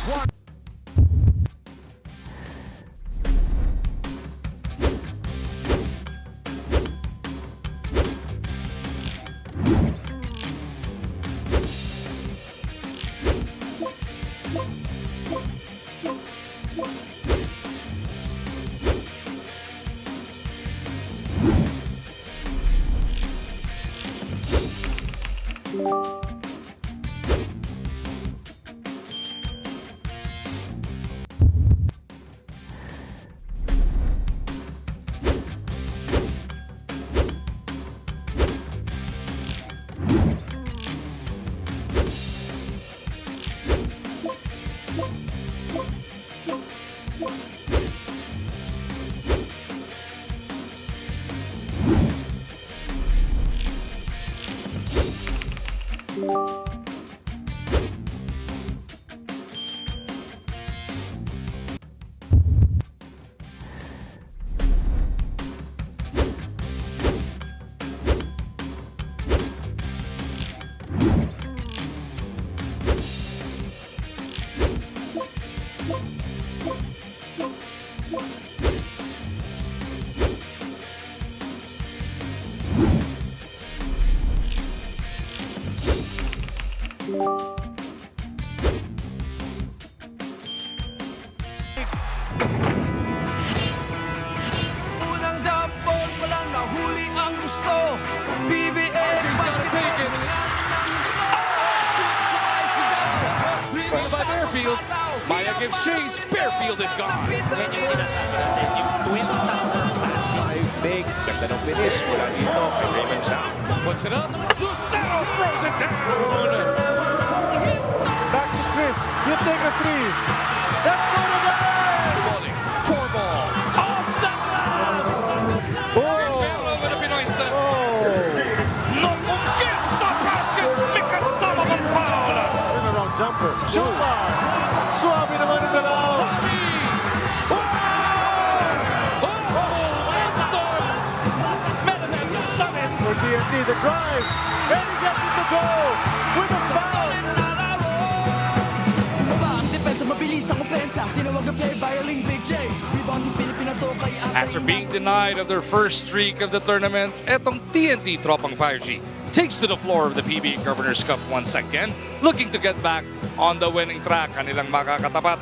One. Unang jump ball, walang nahuli ang gusto. PBA, basket. Swung by Bearfield. Maya gives chase. Bearfield is gone. Yan yung sinasabi natin, yung twin tower pass. Big, ganda ng finish mula dito kay Raymond Chow. Puts it up. Lucero throws it down. Back to Chris. You take a three. That's going to the Bowling. Four ball. Off the glass. Pero over the Pinoy step. No one gets the basket. Mikasama ng foul. Turnaround jumper. Jumpa. Suabe naman ang dalaw. For TNT, the drive. And he gets it to go with a foul. Bumaba ang depensa, mabilis ang opensa. Tinawag na play by Aling Big J. Rebound ni Filipino to kay After being denied of their first streak of the tournament, etong TNT Tropang 5G takes to the floor of the PBA Governor's Cup once again, looking to get back on the winning track. Kanilang makakatapat,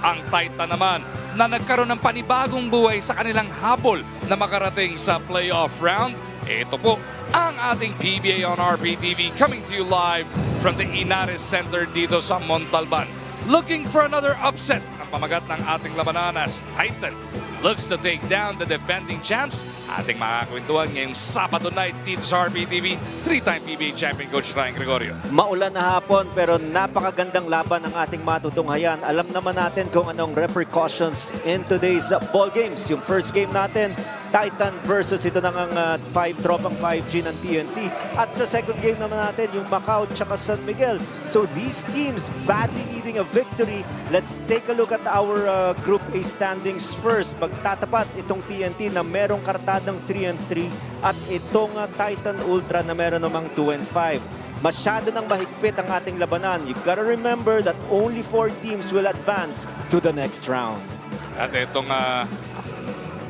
ang Titan naman na nagkaroon ng panibagong buhay sa kanilang habol na makarating sa playoff round. Ito po ang ating PBA on RPTV coming to you live from the Inares Center dito sa Montalban. Looking for another upset ang pamagat ng ating labanan as Titan looks to take down the defending champs. Ating makakakwentuhan ngayong Sabado night dito sa RPTV, three-time PBA champion Coach Rey Gregorio. Maulan na hapon pero napakagandang laban ang ating matutunghayan. Alam naman natin kung anong repercussions in today's ball games. Yung first game natin, Titan versus ito na ang 5 Tropang 5G ng TNT. At sa second game naman natin, yung Macau tsaka San Miguel. So these teams badly needing a victory. Let's take a look at our Group A standings first. Magtatapat itong TNT na merong kartadang 3-3 at itong Titan Ultra na meron namang 2-5. Masyado nang mahigpit ang ating labanan. You gotta remember that only 4 teams will advance to the next round. At itong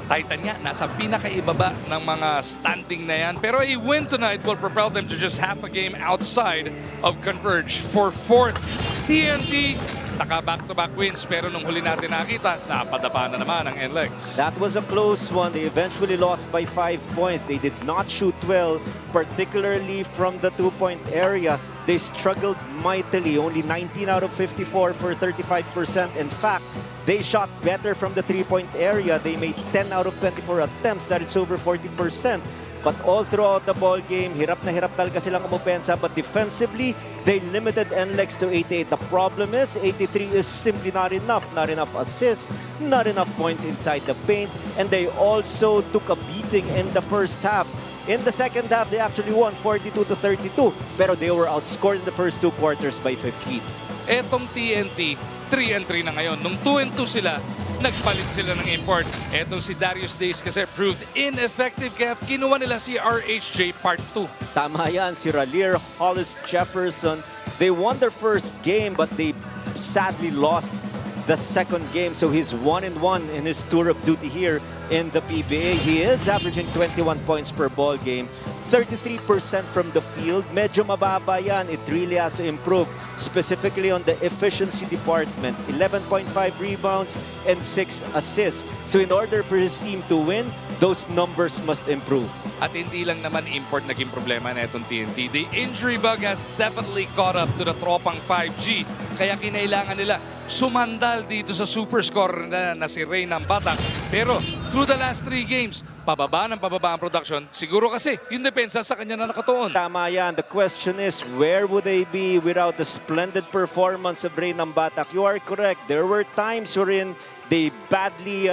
Titan nga, nasa pinakaibaba ng mga standing na yan. Pero a win tonight will propel them to just half a game outside of Converge for 4th. TNT, naka-back-to-back wins. Pero nung huli natin nakita, napadapa na naman ang NLEX. That was a close one. They eventually lost by 5 points. They did not shoot well, particularly from the 2-point area. They struggled mightily. Only 19 out of 54 for 35%. In fact, they shot better from the 3-point area. They made 10 out of 24 attempts. That is over 40%. But all throughout the ball game, hirap na hirap talaga silang umopensa. But defensively, they limited NLEX to 88. The problem is, 83 is simply not enough. Not enough assists, not enough points inside the paint. And they also took a beating in the first half. In the second half, they actually won 42-32. Pero they were outscored in the first 2 quarters by 15. Etong TNT, 3-3 na ngayon. Nung 2-2 sila, nagpalit sila ng import. Etong si Darius Days kasi proved ineffective kaya kinuha nila si RHJ Part 2. Tama yan, si Ralier, Hollis, Jefferson. They won their first game but they sadly lost the second game, so he's 1-1 in his tour of duty here in the PBA. He is averaging 21 points per ball game, 33% from the field. Medyo mababa yan. It really has to improve, specifically on the efficiency department. 11.5 rebounds and 6 assists. So in order for his team to win, those numbers must improve. At hindi lang naman import naging problema na itong TNT. The injury bug has definitely caught up to the Tropang 5G. Kaya kinailangan nila sumandal dito sa super scorer na si Rey Nambatac. Pero through the last 3 games, pababa ang production. Siguro kasi yung depensa sa kanya na nakatuon. Tama yan. The question is, where would they be without the splendid performance of Rey Nambatac? You are correct. There were times wherein they badly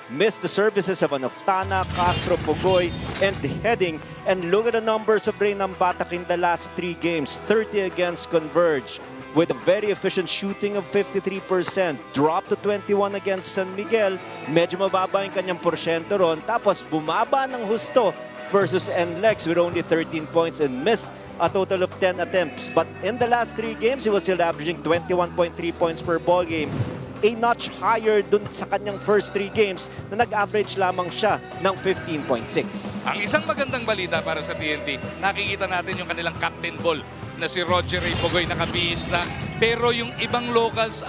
missed the services of Anoftana, Castro, Pugoy, and the heading. And look at the numbers of Rey Nambatac in the last 3 games. 30 against Converge, with a very efficient shooting of 53%. Dropped to 21 against San Miguel. Medyo mababa yung kanyang porsyento ron. Tapos bumaba ng husto versus NLEX with only 13 points and missed a total of 10 attempts. But in the last 3 games, he was still averaging 21.3 points per ball game. A notch higher dun sa kanyang first 3 games na nag-average lamang siya ng 15.6. Ang isang magandang balita para sa TNT, nakikita natin yung kanilang captain ball na si Roger Ray Pugoy nakabihis na. Pero yung ibang locals,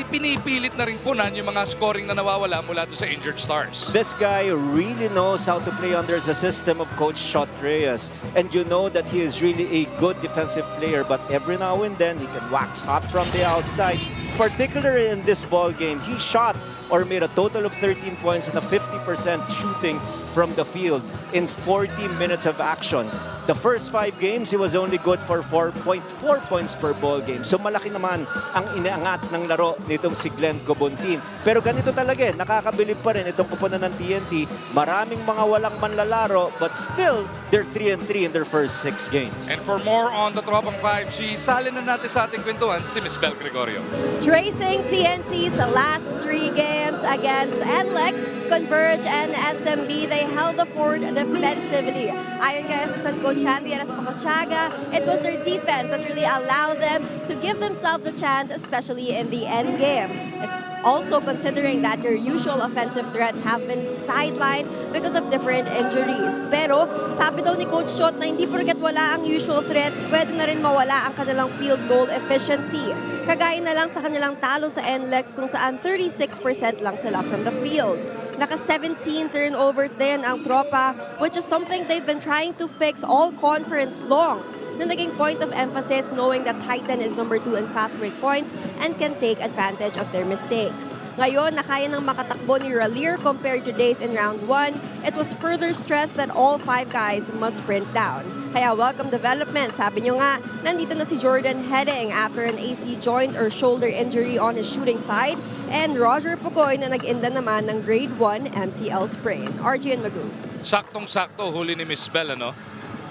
pinipilit na rin punan yung mga scoring na nawawala mula to sa injured stars. This guy really knows how to play under the system of Coach Shot Reyes. And you know that he is really a good defensive player, but every now and then he can wax hot from the outside. Particularly in this ball game, he shot or made a total of 13 points and a 50% shooting from the field in 40 minutes of action. The first 5 games, he was only good for 4.4 points per ball game. So malaki naman ang inaangat ng laro nitong si Glenn Cobontin. Pero ganito talaga nakakabilib pa rin itong pupunan ng TNT. Maraming mga walang manlalaro, but still, they're 3-3 in their first 6 games. And for more on the Tropang 5G, salin na natin sa ating kwentuhan si Miss Bel Gregorio. Tracing TNT's last 3 games against NLEX, Converge, and SMB, they held the fort defensively. Ayon kay assistant coach Shandy Pacochaga, it was their defense that really allowed them to give themselves a chance, especially in the end game. It's also considering that your usual offensive threats have been sidelined because of different injuries. Pero sabi daw ni Coach Shot na hindi porket wala ang usual threats, pwede na rin mawala ang kanilang field goal efficiency. Kagaya na lang sa kanilang talo sa NLEX kung saan 36% lang sila from the field. Naka-17 turnovers din ang tropa, which is something they've been trying to fix all conference long. Na naging point of emphasis knowing that Titan is number 2 in fast break points and can take advantage of their mistakes. Ngayon, na kaya ng makatakbo ni Ralier compared to days in round 1, it was further stressed that all 5 guys must sprint down. Kaya welcome development. Sabi nyo nga, nandito na si Jordan Heading after an AC joint or shoulder injury on his shooting side, and Roger Pugoy na nag-inda naman ng grade 1 MCL sprain. RG and Magoo. Saktong-sakto huli ni Miss Bel, ano?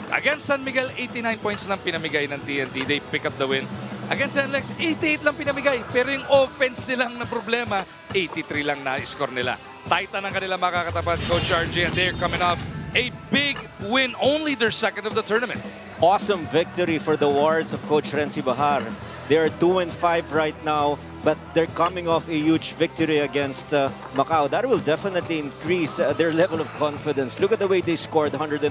Against San Miguel, 89 points lang pinamigay ng TNT. They pick up the win. Against NLEX, 88 lang pinamigay. Pero yung offense nilang na problema, 83 lang na-score nila. Titan ang kanila makakatapat, Coach RJ, and they're coming off a big win. Only their second of the tournament. Awesome victory for the Wards of Coach Renzi Bahar. They are 2-5 right now, but they're coming off a huge victory against Macau. That will definitely increase their level of confidence. Look at the way they scored 132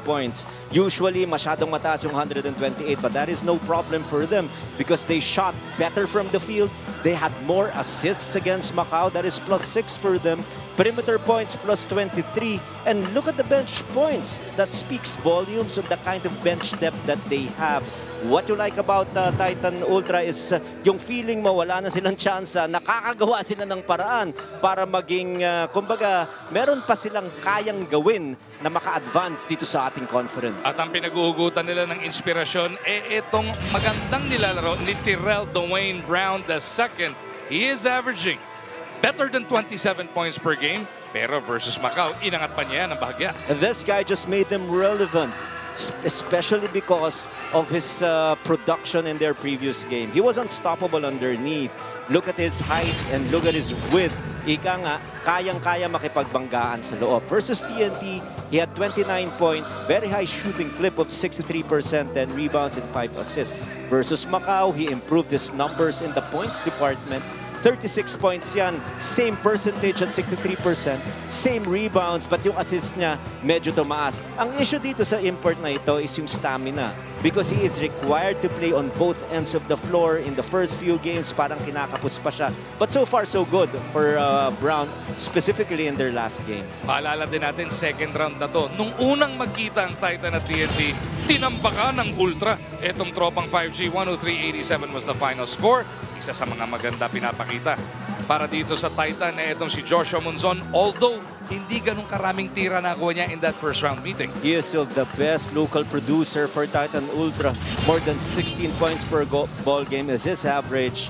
points. Usually, masyadong mataas yung 128, but that is no problem for them because they shot better from the field. They had more assists against Macau. That is +6 for them. Perimeter points +23. And look at the bench points. That speaks volumes of the kind of bench depth that they have. What you like about Titan Ultra is yung feeling mo wala na silang tsansa, nakakagawa sila ng paraan para maging, kumbaga, meron pa silang kayang gawin na maka-advance dito sa ating conference. At ang pinag-uugutan nila ng inspirasyon, itong magandang nilalaro ni Tyrell Dwayne Brown II. He is averaging better than 27 points per game, pero versus Macau, inangat pa niya ng bahagya. And this guy just made them relevant, especially because of his production in their previous game. He was unstoppable underneath. Look at his height and look at his width. Ika nga, kayang-kaya makipagbanggaan sa loob. Versus TNT, he had 29 points, very high shooting clip of 63%, 10 rebounds and 5 assists. Versus Macau, he improved his numbers in the points department. 36 points yan, same percentage at 63%, same rebounds, but yung assist niya medyo tumaas. Ang issue dito sa import na ito is yung stamina because he is required to play on both ends of the floor. In the first few games, parang kinakapos pa siya. But so far, so good for Brown, specifically in their last game. Maalala din natin, second round na to. Nung unang magkita ang Titan at TNT, tinampakan ng Ultra. Etong Tropang 5G, 103-87 was the final score. Isa sa mga maganda pinapakita para dito sa Titan etong si Joshua Munzon. Although, hindi ganun karaming tira na nakuha niya in that first round meeting. He is still the best local producer for Titan Ultra. More than 16 points per ball game is his average.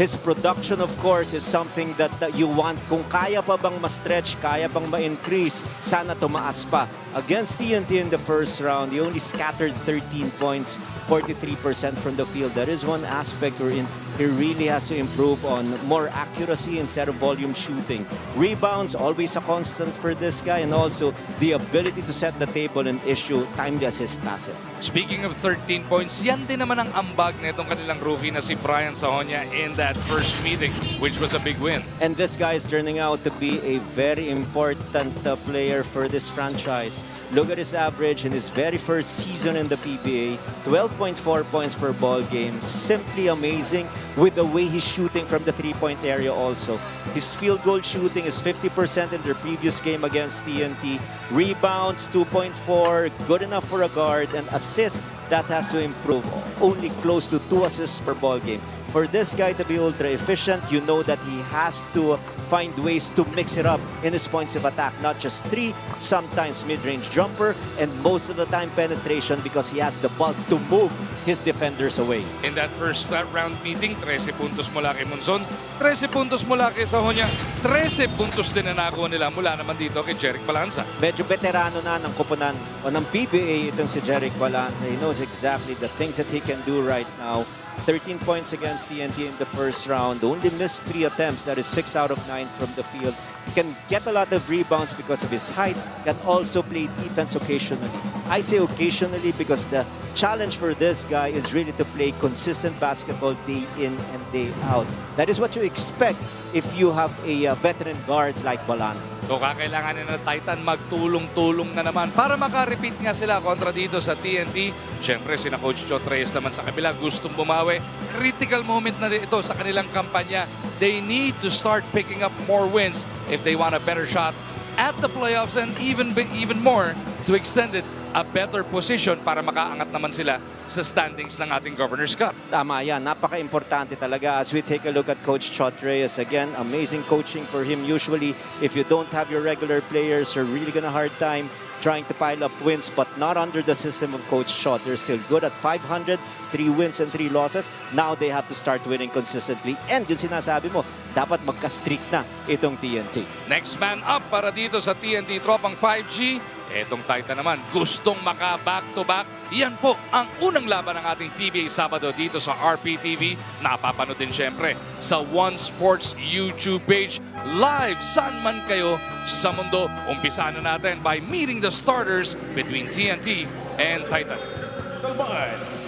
His production, of course, is something that you want. Kung kaya pa bang ma-stretch, kaya bang ma-increase, sana tumaas pa. Against TNT in the first round, he only scattered 13 points, 43% from the field. That is one aspect wherein he really has to improve on more accuracy instead of volume shooting. Rebounds, always a constant for this guy, and also the ability to set the table and issue timely assist passes. Speaking of 13 points, yan din naman ang ambag na itong kanilang rookie na si Brian Sahonia in that first meeting, which was a big win. And this guy is turning out to be a very important player for this franchise. Look at his average in his very first season in the PBA, 12.4 points per ball game. Simply amazing with the way he's shooting from the three-point area also. His field goal shooting is 50% in their previous game against TNT. Rebounds, 2.4, good enough for a guard. And assists, that has to improve. Only close to 2 assists per ball game. For this guy to be ultra efficient, you know that he has to find ways to mix it up in his points of attack. Not just 3, sometimes mid-range jumper, and most of the time penetration because he has the bulk to move his defenders away. In that first round meeting, 13 puntos mula kay Munzon, 13 puntos mula kay Sahonia, 13 puntos din na nakuha nila mula naman dito kay Jeric Balanza. Medyo veterano na ng koponan o ng PBA itong si Jeric Balanza. He knows exactly the things that he can do right now. 13 points against TNT in the first round. Only missed 3 attempts. That is 6 out of 9 from the field. He can get a lot of rebounds because of his height. Can also play defense occasionally. I say occasionally because the challenge for this guy is really to play consistent basketball day in and day out. That is what you expect if you have a veteran guard like Balanza. So kakailangan na ng Titan magtulong-tulong na naman para makarepeat nga sila kontra dito sa TNT. Siyempre, sina Coach Chot Reyes naman sa kabila gustong bumawi. Critical moment na ito sa kanilang kampanya. They need to start picking up more wins if they want a better shot at the playoffs and even more to extend it a better position para makaangat naman sila sa standings ng ating Governor's Cup. Tama yan. Napaka-importante talaga as we take a look at Coach Chot Reyes. Again, amazing coaching for him. Usually, if you don't have your regular players, you're really gonna hard time trying to pile up wins, but not under the system of Coach Chot. They're still good at 500, 3 wins and 3 losses. Now they have to start winning consistently. And yung sinasabi mo, dapat magka-streak na itong TNT. Next man up para dito sa TNT Tropang 5G. Etong Titan naman, gustong maka-back-to-back. Yan po ang unang laban ng ating PBA Sabado dito sa RPTV. Napapanood din syempre sa One Sports YouTube page. Live saan man kayo sa mundo. Umpisa na natin by meeting the starters between TNT and Titan.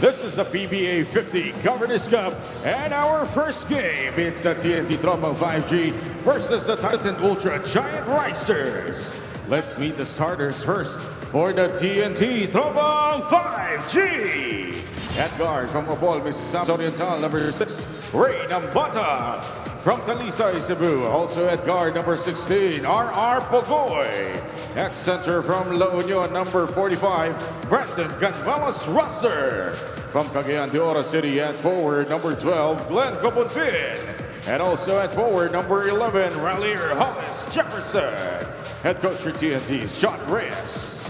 This is the PBA 50 Governor's Cup and our first game. It's the TNT Tropang 5G versus the Titan Ultra Giant Racers. Let's meet the starters first for the TNT Tropang 5G. At guard from Opol, Mrs. Oriental, number 6, Rey Nambatac. From Talisay, Cebu, also at guard number 16, R.R. Pogoy. At center from La Union, number 45, Brandon Ganvalas-Russer. From Cagayan de Oro City, at forward number 12, Glenn Cobuntin. And also at forward number 11, Rallier Hollis Jefferson. Head coach for TNT is John Reyes.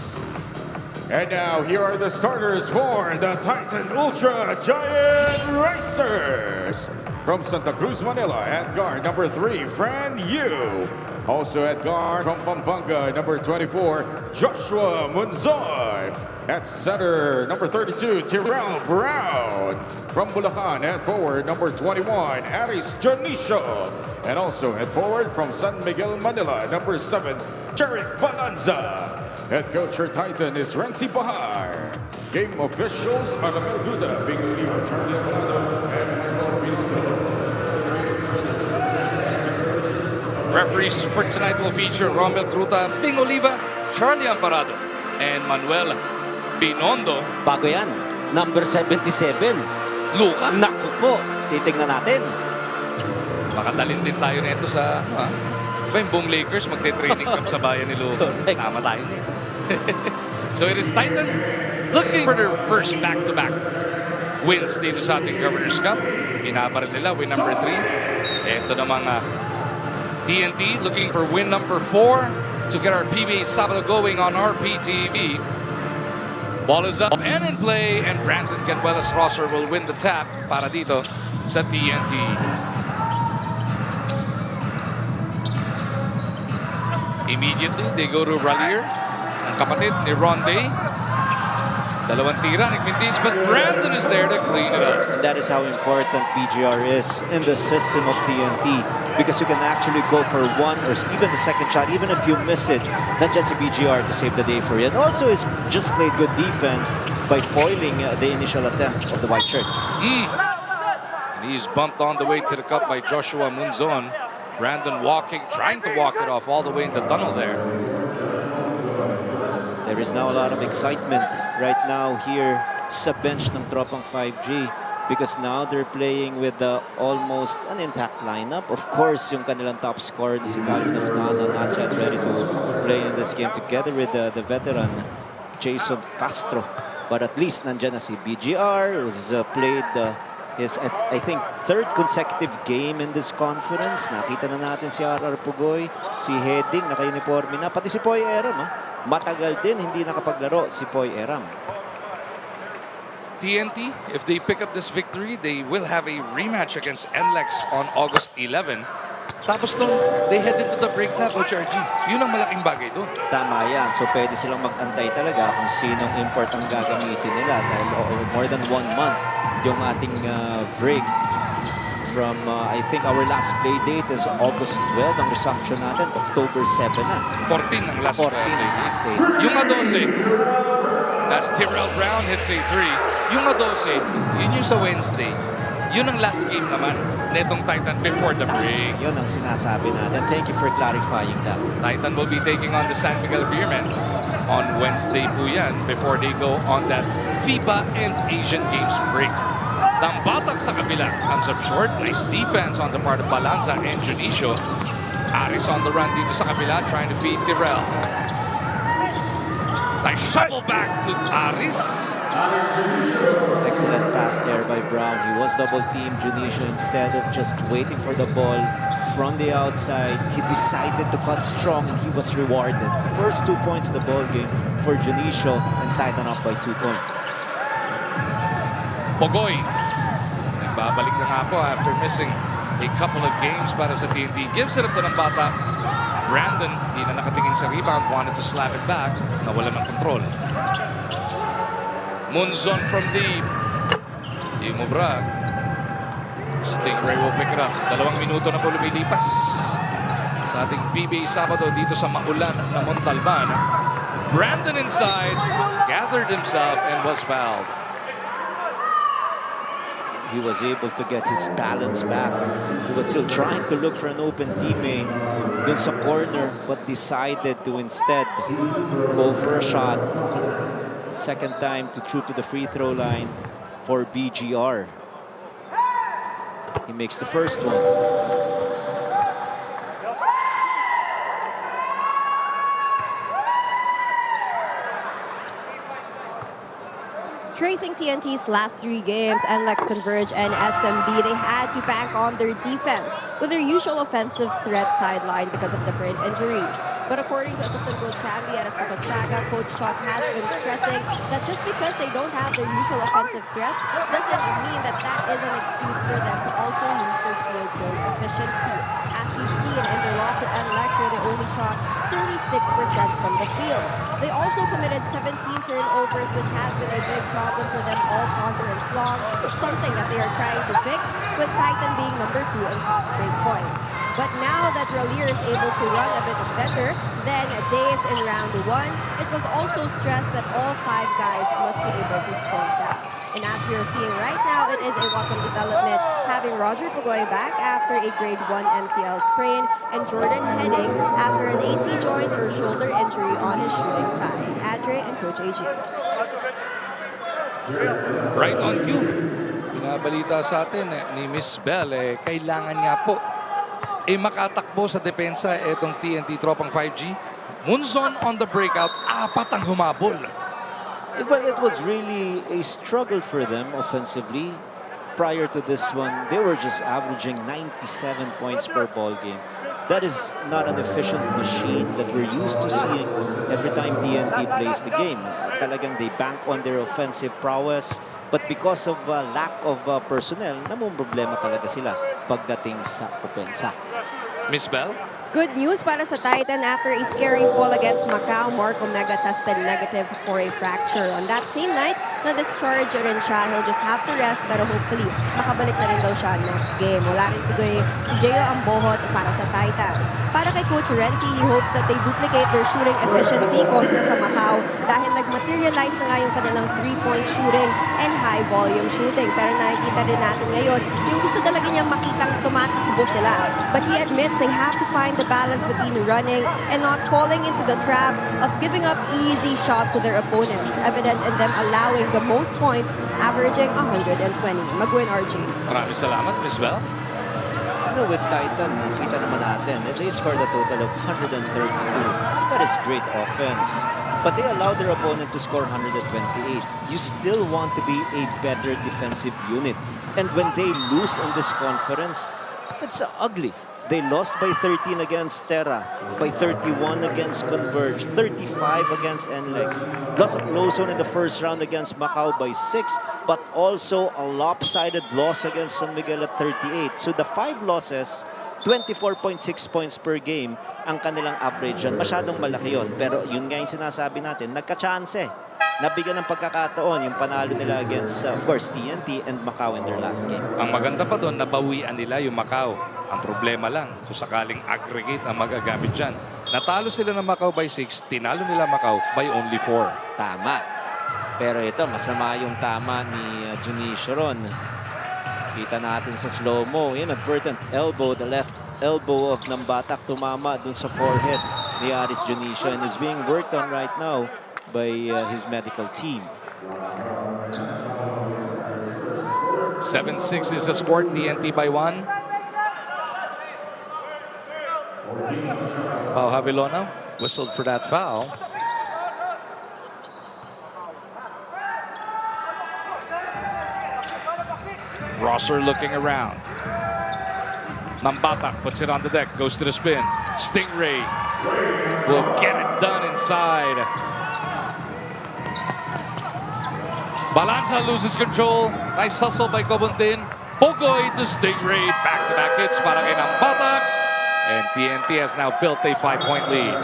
And now here are the starters for the Titan Ultra Giant Racers. from Santa Cruz, Manila, at guard number 3, Fran Yu. Also at guard from Pampanga, number 24, Joshua Munzon. At center, number 32, Tyrell Brown. From Bulacan, at forward, number 21, Aris Jonicio. And also at forward from San Miguel, Manila, number 7, Jeric Balanza. Head coach for Titan is Renzi Bahar. Game officials are Ramel Guda, Big Leo, Charlie Alvarado, and Michael Piloto. Referees for tonight will feature Romel Gruta, Bing Oliva, Charlie Amparado, and Manuel Binondo. Bago yan, number 77. Luka. Naku po, titignan natin. Makadalin din tayo nito sa yung Boom Lakers magte-training camp sa bayan ni Luka. Sama tayo nito. So it is Titan looking for their first back-to-back wins dito sa ating Governor's Cup. Pinabaril nila win number 3. Ito namang TNT looking for win number 4 to get our PBA Sabado going on RPTV. Ball is up and in play, and Brandon Canuelas-Rosser will win the tap para dito sa TNT. Immediately, they go to Ralier, ang kapatid ni Ronde. Dalawang tira, nagmintis, but Brandon is there to clean it up. And that is how important BGR is in the system of TNT, because you can actually go for one or even the second shot, even if you miss it, not just a BGR to save the day for you. And also, he's just played good defense by foiling the initial attempt of the white shirts. And he's bumped on the way to the cup by Joshua Munzon. Brandon trying to walk it off all the way in the tunnel there. There is now a lot of excitement right now here sa bench ng Tropang 5G, because now they're playing with almost an intact lineup. Of course, yung kanilang top scorer na si Calvin Aftana not yet ready to play in this game together with the veteran Jason Castro. But at least nandyan na si BGR, who's played his, I think, third consecutive game in this conference. Nakita na natin si RR Pugoy, si Heading, naka-uniforme na, pati si Poy Eram. Matagal din hindi nakapaglaro si Poy Eram. TNT, if they pick up this victory, they will have a rematch against NLEX on August 11. Tapos nung they head into the break na, Coach RG, yun ang malaking bagay doon. Tama yan. So pwede silang mag-antay talaga kung sinong import ang gagamitin nila, dahil more than 1 month yung ating break from, I think our last play date is August 12. Ang resumption natin, October 7 na. 14 ang last 14 play ang date. last day. Yung 12, as Tyrell Brown hits a 3. Yung 12, yun yung sa Wednesday. Yun ang last game naman netong Titan before the break. Yun ang sinasabi natin. Thank you for clarifying that. Titan will be taking on the San Miguel Beermen on Wednesday po yan before they go on that FIBA and Asian Games break. Nambatac sa kabila comes up short. Nice defense on the part of Balanza and Junicio. Aris on the run dito sa kabila, trying to feed Tyrell. Nice shovel back to Aris. Excellent pass there by Brown. He was double-teamed. Junicio, instead of just waiting for the ball from the outside, he decided to cut strong, and he was rewarded. First 2 points of the ball game for Junicio, and Titan up by 2 points. Pogoy. Nagbabalik na nga po after missing a couple of games para sa TNT. Gives it up to Nambatac. Brandon, di na nakatingin sa rebound, wanted to slap it back. Nawala ng control. Munzon from deep. Di mo brag. Stingray will pick it up. 2 minuto na po lumilipas sa ating PBA Sabado dito sa maulan na Montalban. Brandon inside, gathered himself and was fouled. He was able to get his balance back. He was still trying to look for an open teammate dun sa corner, but decided to instead go for a shot. Second time to troop to the free throw line for BGR. He makes the first one. Tracing TNT's last 3 games, NLEX, Converge, and SMB, they had to bank on their defense with their usual offensive threat sideline because of different injuries. But according to assistant coach Chandy at Escochaga, Coach Chot has been stressing that just because they don't have their usual offensive threats doesn't mean that that is an excuse for them to also lose their field goal efficiency. As we've seen in their loss to NLEX, where they only shot 36% from the field. They also committed 17 turnovers, which has been a big problem for them all conference long, something that they are trying to fix, with Titan being number 2 in fast break points. But now that Raleigh is able to run a bit better than days in round 1, it was also stressed that all 5 guys must be able to score that. And as we are seeing right now, it is a welcome development, having Roger Pugoy back after a grade 1 MCL sprain and Jordan Heading after an AC joint or shoulder injury on his shooting side. Adre and Coach AG. Right on cue. Binabalita sa atin ni Miss Bell, kailangan nga po makatakbo sa depensa itong TNT Tropang 5G. Munzon on the breakout, 4 ang humabol. Well, it was really a struggle for them offensively. Prior to this one, they were just averaging 97 points per ball game. That is not an efficient machine that we're used to seeing every time TNT plays the game. Talagang they bank on their offensive prowess, but because of lack of personnel, namumroblema talaga sila pagdating sa opensa. Miss Bell? Good news para sa Titan after a scary fall against Macau. Mark Omega tested negative for a fracture. On that same night, na-discharge rin siya. He'll just have to rest, pero hopefully, makabalik na rin daw siya next game. Wala rin tuloy si J.O. Ambohot para sa Titan. Para kay Coach Renzi, he hopes that they duplicate their shooting efficiency kontra sa Macau dahil nag-materialize na nga yung kanilang 3-point shooting and high-volume shooting. Pero nakikita rin natin ngayon, yung gusto talaga niyang makitang tumatakbo sila. But he admits they have to find the balance between running and not falling into the trap of giving up easy shots to their opponents, evident in them allowing the most points, averaging 120. Mag-win RG. Maraming salamat, Miss Bell. With Titan, nakita naman natin, they scored a total of 132. That is great offense. But they allowed their opponent to score 128. You still want to be a better defensive unit. And when they lose in this conference, it's ugly. They lost by 13 against Terra, by 31 against Converge, 35 against NLEX. Lost a close one in the first round against Macau by 6, but also a lopsided loss against San Miguel at 38. So the 5 losses, 24.6 points per game ang kanilang average yan. Masyadong malaki yun. Pero yun nga yung sinasabi natin, nagka-chance. Nabigyan ng pagkakataon yung panalo nila against, of course, TNT and Macau in their last game. Ang maganda pa doon, nabawian nila yung Macau. Ang problema lang, kung sakaling aggregate ang magagamit dyan. Natalo sila ng Macau by 6, tinalo nila Macau by only 4. Tama. Pero ito, masama yung tama ni Junicio Ron. Kita natin sa slow-mo, inadvertent elbow, the left elbow of Nambatac tumama dun sa forehead ni Aris Junicio and is being worked on right now by his medical team. 7-6 is the score, TNT by 1. Pau Havilona whistled for that foul. Rosser looking around. Nambatac puts it on the deck, goes to the spin. Stingray will get it done inside. Balanza loses control. Nice hustle by Cobuntin. Pugoy to Stingray. Back-to-back hits para kay Nambatac. And TNT has now built a 5-point lead.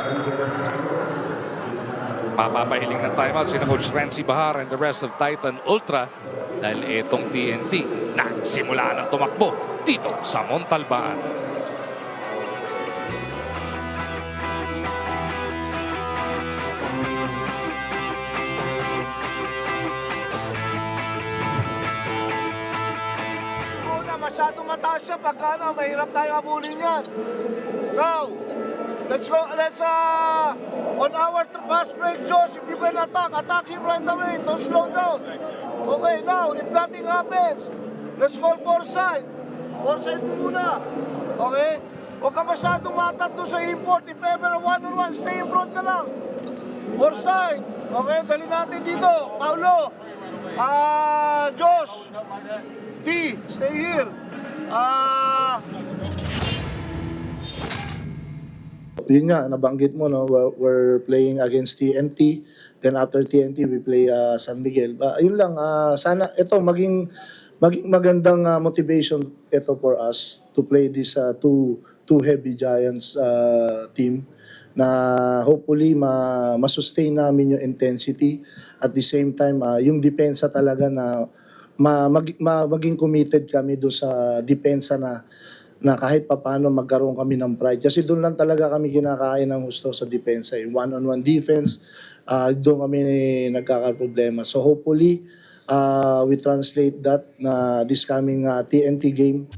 Mapapahiling ng timeout sina Coach Renzi Bahar and the rest of Titan Ultra dahil itong TNT nagsimula ng tumakbo dito sa Montalban. Masyadong mataas siya pagka mahirap tayo abulin yan. Now, let's go, on our fast break, Josh, if you can attack him right away, don't slow down. Okay, now, if nothing happens, let's call Forsyth. Forsyth mo muna. Okay? Huwag ka masyadong matatlo sa import. If ever a one-on-one, stay in front ka lang. Forsyth. Okay, dali natin dito. Paulo. Josh. D, stay here. yun nga, nabanggit mo, no, we're playing against TNT. Then after TNT, we play San Miguel. Ayun lang, sana ito maging magandang motivation ito for us to play this two heavy giants team na hopefully ma-sustain namin yung intensity at the same time yung depensa talaga na maging committed kami doon sa depensa na kahit papaano magkaroon kami ng pride. Kasi doon lang talaga kami kinakain ng gusto sa depensa. Yung one-on-one defense, doon kami nagkakaproblema. So hopefully, we translate that na this coming TNT game.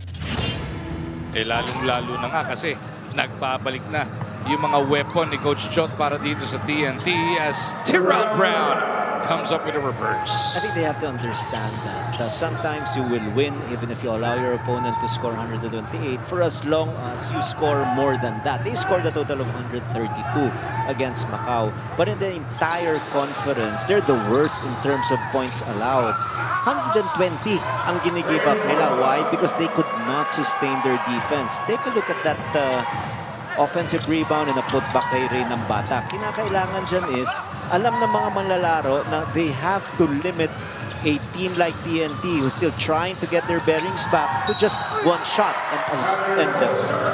Lalong-lalo na nga kasi nagbabalik na yung mga weapon ni Coach Chot para dito sa TNT as Tyrell Brown comes up with a reverse. I think they have to understand that sometimes you will win even if you allow your opponent to score 128 for as long as you score more than that. They scored a total of 132 against Macau. But in the entire conference, they're the worst in terms of points allowed. 120 ang ginigive up nila. Why? Because they could not sustain their defense. Take a look at that offensive rebound and a putback kay Rey Nambatac. Kinakailangan dyan is, alam ng mga manlalaro na they have to limit a team like TNT who's still trying to get their bearings back to just one shot and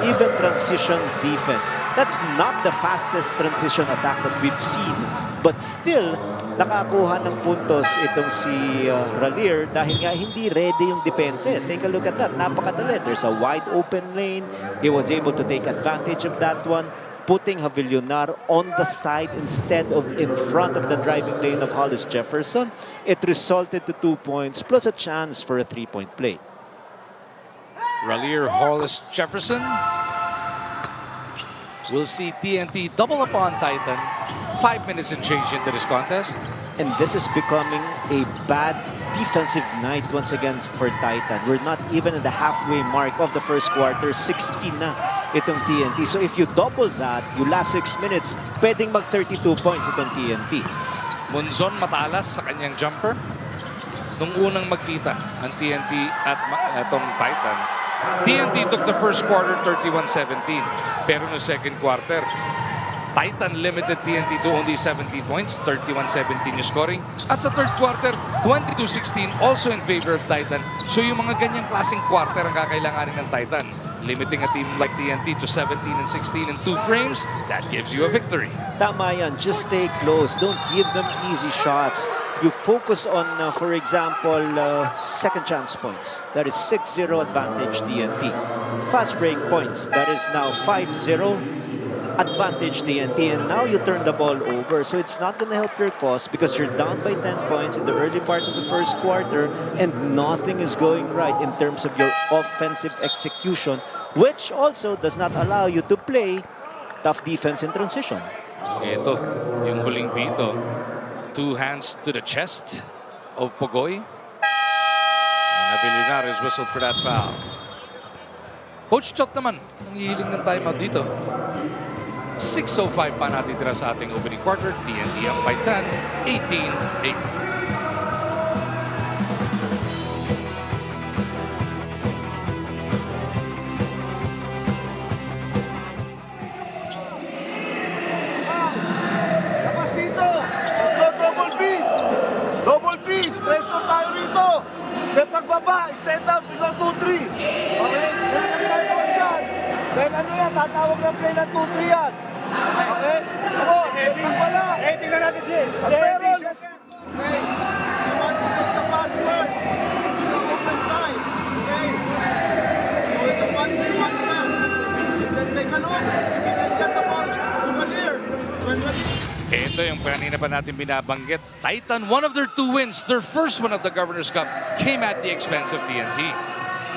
even transition defense. That's not the fastest transition attack that we've seen, but still nakakuha ng puntos itong si Ralier dahil nga hindi ready yung depensa. Take a look at that. Napakadali. There's a wide open lane. He was able to take advantage of that one, putting Javillonar on the side instead of in front of the driving lane of Hollis Jefferson. It resulted to 2 points plus a chance for a 3-point play. Ralier, Hollis Jefferson. We'll see TNT double upon Titan. 5 minutes and change into this contest. And this is becoming a bad defensive night once again for Titan. We're not even at the halfway mark of the first quarter. 16 na itong TNT. So if you double that, you last 6 minutes, pwedeng mag 32 points itong TNT. Munzon matalas sa kanyang jumper. Nung unang magkita ng TNT at itong Titan, TNT took the first quarter 31-17. Pero no second quarter, Titan limited TNT to only 17 points, 31-17 yung scoring. At sa third quarter, 22-16 also in favor of Titan. So yung mga ganyang klaseng quarter ang kakailanganin ng Titan. Limiting a team like TNT to 17 and 16 in 2 frames, that gives you a victory. Tama yan. Just stay close. Don't give them easy shots. You focus on, for example, second chance points. That is 6-0 advantage TNT. Fast break points. That is now 5-0 advantage TNT. And now you turn the ball over. So it's not going to help your cause because you're down by 10 points in the early part of the first quarter and nothing is going right in terms of your offensive execution, which also does not allow you to play tough defense in transition. Ito, yung huling pito. 2 hands to the chest of Pogoy. And Javillonar is whistled for that foul. Coach Chot naman, ang hihiling ng timeout dito. 6:05 pa natitira sa ating opening quarter. TNT up by 10, 18-8. Pressure tayo rito. May pagbaba, set up, below 2-3. Okay? Kailangan tayo dyan. Then ano yan, tatawag ng play ng 2-3 yan. Okay? Ako, pagpala. Tingnan natin siya. Zero. Okay. You want to take the pass first. To the open side. Okay? So it's a 1-3-1 set. Then take a look. If you can get the ball over here. Ito yung kanina pa natin binabanggit. Titan, one of their 2 wins, their first one of the Governor's Cup, came at the expense of TNT.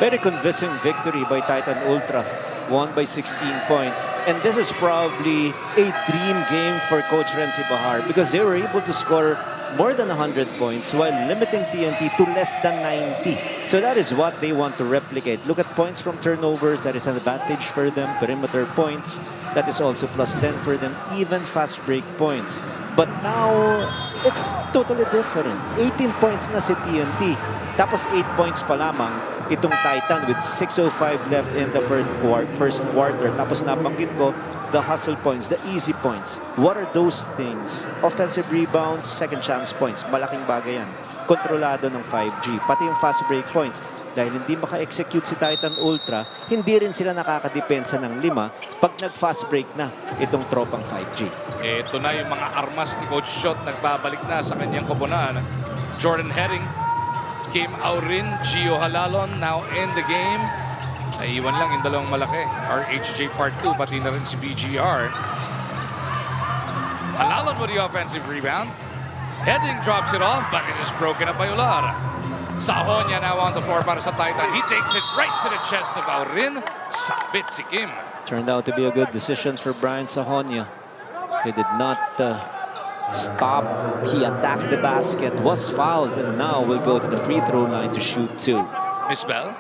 Very convincing victory by Titan Ultra. Won by 16 points. And this is probably a dream game for Coach Renzi Bahar because they were able to score more than 100 points while limiting TNT to less than 90. So that is what they want to replicate. Look at points from turnovers. That is an advantage for them. Perimeter points. That is also plus 10 for them. Even fast break points. But now, it's totally different. 18 points na si TNT. Tapos 8 points pa lamang itong Titan with 6:05 left in the first quarter. Tapos nabanggit ko, the hustle points, the easy points. What are those things? Offensive rebounds, second chance points. Malaking bagay yan. Kontrolado ng 5G. Pati yung fast break points. Dahil hindi maka-execute si Titan Ultra, hindi rin sila nakakadepensa ng 5 pag nag-fast break na itong tropang 5G. Ito na yung mga armas ni Coach Shot nagbabalik na sa kanyang koponan. Jordan Heading, Kim Aurin, Gio Halalon now in the game. Naiwan lang yung dalawang malaki. RHJ Part 2, pati na rin si BGR. Halalon with the offensive rebound. Heading drops it off, but it is broken up by Ular. Sahonia now on the floor para sa Titan. He takes it right to the chest of Aurin. Sabit si Kim. Turned out to be a good decision for Brian Sahonia. He did not stop. He attacked the basket, was fouled, and now will go to the free throw line to shoot 2. Miss Bell.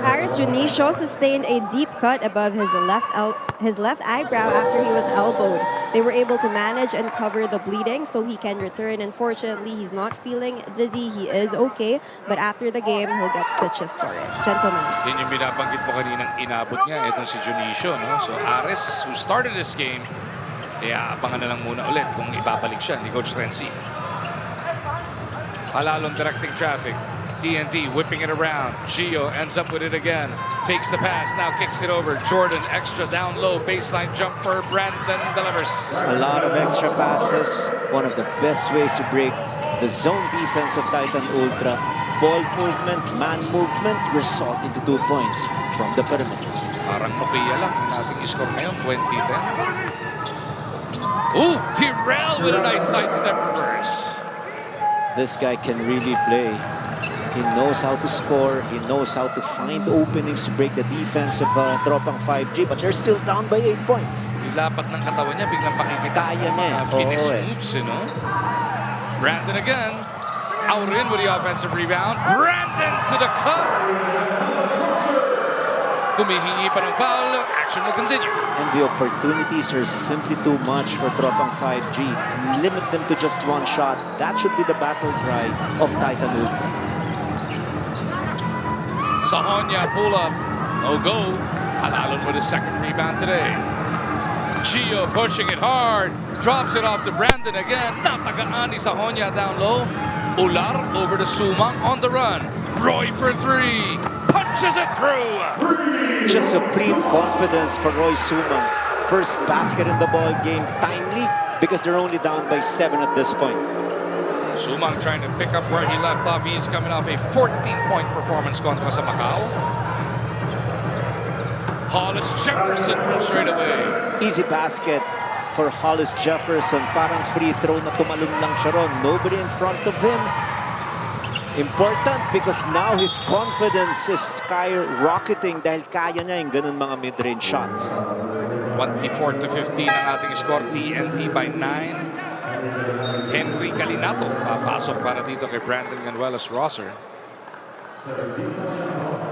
Aris Junicio sustained a deep cut above his left eyebrow after he was elbowed. They were able to manage and cover the bleeding so he can return. Unfortunately, he's not feeling dizzy. He is okay, but after the game, he'll get stitches for it. Gentlemen. Yun yung binabanggit mo kaninang inabot niya, itong si Junicio. No? So Aris, who started this game, abangan na lang muna ulit kung ibabalik siya ni Coach Renzi. Halalon directing traffic. TNT whipping it around. Gio ends up with it again. Fakes the pass, now kicks it over. Jordan extra down low, baseline jumper. Brandon delivers. A lot of extra passes. One of the best ways to break the zone defense of Titan Ultra. Ball movement, man movement, result into 2 points from the perimeter. Parang Nokia lang yung ating score ngayon, 20-10. Ooh, Tyrell with a nice sidestep reverse. This guy can really play. He knows how to score. He knows how to find openings to break the defense of Tropang 5G. But they're still down by 8 points. Yung lapat ng katawan niya, biglang pakikita. Kaya niya. Finish moves, you know? Brandon again. Aurin with the offensive rebound. Brandon to the cup. Humihingi pa ng foul. Action will continue. And the opportunities are simply too much for Tropang 5G. Limit them to just one shot. That should be the battle cry of Titan Ultra. Sahonia pull up. No go. Halalon with his second rebound today. Gio pushing it hard. Drops it off to Brandon again. Natagaan ni Sahonia down low. Ular over to Sumang on the run. Roy for 3. Punches it through. Just supreme confidence for Roy Sumang. First basket in the ball game, timely because they're only down by 7 at this point. Sumang trying to pick up where he left off. He's coming off a 14-point performance kontra sa Macau. Hollis Jefferson from straight away. Easy basket for Hollis Jefferson. Parang free throw na tumalon lang siya ron. Nobody in front of him. Important because now his confidence is skyrocketing dahil kaya niya yung ganun mga mid-range shots. 24-15 ang ating score. TNT by 9. Henry Calinato papasok para dito kay Brandon Ganuelas-Rosser.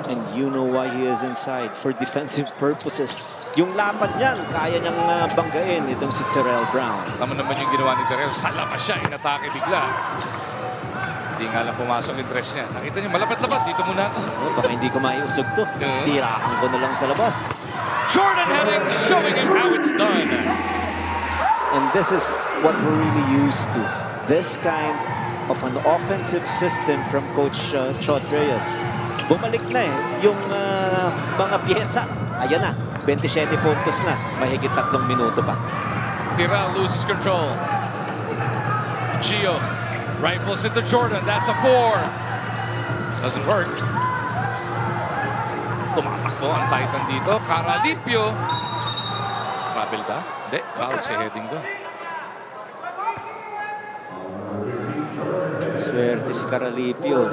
And you know why he is inside, for defensive purposes. Yung lapat niyan, kaya niyang banggain itong si Terrell Brown. Tama naman yung ginawa ni Terrell. Salama siya, inatake bigla. Hindi nga lang pumasok yung dress niya. Nakita niyo, malapat-lapat. Dito muna ako. Oh, baka hindi ko maiusog to. Tirahan ko na lang sa labas. Jordan Heading showing him how it's done. And this is what we're really used to. This kind of an offensive system from Coach Chot Reyes. Bumalik na yung mga pyesa. Ayan na, 27 puntos na. Mahigit 3 minuto pa. Tyrell loses control. Gio rifles it to Jordan. That's a 4. Doesn't work. Tumatakbo ang Titan dito. Caralipio. Travel ba? Hindi, foul si Heading doon. Swerte si Caralipio.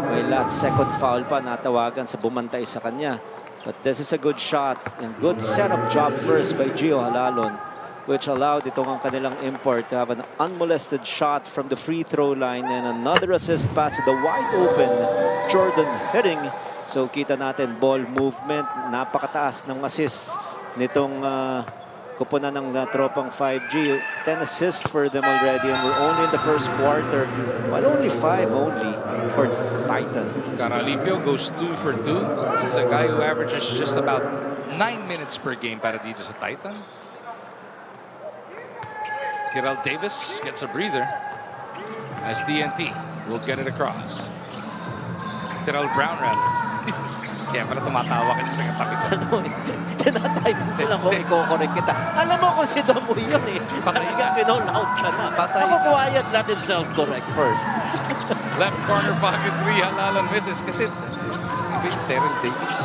May last second foul pa natawagan sa bumantay sa kanya. But this is a good shot and good setup job first by Gio Halalon, which allowed itong ang kanilang import to have an unmolested shot from the free throw line and another assist pass to the wide open Jordan Heading. So kita natin ball movement, napakataas ng assist nitong Kupunan ng Tropang 5G. 10 assists for them already, and we're only in the first quarter. Well, only 5 only for Titan. Caralipio goes 2 for 2. He's a guy who averages just about 9 minutes per game para dito sa Titan. Kirel Davis gets a breather as TNT will get it across. Terrell Brown rather. Kaya pala tumatawa kasi sa katabi ko. Tinatay mo lang kung i-correct kita. Alam mo kung si Damo yun eh. Talagang kinolaut ka na. Ako quiet, let himself correct first. Left corner pocket 3, halalan misses kasi iba yung Terrell Davis.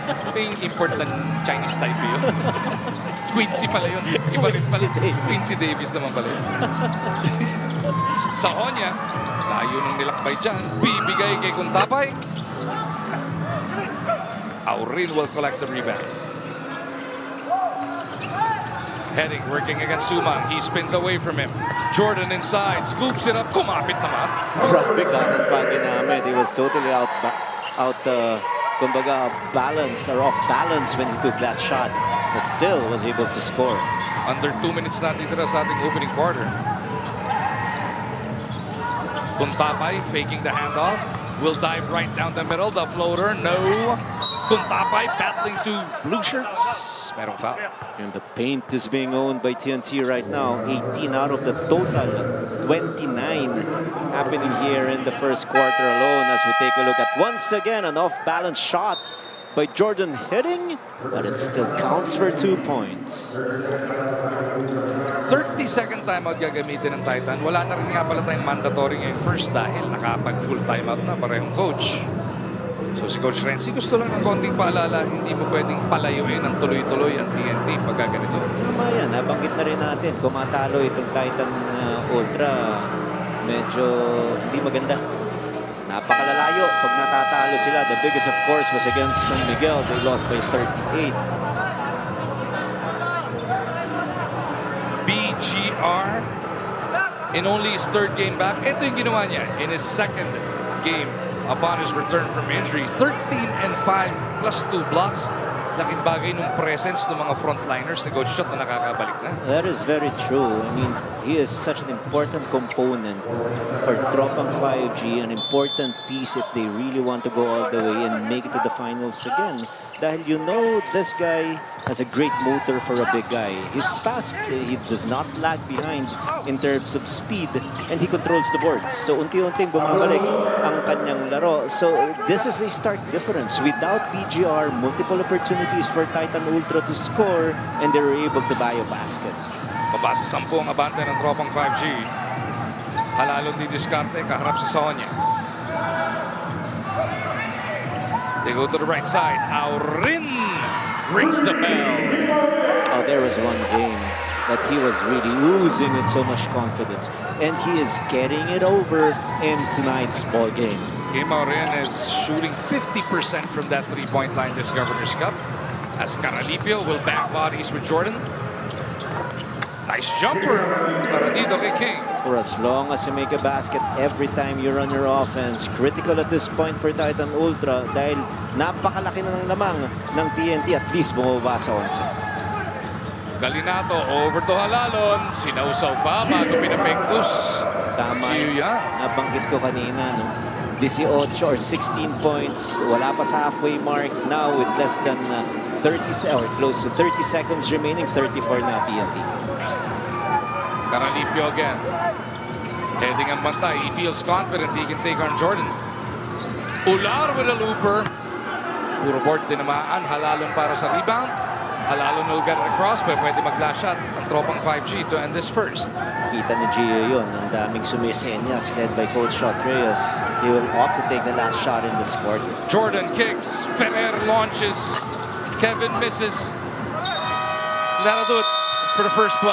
Iba yung import ng Chinese type yun. Quincy pala yun. Iba rin pala. Quincy Davis naman pala yun. Sahonia, layo nung nilakbay dyan. Bibigay kay Kuntapay. Aurin will collect the rebound. Heading, working against Sumang. He spins away from him. Jordan inside, scoops it up. Kumapit naman. Grabe kanan pa ginamit. He was totally kumbaga, balance or off balance when he took that shot. But still was able to score. Under 2 minutes na titira sa ating opening quarter. Kuntapay faking the handoff. Will dive right down the middle. The floater, no. Kuntapay battling to blue shirts. Merong foul. And the paint is being owned by TNT right now. 18 out of the total 29 happening here in the first quarter alone as we take a look at once again an off-balance shot by Jordan hitting, but it still counts for 2 points. 30-second timeout gagamitin ng Titan. Wala na rin nga pala tayong mandatory ngayon first dahil nakapag-full timeout na parehong coach. So si Coach Renzi gusto lang ng konting paalala, hindi mo pwedeng palayuin ng tuloy-tuloy ang TNT pagka ganito. Yan, nabanggit na rin natin, kung matalo itong Titan Ultra, medyo hindi maganda. Napakalalayo pag natatalo sila. The biggest of course was against San Miguel. They lost by 38. BGR in only his third game back. Ito yung ginawa niya in his second game upon his return from injury. 13-5 plus 2 blocks. Laking bagay nung presence ng mga frontliners ni Coach Shot na nakakabalik na. That is very true. I mean, he is such an important component for Tropang 5G, an important piece if they really want to go all the way and make it to the finals again. Dahil you know this guy has a great motor for a big guy. He's fast, he does not lag behind in terms of speed, and he controls the boards. So unti-unting bumabalik ang kanyang laro. So this is a stark difference. Without BGR, multiple opportunities for Titan Ultra to score, and they were able to buy a basket. Baba sa 10 ang abante ng Tropang 5G. Halalong di diskarte, kaharap sa Sonia. They go to the right side. Aurin rings the bell. Oh, there was one game that he was really oozing with so much confidence. And he is getting it over in tonight's ball game. Kim Aurin is shooting 50% from that three-point line this Governor's Cup. As Caralipio will back bodies with Jordan. Nice jumper para dito kay King. For as long as you make a basket every time you run your offense, critical at this point for Titan Ultra dahil napakalaki na ng lamang ng TNT, at least bumaba sa 11. Galinato over to Halalon. Sinausaw pa bago pinapektus. Tama. Nabanggit ko kanina, no? 18 or 16 points. Wala pa sa halfway mark now with less than 30 or close to 30 seconds remaining. 34 na TNT. Caralipio again. Heading ang bantay. He feels confident he can take on Jordan. Ular with a looper. Puro board tinamaan. Halalon para sa rebound. Halalon will get it across, pero pwede mag-last shot ang Tropang 5G to end this first. Kita ni Gio yun. Ang daming sumisenyas led by Coach Shot Reyes. He will opt to take the last shot in this quarter. Jordan kicks. Ferrer launches. Kevin misses. That'll do it for the first 12.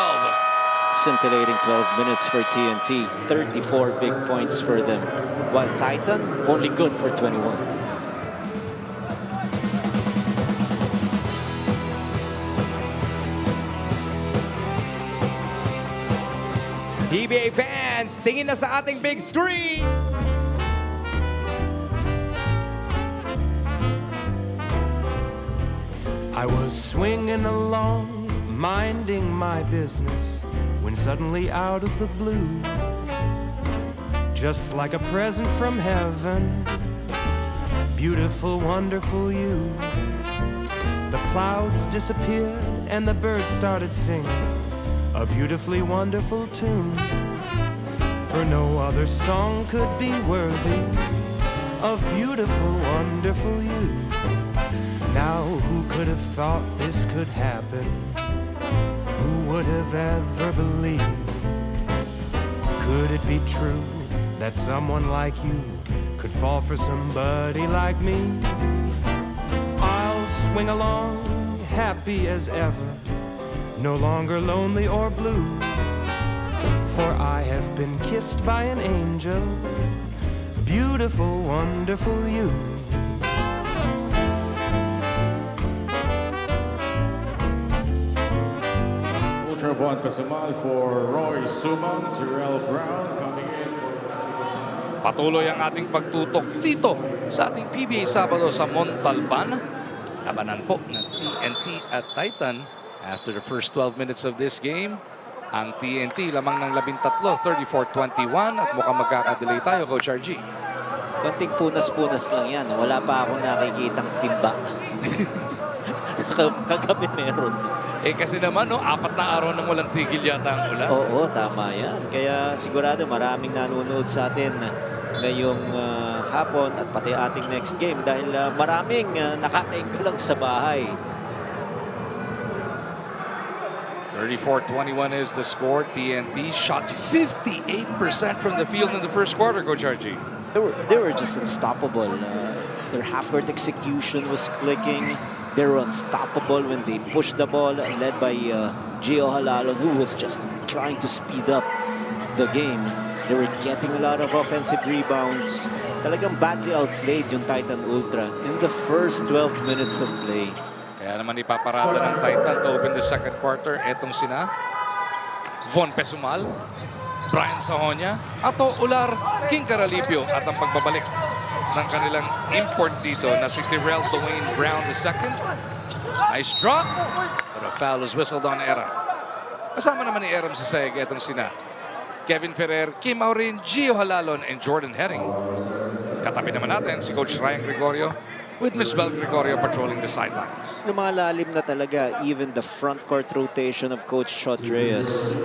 Scintillating 12 minutes for TNT. 34 big points for them. While Titan, only good for 21. PBA fans, tingin na sa ating big screen! I was swinging along minding my business, when suddenly out of the blue, just like a present from heaven, beautiful, wonderful you, the clouds disappeared and the birds started singing a beautifully wonderful tune. For no other song could be worthy of beautiful, wonderful you. Now who could have thought this could happen? Who would have ever believed? Could it be true that someone like you could fall for somebody like me? I'll swing along happy as ever, no longer lonely or blue, for I have been kissed by an angel, beautiful, wonderful you. Ultra Von Pesumal for Roy Sumang, Terrell Brown coming in for... Patuloy ang ating pagtutok dito sa ating PBA Sabado sa Montalban. Labanan po ng TNT at Titan. After the first 12 minutes of this game, ang TNT lamang ng 13, 34-21 at mukhang magkakadelay tayo, Coach RG. Konting punas-punas lang yan. Wala pa akong nakikitang timba. Kagabi meron. Kasi naman, 4 na araw nang walang tigil yata ang ulan. Oo, tama yan. Kaya sigurado maraming nanonood sa atin ngayong hapon at pati ating next game dahil maraming nakakaingga lang sa bahay. 34-21 is the score. TNT shot 58% from the field in the first quarter, Coach RG. They were just unstoppable. Their half-court execution was clicking. They were unstoppable when they pushed the ball, led by Gio Halalon, who was just trying to speed up the game. They were getting a lot of offensive rebounds. Talagang badly outplayed yung Titan Ultra in the first 12 minutes of play. Kaya naman ipaparada ng Titan to open the second quarter. Etong sina Von Pesumal, Brian Sahonia, Ato Ular, King Caralipio at ang pagbabalik ng kanilang import dito na si Terrell Dwayne Brown II. Nice drop, but a foul is whistled on Eram. Kasama naman ni Eram sa sayag etong sina Kevin Ferrer, Kim Aurin, Gio Halalon, and Jordan Herring. Katabi naman natin si Coach Ryan Gregorio with Miss Bel Gregorio patrolling the sidelines. Lumalalim na talaga even the front court rotation of Coach Chot Reyes.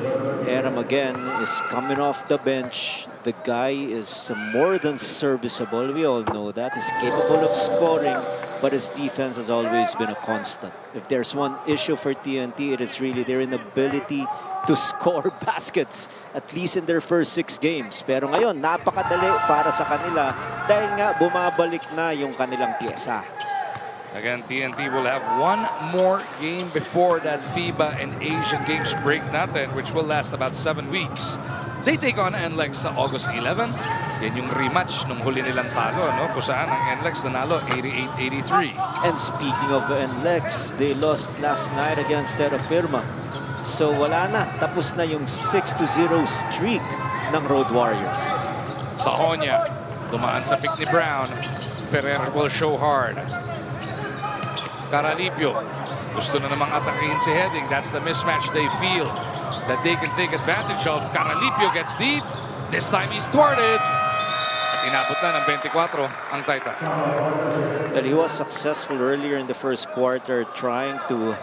Eram again is coming off the bench. The guy is more than serviceable. We all know that. He's capable of scoring, but his defense has always been a constant. If there's one issue for TNT, it is really their inability to score baskets, at least in their first 6 games. Pero ngayon, napakadali para sa kanila dahil nga bumabalik na yung kanilang pyesa. Again, TNT will have one more game before that FIBA and Asian Games break natin, which will last about 7 weeks. They take on NLEX sa August 11. Yan yung rematch nung huli nilang talo, no? Kung saan ang NLEX nanalo 88-83. And speaking of NLEX, they lost last night against Terra Firma. So wala na, tapos na yung 6-0 streak ng Road Warriors. Sahonia, dumaan sa pick ni Brown. Ferrer will show hard. Caralipio, gusto na namang atakin si Heading. That's the mismatch they feel that they can take advantage of. Caralipio gets deep. This time he's thwarted. At inabot na ng 24 ang Titan. Well, he was successful earlier in the first quarter trying to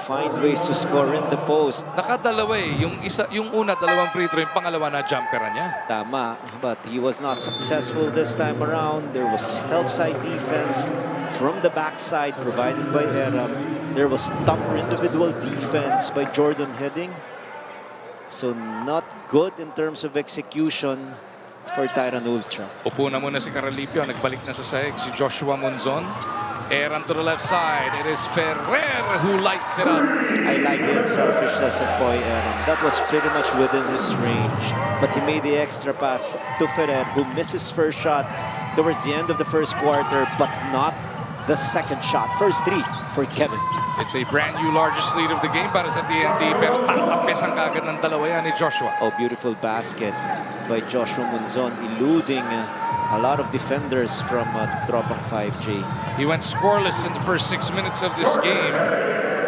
find ways to score in the post. Nakadalawa eh. Yung una, dalawang free throw. Yung pangalawa na jumperan niya. Tama, but he was not successful this time around. There was help side defense from the backside provided by Eram. There was tougher individual defense by Jordan Heading. So not good in terms of execution for Titan Ultra. Upo na muna si Caralipio. Nagbalik na sa sahig si Joshua Munzon. Eram to the left side. It is Ferrer who lights it up. I like the unselfishness of Boy Eram. That was pretty much within his range. But he made the extra pass to Ferrer, who missed his first shot towards the end of the first quarter, but not the second shot. First 3 for Kevin. It's a brand new largest lead of the game para sa TNT, pero tatapes ang kagad ng dalawa yan ni Joshua. Oh, beautiful basket by Joshua Munzon, eluding a lot of defenders from Tropang 5G. He went scoreless in the first 6 minutes of this game.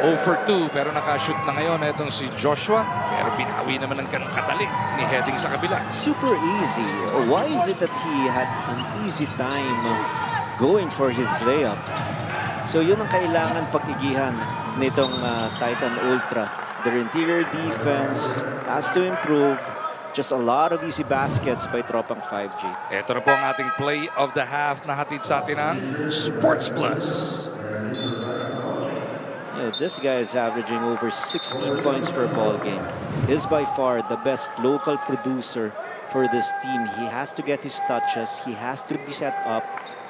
0 for 2 pero nakashoot na ngayon itong si Joshua. Pero binawi naman ng ganun kadali ni heading sa kabila. Super easy. Why is it that he had an easy time going for his layup? So yun ang kailangan pag-igihan nitong Titan Ultra. Their interior defense has to improve. Just a lot of easy baskets by Tropang 5G. Ito na po ang ating play of the half na hatid sa atin ng Sports Plus. This guy is averaging over 16 points per ball game. Is by far the best local producer for this team. He has to get his touches. He has to be set up.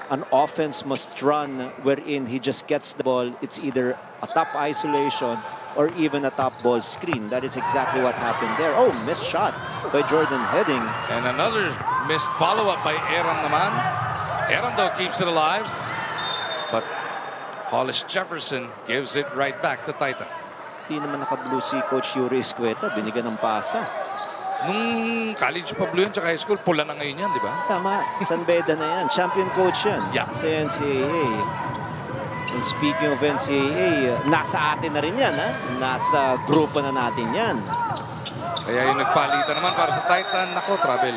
An offense must run wherein he just gets the ball. It's either a top isolation or even a top ball screen. That is exactly what happened there. Oh, missed shot by Jordan Heading. And another missed follow-up by Aaron naman. Aaron though keeps it alive. But Hollis Jefferson gives it right back to Titan. Hindi naman naka-blue si Coach Yuri Escueta. Binigyan ng pasa. Nung college pa blue yan, tsaka high school, pula na ngayon yan, di ba? Tama. San Beda na yan. Champion coach yan. Yeah. Sa NCAA. And speaking of NCAA, nasa atin na rin yan. Ha? Nasa grupo na natin yan. Kaya yung nagpalitan naman para sa Titan, nako, travel.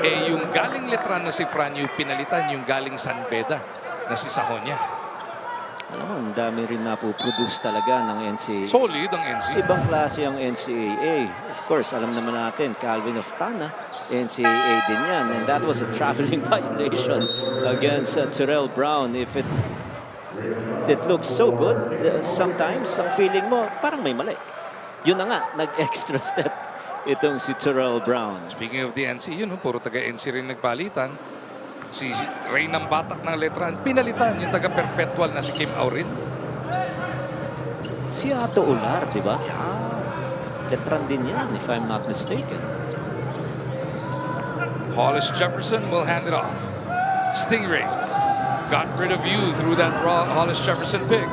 Eh, yung galing Letran na si Fran, yung pinalitan, yung galing San Beda na si Sahonia. Alam mo, ang dami rin napoproduce talaga ng NCAA. Solid ang NCAA. Ibang klase ang NCAA. Of course, alam naman natin, Calvin of Tana, NCAA din yan. And that was a traveling violation against Terrell Brown. If it looks so good, sometimes ang feeling mo, parang may mali. Yun na nga, nag-extra step itong si Terrell Brown. Speaking of the NC, yun, puro taga-NC rin nagpalitan. Si Rey Nambatac ng Letran, pinalitan yung taga-perpetual na si Kim Aurin. Si Ato Ular, di ba? Letran din yan, if I'm not mistaken. Hollis Jefferson will hand it off. Stingray got rid of you through that raw Hollis Jefferson pick.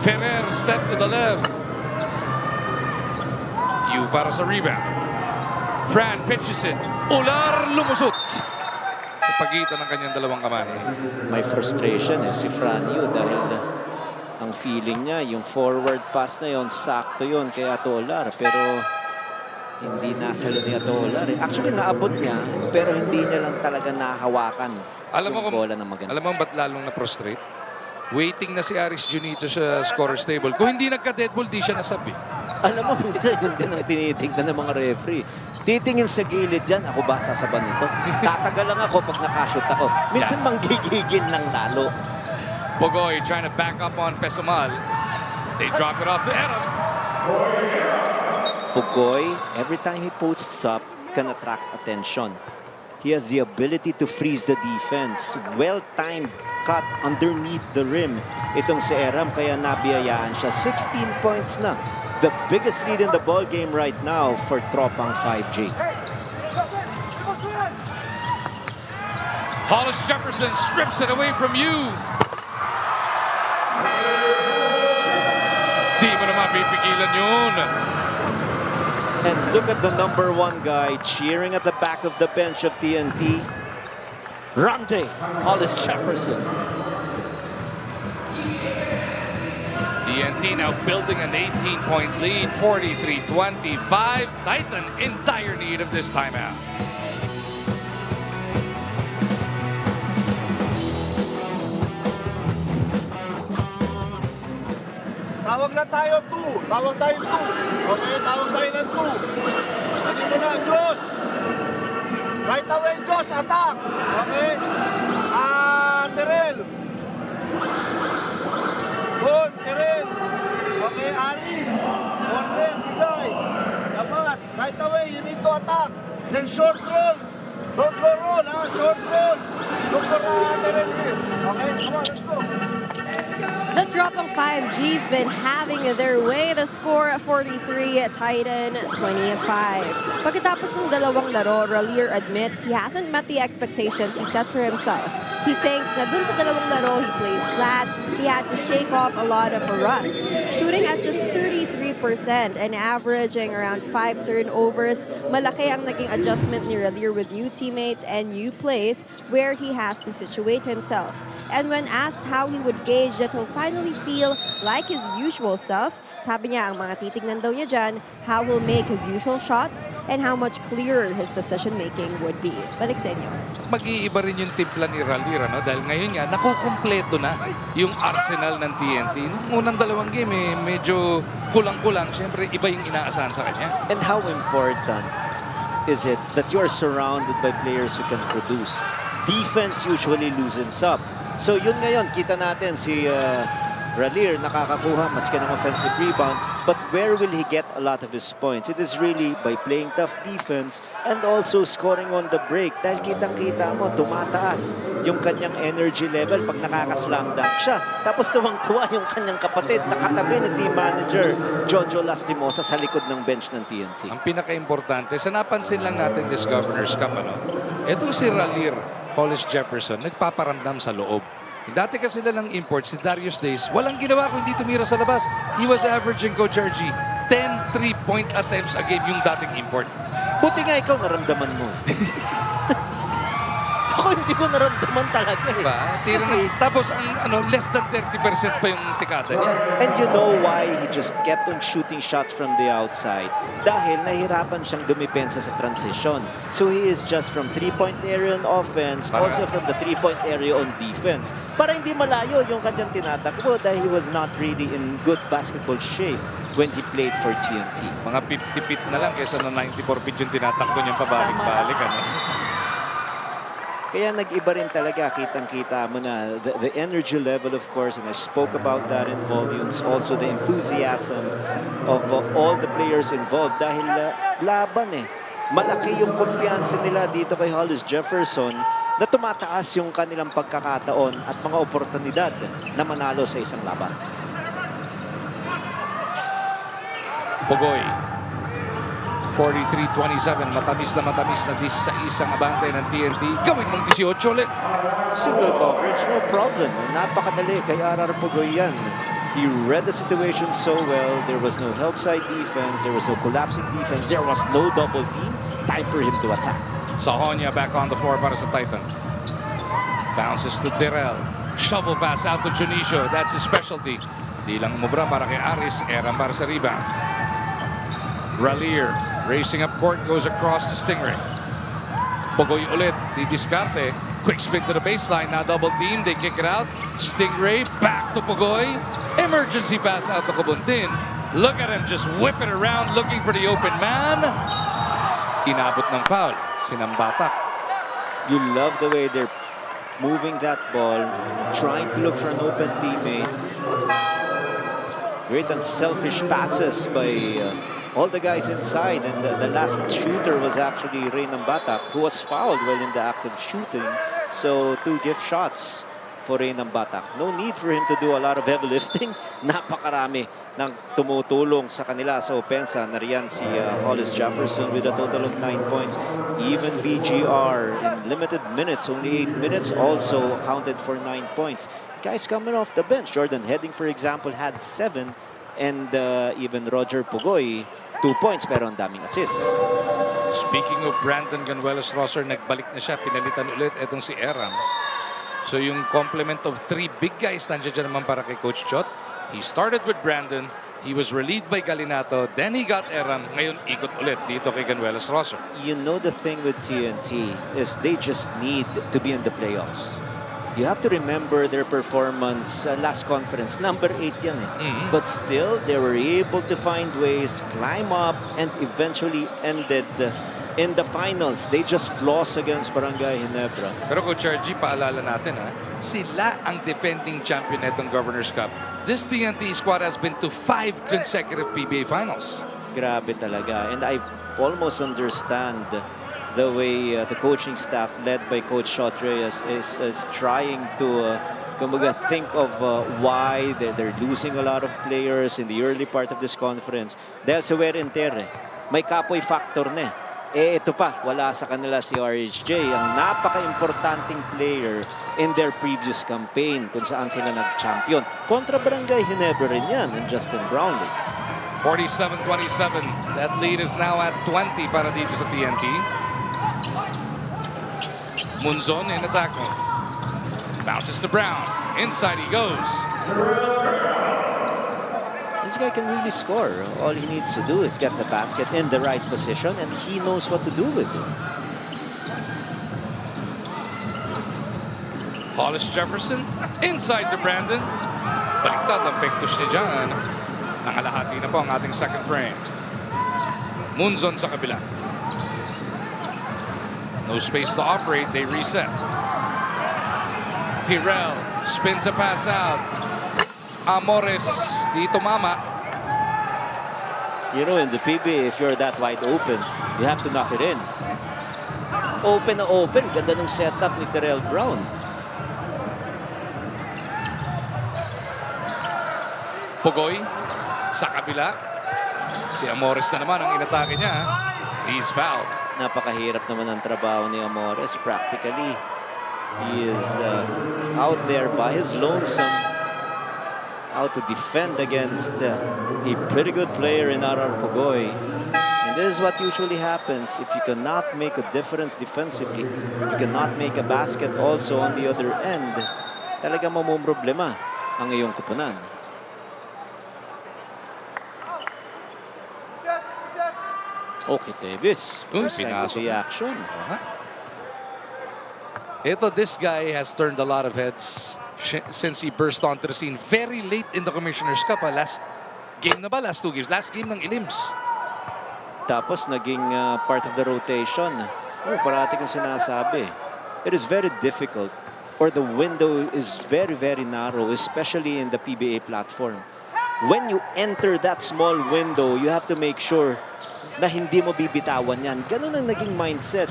Ferrer step to the left. You para sa rebound. Fran pitches it. Ular lumusot sa pagitan ng kanyang dalawang kamay. May frustration si Fran Yu dahil ang feeling niya, yung forward pass na yon, sakto yon kay Atolar. Pero hindi nasalo ni Atolar. Actually, naabot niya, pero hindi niya lang talaga nahawakan yung bola na maganda. Alam mo ba't lalong na-frustrate? Waiting na si Aris Junito sa scorer's table. Kung hindi nagka-dead ball, di siya nasabi. Alam mo, yun din ang tinitignan ng mga referee. Titingin sa gilid yan, ako ba sasaban nito? Tatagal lang ako pag nakashoot ako. Minsan manggigigil ng lalo. Pogoy trying to back up on Pesumal. They drop it off to Aaron. Pogoy, every time he posts up, can attract attention. He has the ability to freeze the defense. Well-timed cut underneath the rim. Itong si Eram, kaya nabiyayaan siya. 16 points na. The biggest lead in the ball game right now for Tropang 5G. Hollis Jefferson strips it away from you. Di mo naman pipigilan yun. And look at the #1 guy cheering at the back of the bench of TNT. Rande, Hollis Jefferson. TNT now building an 18-point lead, 43-25. Titan in dire need of this timeout. Tawag na tayo 2. Tawag tayo 2. Okay, tawag tayo ng 2. Ano mo na, Diyos. Right away, Diyos. Attack. Okay. Terrell. Good, Terrell. Okay, Aris. Corner, Bigay. Labas. Right away, you need to attack. Then short roll. Don't go roll, ha? Short roll. Look for Terrell here. Okay, come on, let's go. The Tropang 5G's been having their way. The score 43, Titan 25. Pagkatapos ng dalawang laro, Ralier admits he hasn't met the expectations he set for himself. He thinks na dun sa dalawang laro, he played flat. He had to shake off a lot of rust. Shooting at just 33% and averaging around 5 turnovers. Malaki ang naging adjustment ni Ralier with new teammates and new plays where he has to situate himself. And when asked how he would gauge that he'll finally feel like his usual self, sabi niya ang mga titignan daw niya dyan, how he'll make his usual shots and how much clearer his decision-making would be. Balik sa inyo. Mag-iiba rin yung timpla ni Ralier, no? Dahil ngayon nga, nakukumpleto na yung arsenal ng TNT. Nung unang dalawang game, medyo kulang-kulang. Siyempre, iba yung inaasahan sa kanya. And how important is it that you are surrounded by players who can produce? Defense usually loosens up. So yun ngayon, kita natin si Ralier nakakakuha maski ng offensive rebound, but where will he get a lot of his points? It is really by playing tough defense and also scoring on the break. Dahil kitang-kita mo, tumataas yung kanyang energy level pag nakaka-slam dunk siya. Tapos tuwang-tuwa yung kanyang kapatid, nakatabi ni team manager Jojo Lastimosa sa likod ng bench ng TNT. Ang pinaka-importante, sa napansin lang natin this Governor's Cup, etong si Ralier, Hollis Jefferson, nagpaparamdam sa loob. Dati kasi lang import, si Darius Days, walang ginawa kung hindi tumira sa labas. He was averaging, Coach RG, 10 3-point attempts a game yung dating import. Buti nga ikaw naramdaman mo. Ako hindi ko naramdaman talaga eh. Diba? Tapos ang less than 30% pa yung tikada niya. And you know why he just kept on shooting shots from the outside? Dahil nahirapan siyang dumipensa sa transition. So he is just from 3-point area on offense, also from the 3-point area on defense. Para hindi malayo yung kanyang tinatakbo dahil he was not really in good basketball shape when he played for TNT. Mga 50 feet na lang kaysa na 94 feet yung tinatakbo niyang pabalik-balik. Kaya nag-iba rin talaga, kitang-kita mo na the energy level, of course, and I spoke about that in volumes. Also the enthusiasm of all the players involved dahil laban eh. Malaki yung kumpiyansa nila dito kay Hollis Jefferson na tumataas yung kanilang pagkakataon at mga oportunidad na manalo sa isang laban. Pugoy. 43-27, matamis na sa isang abante ng TNT. Gawin mong 18 ulit. Single coverage, no problem. Napakadali kay RR Pugoy yan. He read the situation so well. There was no help side defense. There was no collapsing defense. There was no double team. Time for him to attack. Sahonia back on the floor para sa Titan. Bounces to Terrell. Shovel pass out to Junicio. That's his specialty. Di lang umubra para kay Aris. Eran para sa rebound. Ralier. Racing up court, goes across to Stingray. Pugoy ulit, didiskarte. Quick spin to the baseline, now double team, they kick it out. Stingray, back to Pugoy. Emergency pass out to Kabuntin. Look at him, just whip it around, looking for the open man. Inabot ng foul, si Nambatac. You love the way they're moving that ball, trying to look for an open teammate. Great unselfish passes by all the guys inside, and the last shooter was actually Rey Nambatac, who was fouled while in the act of shooting. So 2 gift shots for Rey Nambatac. No need for him to do a lot of heavy lifting. Napakarami ng tumutulong sa kanila sa opensa. Nariyan si Hollis Jefferson with a total of 9 points. Even BGR in limited minutes, only 8 minutes, also accounted for 9 points. Guys coming off the bench. Jordan Heading, for example, had 7. And even Roger Pugoy, 2 points pero ang daming assists. Speaking of Brandon Ganuelos-Rosser, nagbalik na siya, pinalitan ulit etong si Eram. So yung complement of 3 big guys nandiyan naman para kay Coach Chot. He started with Brandon, he was relieved by Galinato, then he got Eram, ngayon ikot ulit dito kay Ganuelos-Rosser. You know the thing with TNT is they just need to be in the playoffs. You have to remember their performance last conference. Number 8 yan eh. But still, they were able to find ways, climb up, and eventually ended in the finals. They just lost against Barangay Ginebra. Pero Coach RG, paalala natin sila ang defending champion netong Governor's Cup. This TNT squad has been to 5 consecutive PBA finals. Grabe talaga. And I almost understand the way the coaching staff led by Coach Shot Reyes is trying to think of why they're losing a lot of players in the early part of this conference. Dahil sa wear and tear, may kapoy factor na. Ito pa, wala sa kanila si RHJ, ang napaka-importanting player in their previous campaign kung saan sila nag-champion. Kontra Barangay Ginebra rin yan, and Justin Brownlee. 47-27. That lead is now at 20 para dito sa TNT. Munzon in attack mode. Bounces to Brown. Inside he goes. This guy can really score. All he needs to do is get the basket in the right position, and he knows what to do with it. Hollis Jefferson. Inside to Brandon. Baliktad ang pektus niya dyan. Nangalahati na po ang ating second frame. Munzon sa kabila. No space to operate. They reset. Tirel spins a pass out. Amores dito mama. You know, in the PBA, if you're that wide open, you have to knock it in. Open na open. Ganda ng setup ni Terrell Brown. Pugoy sa kabila. Si Amores na naman ang inatake niya. He's fouled. Napakahirap naman ang trabaho ni Amores. Practically, he is out there by his lonesome, out to defend against a pretty good player in Arar Pugoy. And this is what usually happens. If you cannot make a difference defensively, you cannot make a basket also on the other end, talaga mamumroblema ang iyong kupunan. Okay, Davis. First time reaction. This guy has turned a lot of heads since he burst onto the scene very late in the Commissioner's Cup. Last game na ba? Last two games. Last game ng Ilims. Tapos naging part of the rotation. Parati kong sinasabi. It is very difficult, or the window is very, very narrow, especially in the PBA platform. When you enter that small window, you have to make sure na hindi mo bibitawan yan. Ganun ang naging mindset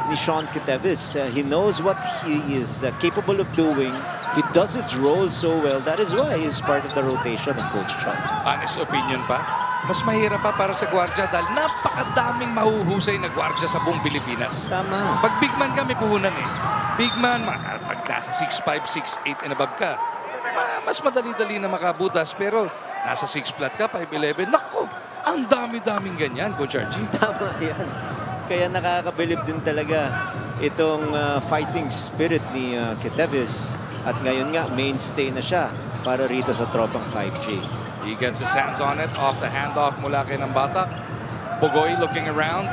ni Sean Kitevis. He knows what he is capable of doing. He does his role so well. That is why he's part of the rotation of Coach Chong. Honest opinion pa, mas mahirap pa para sa gwardya dahil napakadaming mahuhusay na gwardya sa buong Pilipinas. Tama. Pag big man kami puhunan eh. Big man, pag nasa 6'5", 6'8 and above ka, mas madali-dali na makabutas. Pero nasa 6 flat ka, 5'11", naku! Ang dami-daming ganyan, Coach RG. Tama yan. Kaya nakakabilib din talaga itong fighting spirit ni Kitevis. At ngayon nga, mainstay na siya para rito sa Tropang 5G. He gets his hands on it off the handoff mula kay Nambatac. Pugoy looking around.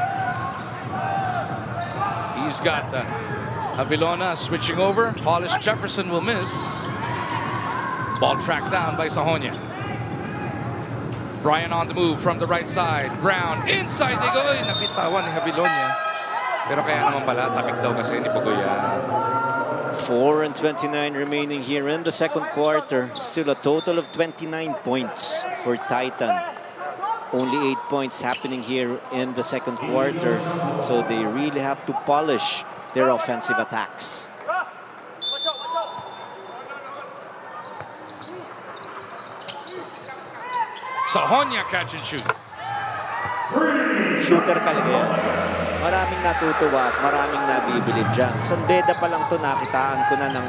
He's got Avilona switching over. Hollis Jefferson will miss. Ball tracked down by Sahonia. Brian on the move from the right side. Brown inside they go. Napitawan ni Avilona. Pero kaya naman pala, tapik daw kasi ni Pugoy. 4:29 remaining here in the second quarter. Still a total of 29 points for Titan. Only 8 points happening here in the second quarter. So they really have to polish their offensive attacks. Sahonia catch and shoot. Shooter talaga yan. Maraming natutuwa at maraming nabibilib dyan. Sandeda pa lang to, nakitaan ko na ng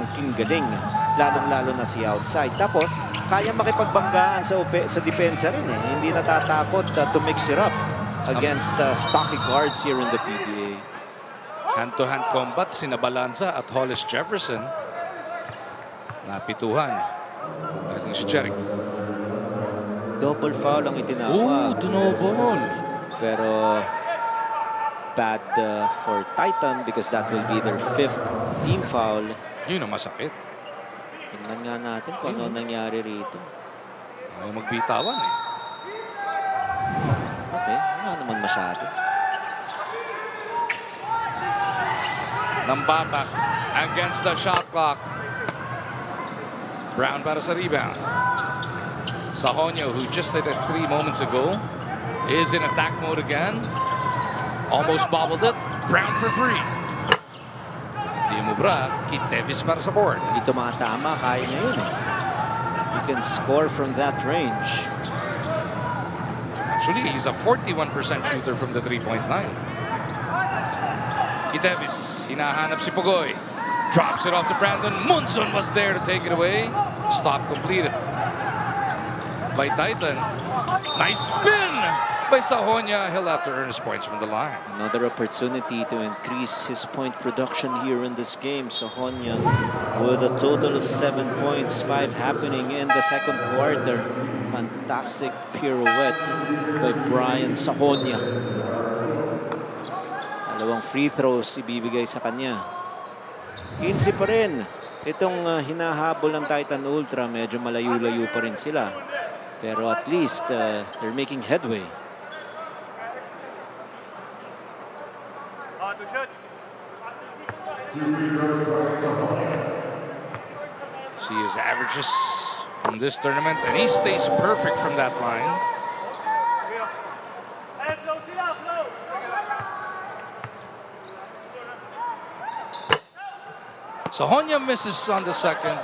angking galing. Lalong-lalo na si outside. Tapos, kaya makipagbanggaan sa depensa rin eh. Hindi natatakot to mix it up against stocky guards here in the PBA. Hand-to-hand combat, sinabalansa at Hollis Jefferson. Napituhan. Dating si Jerick. Double foul ang itinawag. Double. Pero bad for Titan because that will be their 5th team foul. Yun ang masakit. Tingnan nga natin kung ano nangyari rito. Ayaw magbitawan eh. Okay, wala naman masyado. Nambatac against the shot clock. Brown para sa rebound. Sahonia, who just hit it 3 moments ago, is in attack mode again. Almost bobbled it. Brown for 3. Di umubra. Kitevis para sa board. Hindi tumatama. Kaya niya yun eh. You can score from that range. Actually, he's a 41% shooter from the 3-point line. Kitevis, hinahanap si Pugoy. Drops it off to Brandon. Munzon was there to take it away. Stop completed by Titan. Nice spin by Sahonia. He'll have to earn his points from the line. Another opportunity to increase his point production here in this game. Sahonia with a total of 7 points, 5 happening in the second quarter. Fantastic pirouette by Brian Sahonia. Dalawang free throws ibibigay sa kanya. 15 pa rin. Itong hinahabol ng Titan Ultra, medyo malayo-layo pa rin sila. Pero at least they're making headway. See his averages from this tournament, and he stays perfect from that line. Sahonia misses on the second.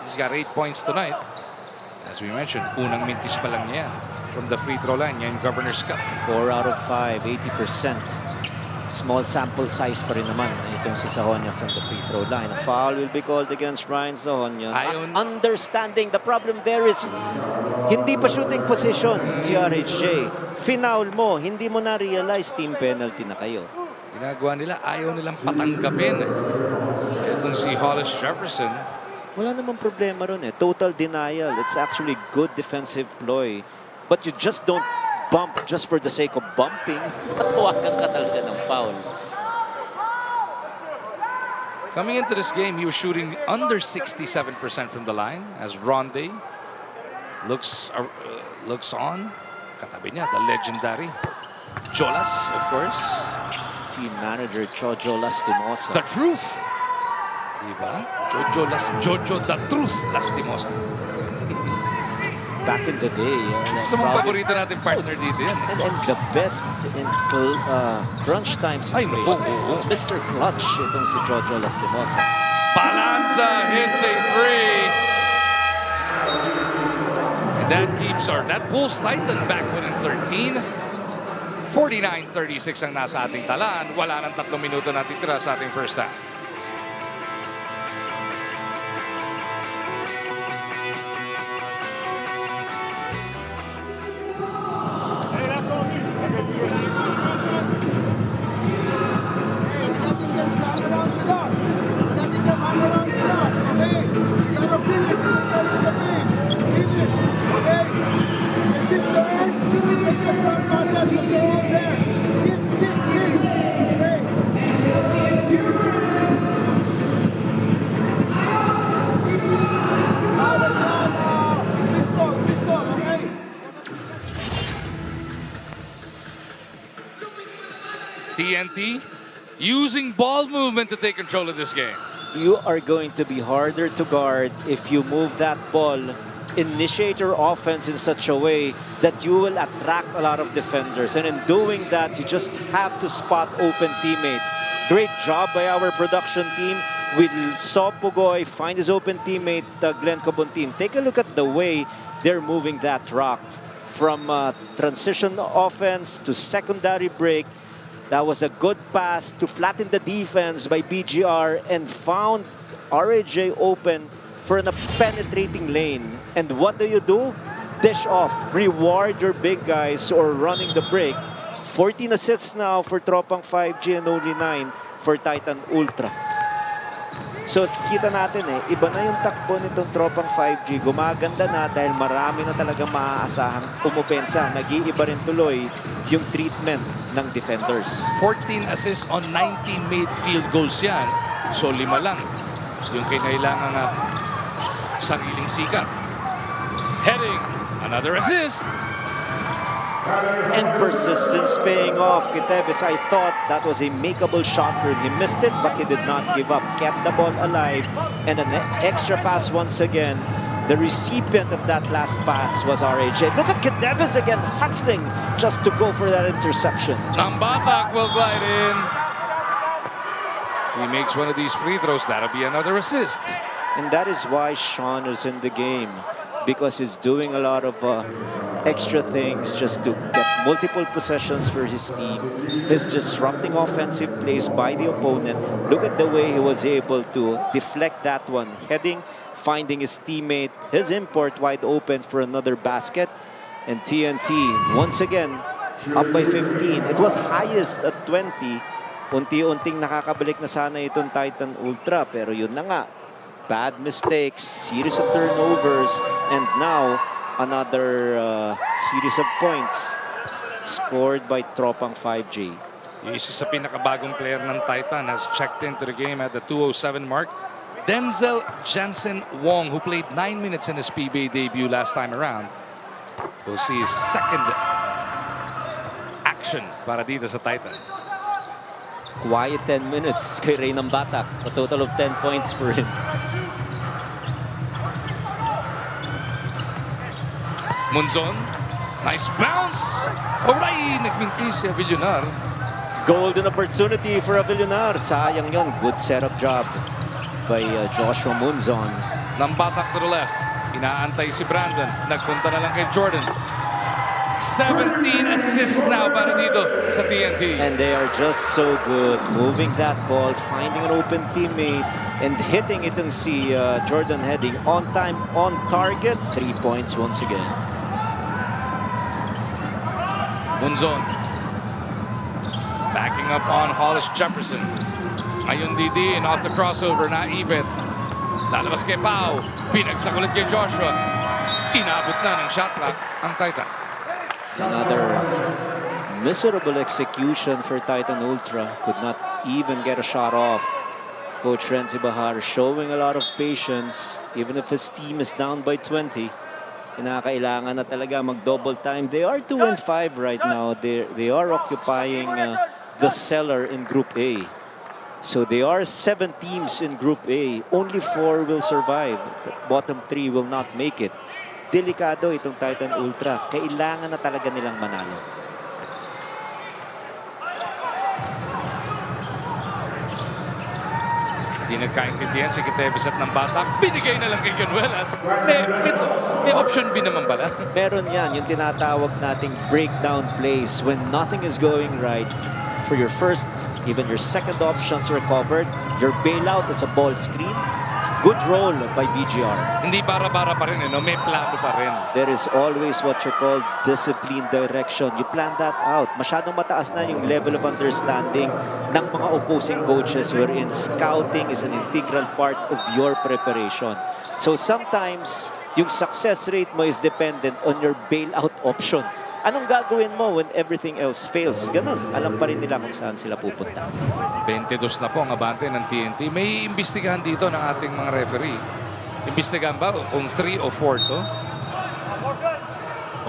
He's got 8 points tonight. As we mentioned, unang mintis pa lang niya from the free throw line niya in Governor's Cup. 4 out of 5, 80%. Small sample size pa rin naman itong si Sahonia from the free throw line. A foul will be called against Ryan Sahonia. Understanding the problem there is hindi pa shooting position si RHJ. Finaul mo, hindi mo na-realize team penalty na kayo. Ginagawa nila, ayaw nilang patanggapin. Itong si Hollis Jefferson. Wala namang problema ron eh. Total denial. It's actually good defensive ploy. But you just don't bump just for the sake of bumping. Patawagan ka talaga ng foul. Coming into this game, he was shooting under 67% from the line as Ronde looks on. Katabi niya, the legendary Jolas, of course. Team manager Jojo Lastimosa. The truth. Diba? Jojo the truth Lastimosa. Back in the day. Sa mga paborito natin partner dito yan. And the best in crunch times. Ay, Mr. Clutch, itong si Jojo Lastimosa. Balanza hits a three. And that pulls Titan back within 13. 49-36 ang nasa ating talaan. Wala nang 3 minuto na titira sa ating first half. TNT using ball movement to take control of this game. You are going to be harder to guard if you move that ball, initiate your offense in such a way that you will attract a lot of defenders. And in doing that, you just have to spot open teammates. Great job by our production team. We saw Pugoy find his open teammate, Glenn Cobontin. Take a look at the way they're moving that rock from transition offense to secondary break. That was a good pass to flatten the defense by BGR and found RHJ open for a penetrating lane. And what do? Dish off. Reward your big guys who are running the break. 14 assists now for Tropang 5G and only 9 for Titan Ultra. So kita natin iba na yung takbo nitong Tropang 5G. Gumaganda na dahil marami na talagang maaasahang umupensa. Nag-iiba rin tuloy yung treatment ng defenders. 14 assists on 19 made field goals yan. So 5 lang yung kinailangan sariling sikat. Heading, another assist. And persistence paying off. Kiteves, I thought that was a makeable shot for him. He missed it, but he did not give up. Kept the ball alive. And an extra pass once again. The recipient of that last pass was RHJ. Look at Kiteves again, hustling just to go for that interception. Nambatac will glide in. He makes one of these free throws. That'll be another assist. And that is why Sean is in the game. Because he's doing a lot of extra things just to get multiple possessions for his team. He's disrupting offensive plays by the opponent. Look at the way he was able to deflect that one. Heading, finding his teammate, his import wide open for another basket. And TNT, once again, up by 15. It was highest at 20. Unti-unting nakakabalik na sana itong Titan Ultra, pero yun na nga. Bad mistakes, series of turnovers, and now another series of points scored by Tropang 5G. Yung isa sa pinakabagong player ng Titan has checked into the game at the 2:07 mark. Denzel Jensen Wong, who played 9 minutes in his PBA debut last time around. We'll see his second action para dito sa Titan. Quiet 10 minutes kay Rey Nambatac. A total of 10 points for him. Munzon, nice bounce. Alright, nagminti si Avillonar. Golden opportunity for Avillonar. Sayang yon. Good setup job by Joshua Munzon. Nambatac to the left. Inaantay si Brandon. Nagpunta na lang kay Jordan. 17 assists now para dito sa TNT. And they are just so good moving that ball, finding an open teammate, and hitting itong si Jordan heading on time, on target. 3 points once again. Munzon backing up on Hollis Jefferson. Ayun Didi, and off the crossover na Ibet. Lalabas kay Pau. Pinagsak ulit kay Joshua. Inabot na ng shot clock ang Titan. Another miserable execution for Titan Ultra. Could not even get a shot off. Coach Renzi Bahar showing a lot of patience. Even if his team is down by 20. Kinakailangan na talaga mag-double time. They are 2-5 right now. They are occupying the cellar in Group A. So they are 7 teams in Group A. Only 4 will survive. The bottom 3 will not make it. Delikado itong Titan Ultra. Kailangan na talaga nilang manalo. Hindi nagkaintindihan si Kitevis at Nambatac. Binigay na lang kay Canuelas. May option B naman pala. Meron yan, yung tinatawag nating breakdown plays. When nothing is going right, for your first, even your second options are covered. Your bailout is a ball screen. Good roll by BGR. Hindi bara-bara pa rin, no? May plano pa rin. There is always what you call discipline direction. You plan that out. Masyadong mataas na yung level of understanding ng mga opposing coaches wherein scouting is an integral part of your preparation. So sometimes, yung success rate mo is dependent on your bailout options. Anong gagawin mo when everything else fails? Ganun. Alam pa rin nila kung saan sila pupunta. 22 na po ang abante ng TNT. May imbestigahan dito ng ating mga referee. Imbestigahan ba kung 3 o 4 to?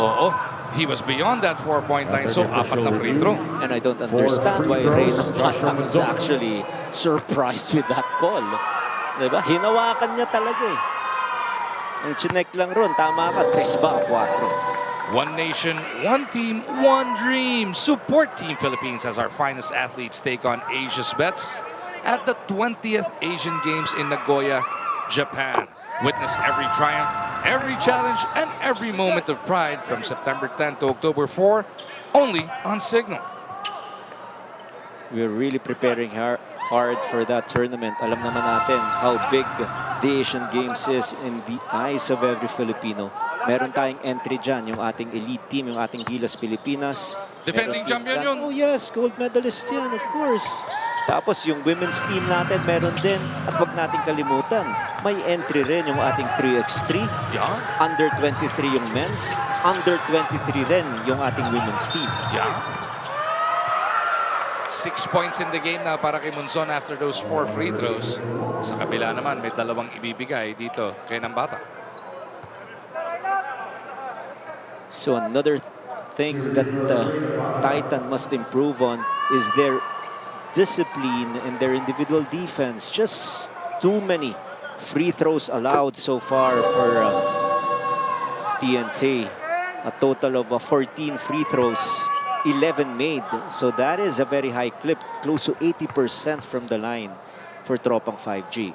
Oo. He was beyond that 4-point line, so apat na free throw. And I don't understand why Rey Nambatac is actually surprised with that call. Diba? Hinawakan niya talaga eh. Ang chinek lang ron, tama ka, 3 ba, 4. One nation, one team, one dream. Support Team Philippines as our finest athletes take on Asia's bets at the 20th Asian Games in Nagoya, Japan. Witness every triumph, every challenge, and every moment of pride from September 10 to October 4, only on Signal. We're really preparing hard for that tournament. Alam naman natin how big the Asian Games is in the eyes of every Filipino. Meron tayong entry dyan, yung ating elite team, yung ating Gilas Pilipinas. Defending champion yun. Oh yes, gold medalist yan, of course. Tapos yung women's team natin, meron din. At wag nating kalimutan, may entry rin yung ating 3x3. Yeah. Under 23 yung men's, under 23 rin yung ating women's team. Yeah. 6 points in the game na para kay Munzon after those 4 free throws. Sa kabila naman, may 2 ibibigay dito kay Nambatac. So another thing that Titan must improve on is their discipline and their individual defense. Just too many free throws allowed so far for TNT. A total of 14 free throws. 11 made. So that is a very high clip, close to 80% from the line for Tropang 5G.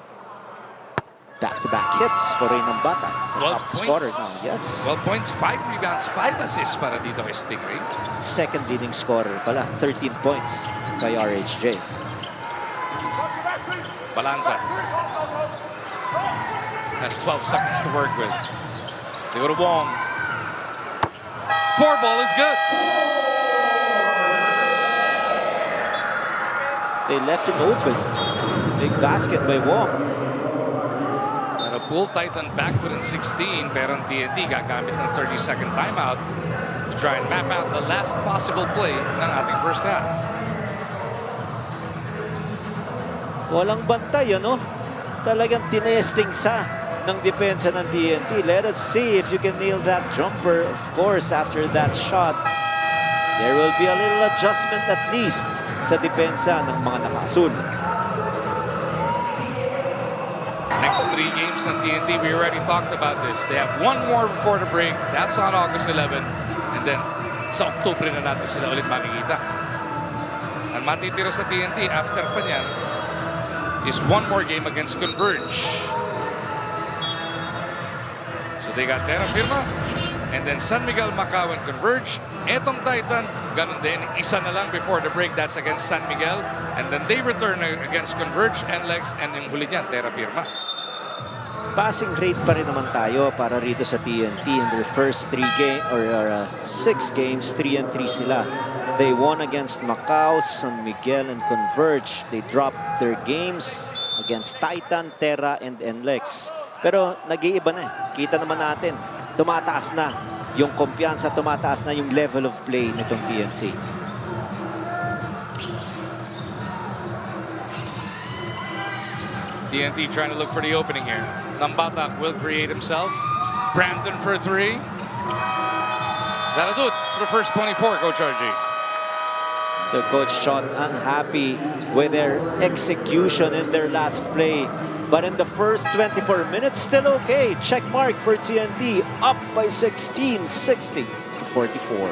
Back-to-back hits for Rey Nambatac. 12 scorer points. now, yes. 12 points, 5 rebounds, 5 assists para dito kay Stingray. Second leading scorer pala, 13 points kay RHJ. Balanza has 12 seconds to work with. They go to Wong. 4 ball is good. They left it open. Big basket by Wong. Pero Bull Titan back within 16, pero ang TNT gagamit ng 30-second timeout to try and map out the last possible play ng ating first half. Walang bantay, ano? Talagang tinesting sa ng depensa ng TNT. Let us see if you can nail that jumper. Of course, after that shot, there will be a little adjustment at least sa depensa ng mga naka-asul. Next 3 games ng TNT, we already talked about this. They have one more before the break. That's on August 11. And then, sa Oktubre na natin sila ulit makikita. Ang matitira sa TNT after pa niyan is one more game against Converge. So they got Terra Firma and then San Miguel, Macau and Converge. Etong Titan, ganun din. Isa na lang before the break. That's against San Miguel. And then they return against Converge, NLEX, and yung huli niyan, Terra Firma. Passing rate pa rin naman tayo para rito sa TNT in their first 6 games, 3-3 sila. They won against Macau, San Miguel, and Converge. They dropped their games against Titan, Terra, and NLEX. Pero nag-iiba na eh. Kita naman natin, tumataas na yung kumpiyansa, tumataas na yung level of play nitong TNT. TNT trying to look for the opening here. Nambatac will create himself. Brandon for 3. That'll do it for the first 24, Coach RG. So Coach Sean unhappy with their execution in their last play. But in the first 24 minutes, still okay. Check mark for TNT, up by 16, 60 to 44.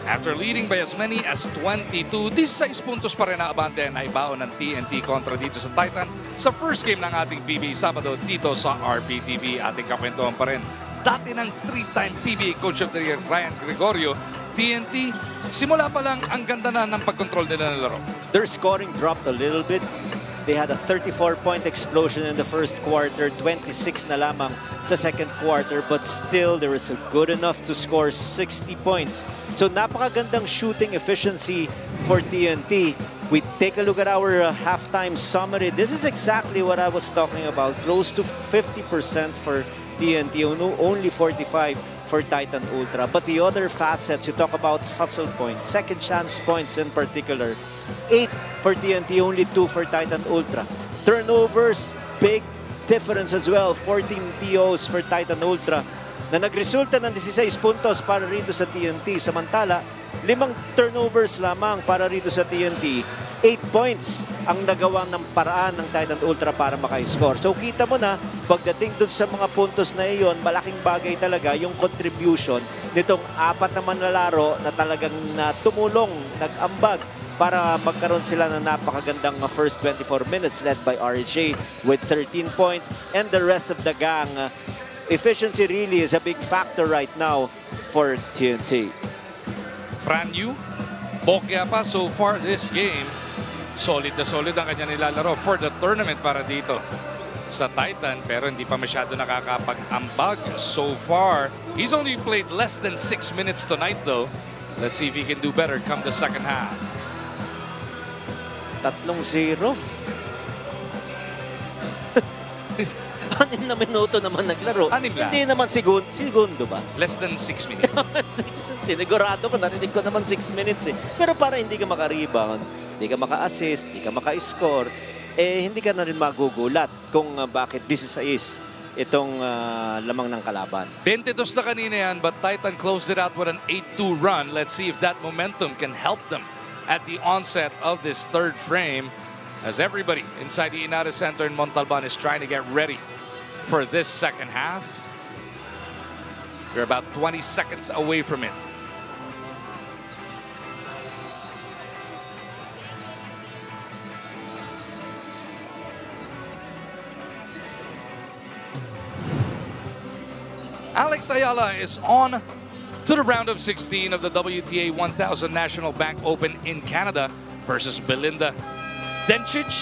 After leading by as many as 22, 16 puntos pa rin na abante na ibaon ng TNT kontra dito sa Titan sa first game ng ating PBA Sabado dito sa RPTV. Ating kakwentuhan pa rin dati ng 3-time PBA Coach of the Year Ryan Gregorio. TNT, simula pa lang ang ganda na ng pagkontrol nila ng laro. Their scoring dropped a little bit. They had a 34-point explosion in the first quarter, 26 na lamang sa second quarter, but still there is good enough to score 60 points. So napakagandang shooting efficiency for TNT. We take a look at our halftime summary. This is exactly what I was talking about, close to 50% for TNT, only 45 for Titan Ultra. But the other facets, you talk about hustle points, second chance points in particular. 8 for TNT, only 2 for Titan Ultra. Turnovers, big difference as well. 14 TOs for Titan Ultra na nagresulta ng 16 puntos para rito sa TNT. Samantala, 5 turnovers lamang para rito sa TNT. 8 points ang nagawa ng paraan ng Titan Ultra para maka-score. So kita mo na, pagdating dun sa mga puntos na iyon, malaking bagay talaga yung contribution nitong 4 na manlalaro na talagang tumulong, nag-ambag para magkaroon sila ng napakagandang first 24 minutes led by RJ with 13 points and the rest of the gang. Efficiency really is a big factor right now for TNT. Fran Yu, bokya pa so far this game. Solid na solid ang kanya nilalaro for the tournament para dito sa Titan, pero hindi pa masyado nakakapag-ambag so far. He's only played less than 6 minutes tonight though. Let's see if he can do better come the second half. 3-0. 6 na minuto naman naglaro. Hindi naman segundo ba? Less than 6 minutes. Sinigurado ko, narinig ko naman 6 minutes eh. Pero para hindi ka maka-rebound, hindi ka maka-assist, hindi ka maka-score, eh hindi ka na rin magugulat kung bakit 16 itong lamang ng kalaban. 22 na kanina yan, but Titan closed it out with an 8-2 run. Let's see if that momentum can help them at the onset of this third frame, as everybody inside the Inada Center in Montalban is trying to get ready for this second half. We're about 20 seconds away from it. Alex Ayala is on to the round of 16 of the WTA 1000 National Bank Open in Canada versus Belinda Dencic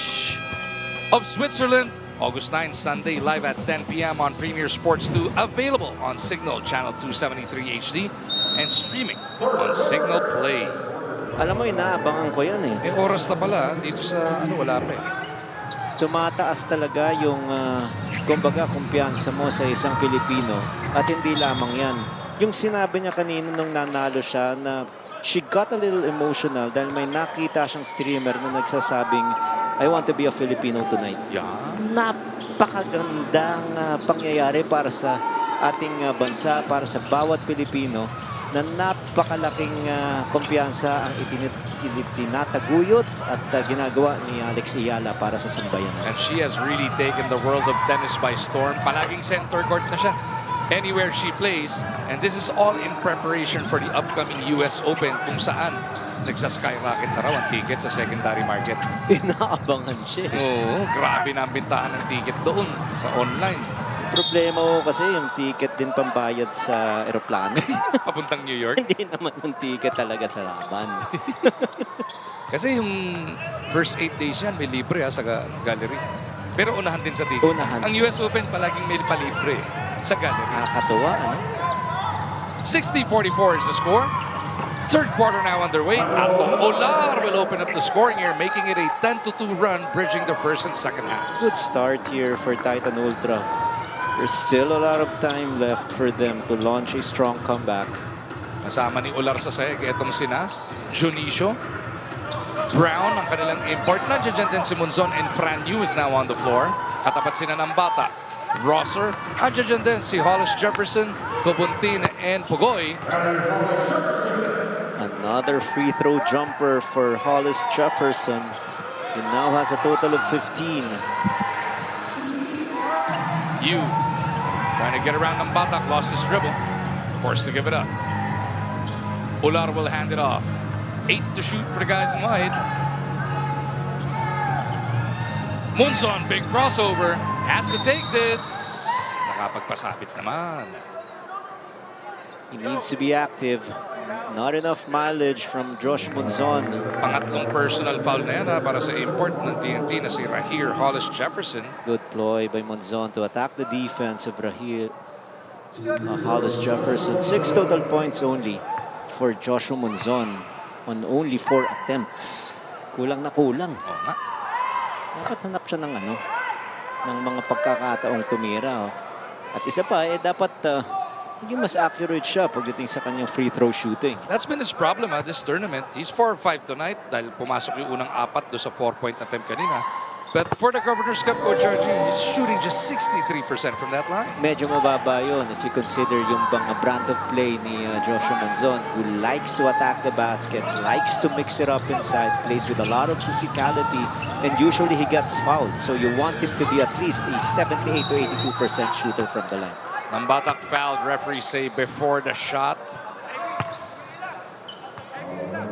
of Switzerland. August 9, Sunday, live at 10 p.m. on Premier Sports 2. Available on Signal Channel 273 HD and streaming on Signal Play. Alam mo, inaabangan ko yan eh. Oras na pala dito sa wala pa eh. Tumataas talaga yung kumbaga kumpiyansa mo sa isang Pilipino at hindi lamang yan. Yung sinabi niya kanina nung nanalo siya na she got a little emotional dahil may nakita siyang streamer na nagsasabing, I want to be a Filipino tonight. Yeah. Napakagandang pangyayari para sa ating bansa, para sa bawat Pilipino na napakalaking kumpiyansa ang itinataguyod at ginagawa ni Alex Ayala para sa sambayan. And she has really taken the world of tennis by storm. Palaging center court na siya anywhere she plays, and this is all in preparation for the upcoming US Open kung saan nagsaskyrocket na raw ang ticket sa secondary market. Inaabangan siya. Oo, grabe na ang bintahan ng ticket doon sa online. Problema ko kasi yung ticket din pambayad sa eroplano. Papuntang New York? Hindi naman yung ticket talaga sa laban. Kasi yung first 8 days yan, may libre sa gallery. Pero unahan din sa ticket. Unahan. Ang US Open palaging may palibre sa gallery. Nakakatuwa, ano? 60-44 is the score. Third quarter now underway. Atong Olar will open up the scoring here, making it a 10-2 run, bridging the first and second halves. Good start here for Titan Ultra. There's still a lot of time left for them to launch a strong comeback. Kasama ni Olar sa sahig, itong sina Junicio, Brown, ang kanilang import. Nandiyan din si Munzon, and Fran Yu is now on the floor. Katapat sina Nambatac, Rosser. Nandiyan din si Hollis Jefferson, Cobuntin, and Pugoy. Another free throw jumper for Hollis Jefferson. He now has a total of 15. Yu trying to get around Nambatac, lost his dribble, forced to give it up. Ular will hand it off. 8 to shoot for the guys in white. Munzon, big crossover. Has to take this. Nakapagpasabit naman. He needs to be active. Not enough mileage from Josh Munzon. Pangatlong personal foul na yan para sa import ng TNT na si Rahir Hollis Jefferson. Good ploy by Munzon to attack the defense of Rahir Hollis Jefferson. 6 total points only for Joshua Munzon on only 4 attempts. Kulang na kulang. Oo nga. Dapat hanap siya ng ng mga pagkakataong tumira. At isa pa, dapat maging mas accurate siya pagdating sa kanyang free throw shooting. That's been his problem this tournament. He's 4-5 tonight dahil pumasok yung unang 4 do sa 4-point attempt kanina. But for the Governor's Cup, Coach RG, he's shooting just 63% from that line. Medyo mababa yun if you consider yung brand of play ni Joshua Munzon, who likes to attack the basket, likes to mix it up inside, plays with a lot of physicality, and usually he gets fouled. So you want him to be at least a 78 to 82% shooter from the line. Nambatac fouled, referee say before the shot.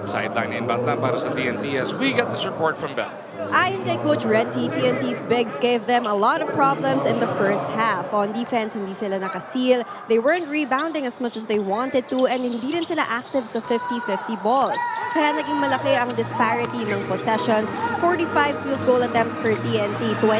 Sideline inbound lang para sa TNT as we get this report from Bell. Ayon kay Coach Renzi, TNT's bigs gave them a lot of problems in the first half. On defense, hindi sila nakaseal. They weren't rebounding as much as they wanted to, and hindi rin sila active sa 50-50 balls. Kaya naging malaki ang disparity ng possessions. 45 field goal attempts for TNT, 29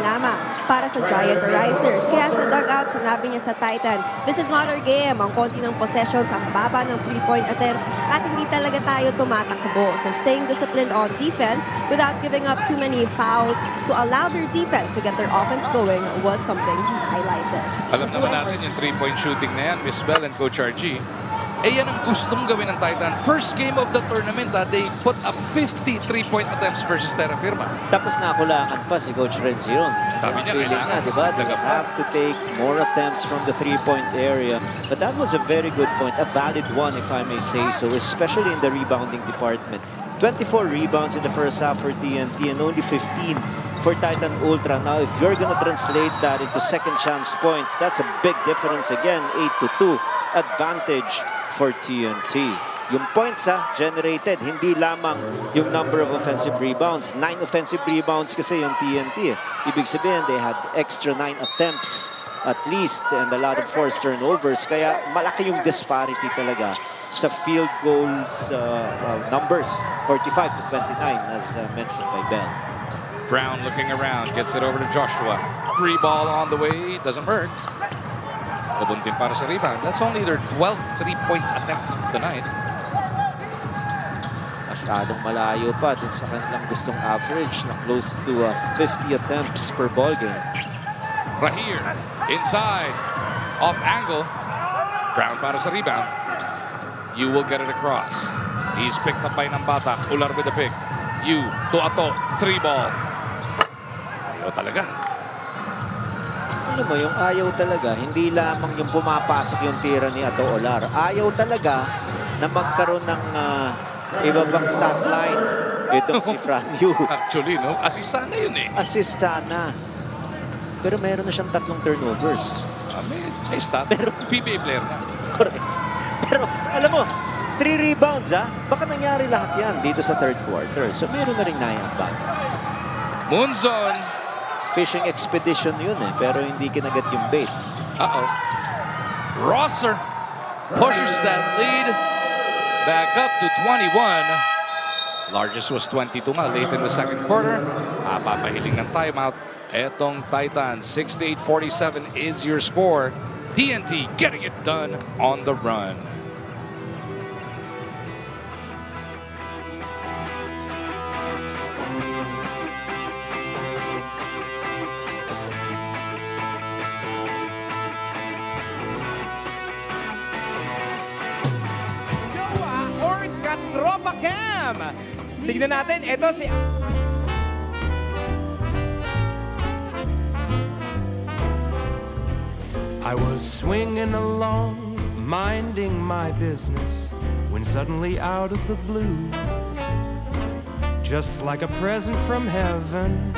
lamang para sa Giant Risers. Kaya sa dugout, sinabi niya sa Titan, "This is not our game. Ang konti ng possessions, ang baba ng 3-point attempts, at hindi talaga tayo tumatakbo. So staying disciplined on defense without giving up too many fouls to allow their defense to get their offense going was something he highlighted." Alam naman natin yung 3-point shooting na yan, Miss Bell and Coach RG. Yan ang gustong gawin ng Titan. First game of the tournament, they put up 50 3-point attempts versus Terra Firma. Tapos nakulangan pa si Coach Renzi yun. Sabi niya, kailangan. Diba? They have to take more attempts from the 3-point area. But that was a very good point, a valid one if I may say so, especially in the rebounding department. 24 rebounds in the first half for TNT and only 15 for Titan Ultra. Now, if you're gonna translate that into second chance points, that's a big difference again. 8-2 advantage for TNT. Yung points generated, hindi lamang yung number of offensive rebounds. 9 offensive rebounds kasi yung TNT. Ibig sabihin, they had extra 9 attempts at least and a lot of forced turnovers. Kaya malaki yung disparity talaga sa field goals numbers, 45 to 29 as mentioned by Ben. Brown looking around, gets it over to Joshua. 3 ball on the way, doesn't work. Nabuntin para sa rebound. That's only their 12th 3-point attempt tonight. Masyadong malayo pa dun sa kanilang gustong average na close to 50 attempts per ball game. Rahir, inside, off angle. Brown para sa rebound. You will get it across. He's picked up by Nambatac. Ular with the pick. You to Ato. 3 ball. Ayaw talaga. Alam mo, yung ayaw talaga, hindi lamang yung pumapasok yung tira ni Ato Ular. Ayaw talaga na magkaroon ng iba pang stat line. Itong si Franyu. Actually, no? Assist sana yun eh. Assist sana. Pero meron na siyang 3 turnovers. May stat. Pero PBA player na. Correct. Pero alam mo, 3 rebounds baka nangyari lahat yan dito sa third quarter. So meron na rin naiambag. Munzon. Fishing expedition yun pero hindi kinagat yung bait. Rosser pushes that lead back up to 21. Largest was 22 late in the second quarter. Papahiling ng timeout. Etong Titan, 68-47 is your score. TNT getting it done on the run. Tignan natin, ito si... I was swinging along, minding my business, when suddenly out of the blue, just like a present from heaven,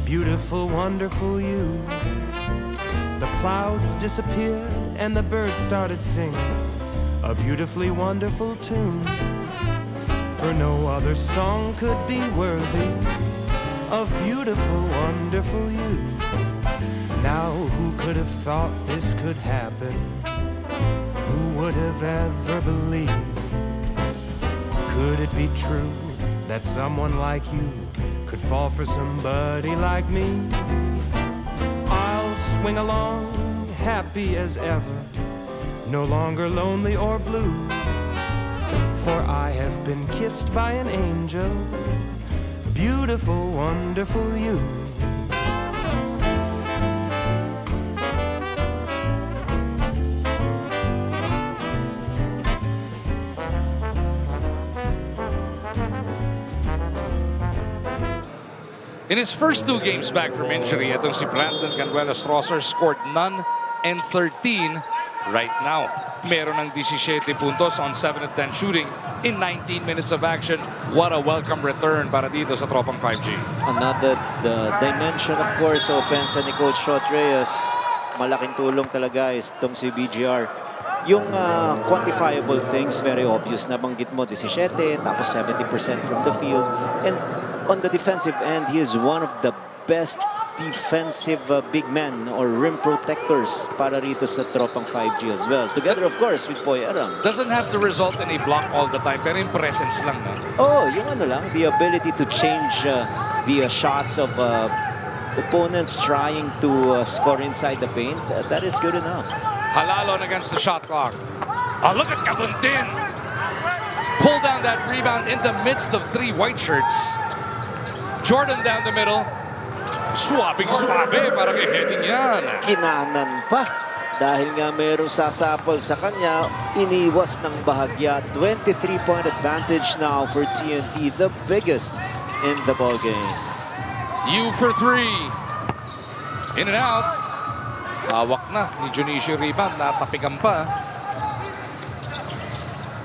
beautiful, wonderful you, the clouds disappeared and the birds started singing a beautifully wonderful tune. For no other song could be worthy of beautiful, wonderful you. Now who could have thought this could happen? Who would have ever believed? Could it be true that someone like you could fall for somebody like me? I'll swing along happy as ever, no longer lonely or blue, for I have been kissed by an angel, beautiful, wonderful you. In his first 2 games back from injury, itong si Brandon Canuelos-Rosser scored none and 13 right now. Meron ng 17 puntos on 7 of 10 shooting in 19 minutes of action. What a welcome return para dito sa Tropang 5G. Another dimension, of course, opensa ni Coach Shot Reyes. Malaking tulong talaga is itong si BGR. Yung quantifiable things, very obvious. Nabanggit mo, 17, tapos 70% from the field. And on the defensive end, he is one of the best defensive big men or rim protectors para rito sa Tropang 5G as well. Together, of course, with Poy Arang. Doesn't have to result in a block all the time, pero yung presence lang. No? Oh, yung ano lang, the ability to change the shots of opponents trying to score inside the paint, that is good enough. Halalon against the shot clock. Oh, look at Kabuntin. Pull down that rebound in the midst of 3 white shirts. Jordan down the middle. Suwabing-suwabe. Parang heading yan. Kinanan pa. Dahil nga merong sasapol sa kanya, iniwas ng bahagya. 23-point advantage now for TNT. The biggest in the ballgame. U for 3. In and out. Hawak na ni Junicio rebound. Natapikan pa.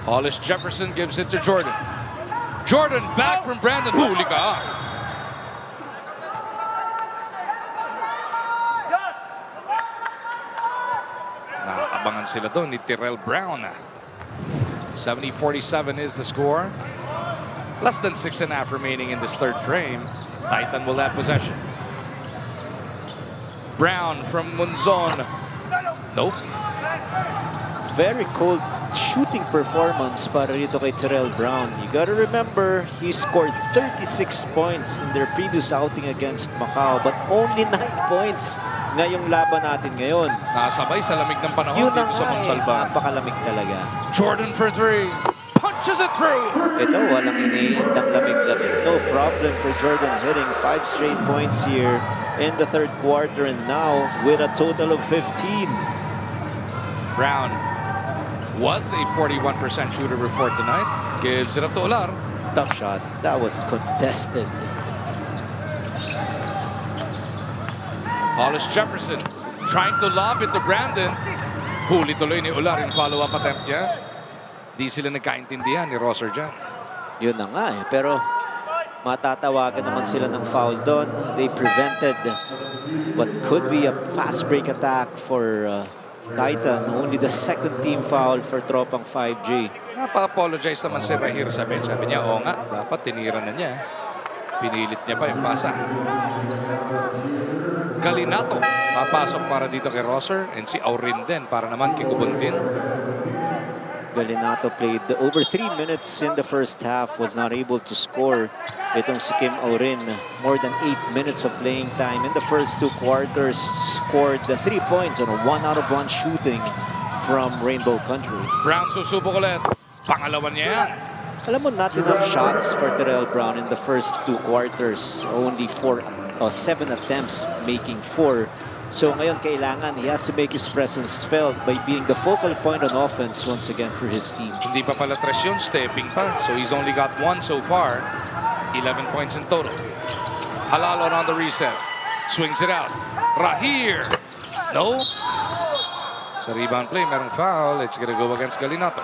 Hollis Jefferson gives it to Jordan. Jordan back from Brandon. Huli ka. Naabangan sila doon ni Tyrell Brown. 70-47 is the score. Less than 6.5 remaining in this 3rd frame. Titan will have possession. Brown from Munzon. Nope. Very cold shooting performance para dito kay Tyrell Brown. You gotta remember, he scored 36 points in their previous outing against Macau, but only 9 points ngayong laban natin ngayon. Nasabay sa lamig ng panahon dito sa Montalban. Napakalamig talaga. Jordan for 3. Punches it through. Ito, walang iniindang lamig-lamig. No problem for Jordan, hitting 5 straight points here in the 3rd quarter, and now with a total of 15. Brown was a 41% shooter before tonight. Gives it up to Olar. Tough shot. That was contested. Hollis Jefferson trying to lob it to Brandon. Huli tuloy ni Olar yung follow-up attempt niya. Di sila nagkaintindihan ni Rosser dyan. Yun na nga eh. Pero matatawagan naman sila ng foul doon. They prevented what could be a fast break attack for Titan. Only the 2nd team foul for Tropang 5G. Napa-apologize naman si Rahir sa bench. Sabi niya, oo nga, dapat tinira na niya. Pinilit niya pa yung pasa. Galinato, papasok para dito kay Rosser. And si Aurin din para naman kay Kubuntin. Galinato played over 3 minutes in the first half, was not able to score. Itong si Kim Aurin, more than 8 minutes of playing time in the first 2 quarters, scored the 3 points on a 1-out-of-1 shooting from Rainbow Country. Brown susubok ulit. Pangalawan niya yan. Alam mo, not enough shots for Tyrell Brown in the first 2 quarters. Only 7 attempts, making 4. So ngayon kailangan, he has to make his presence felt by being the focal point on offense once again for his team. Hindi pa pala tres yun, stepping pa. So he's only got 1 so far. 11 points in total. Halalon on the reset. Swings it out. Rahir. No. Sa rebound play, merong foul. It's gonna go against Galinato.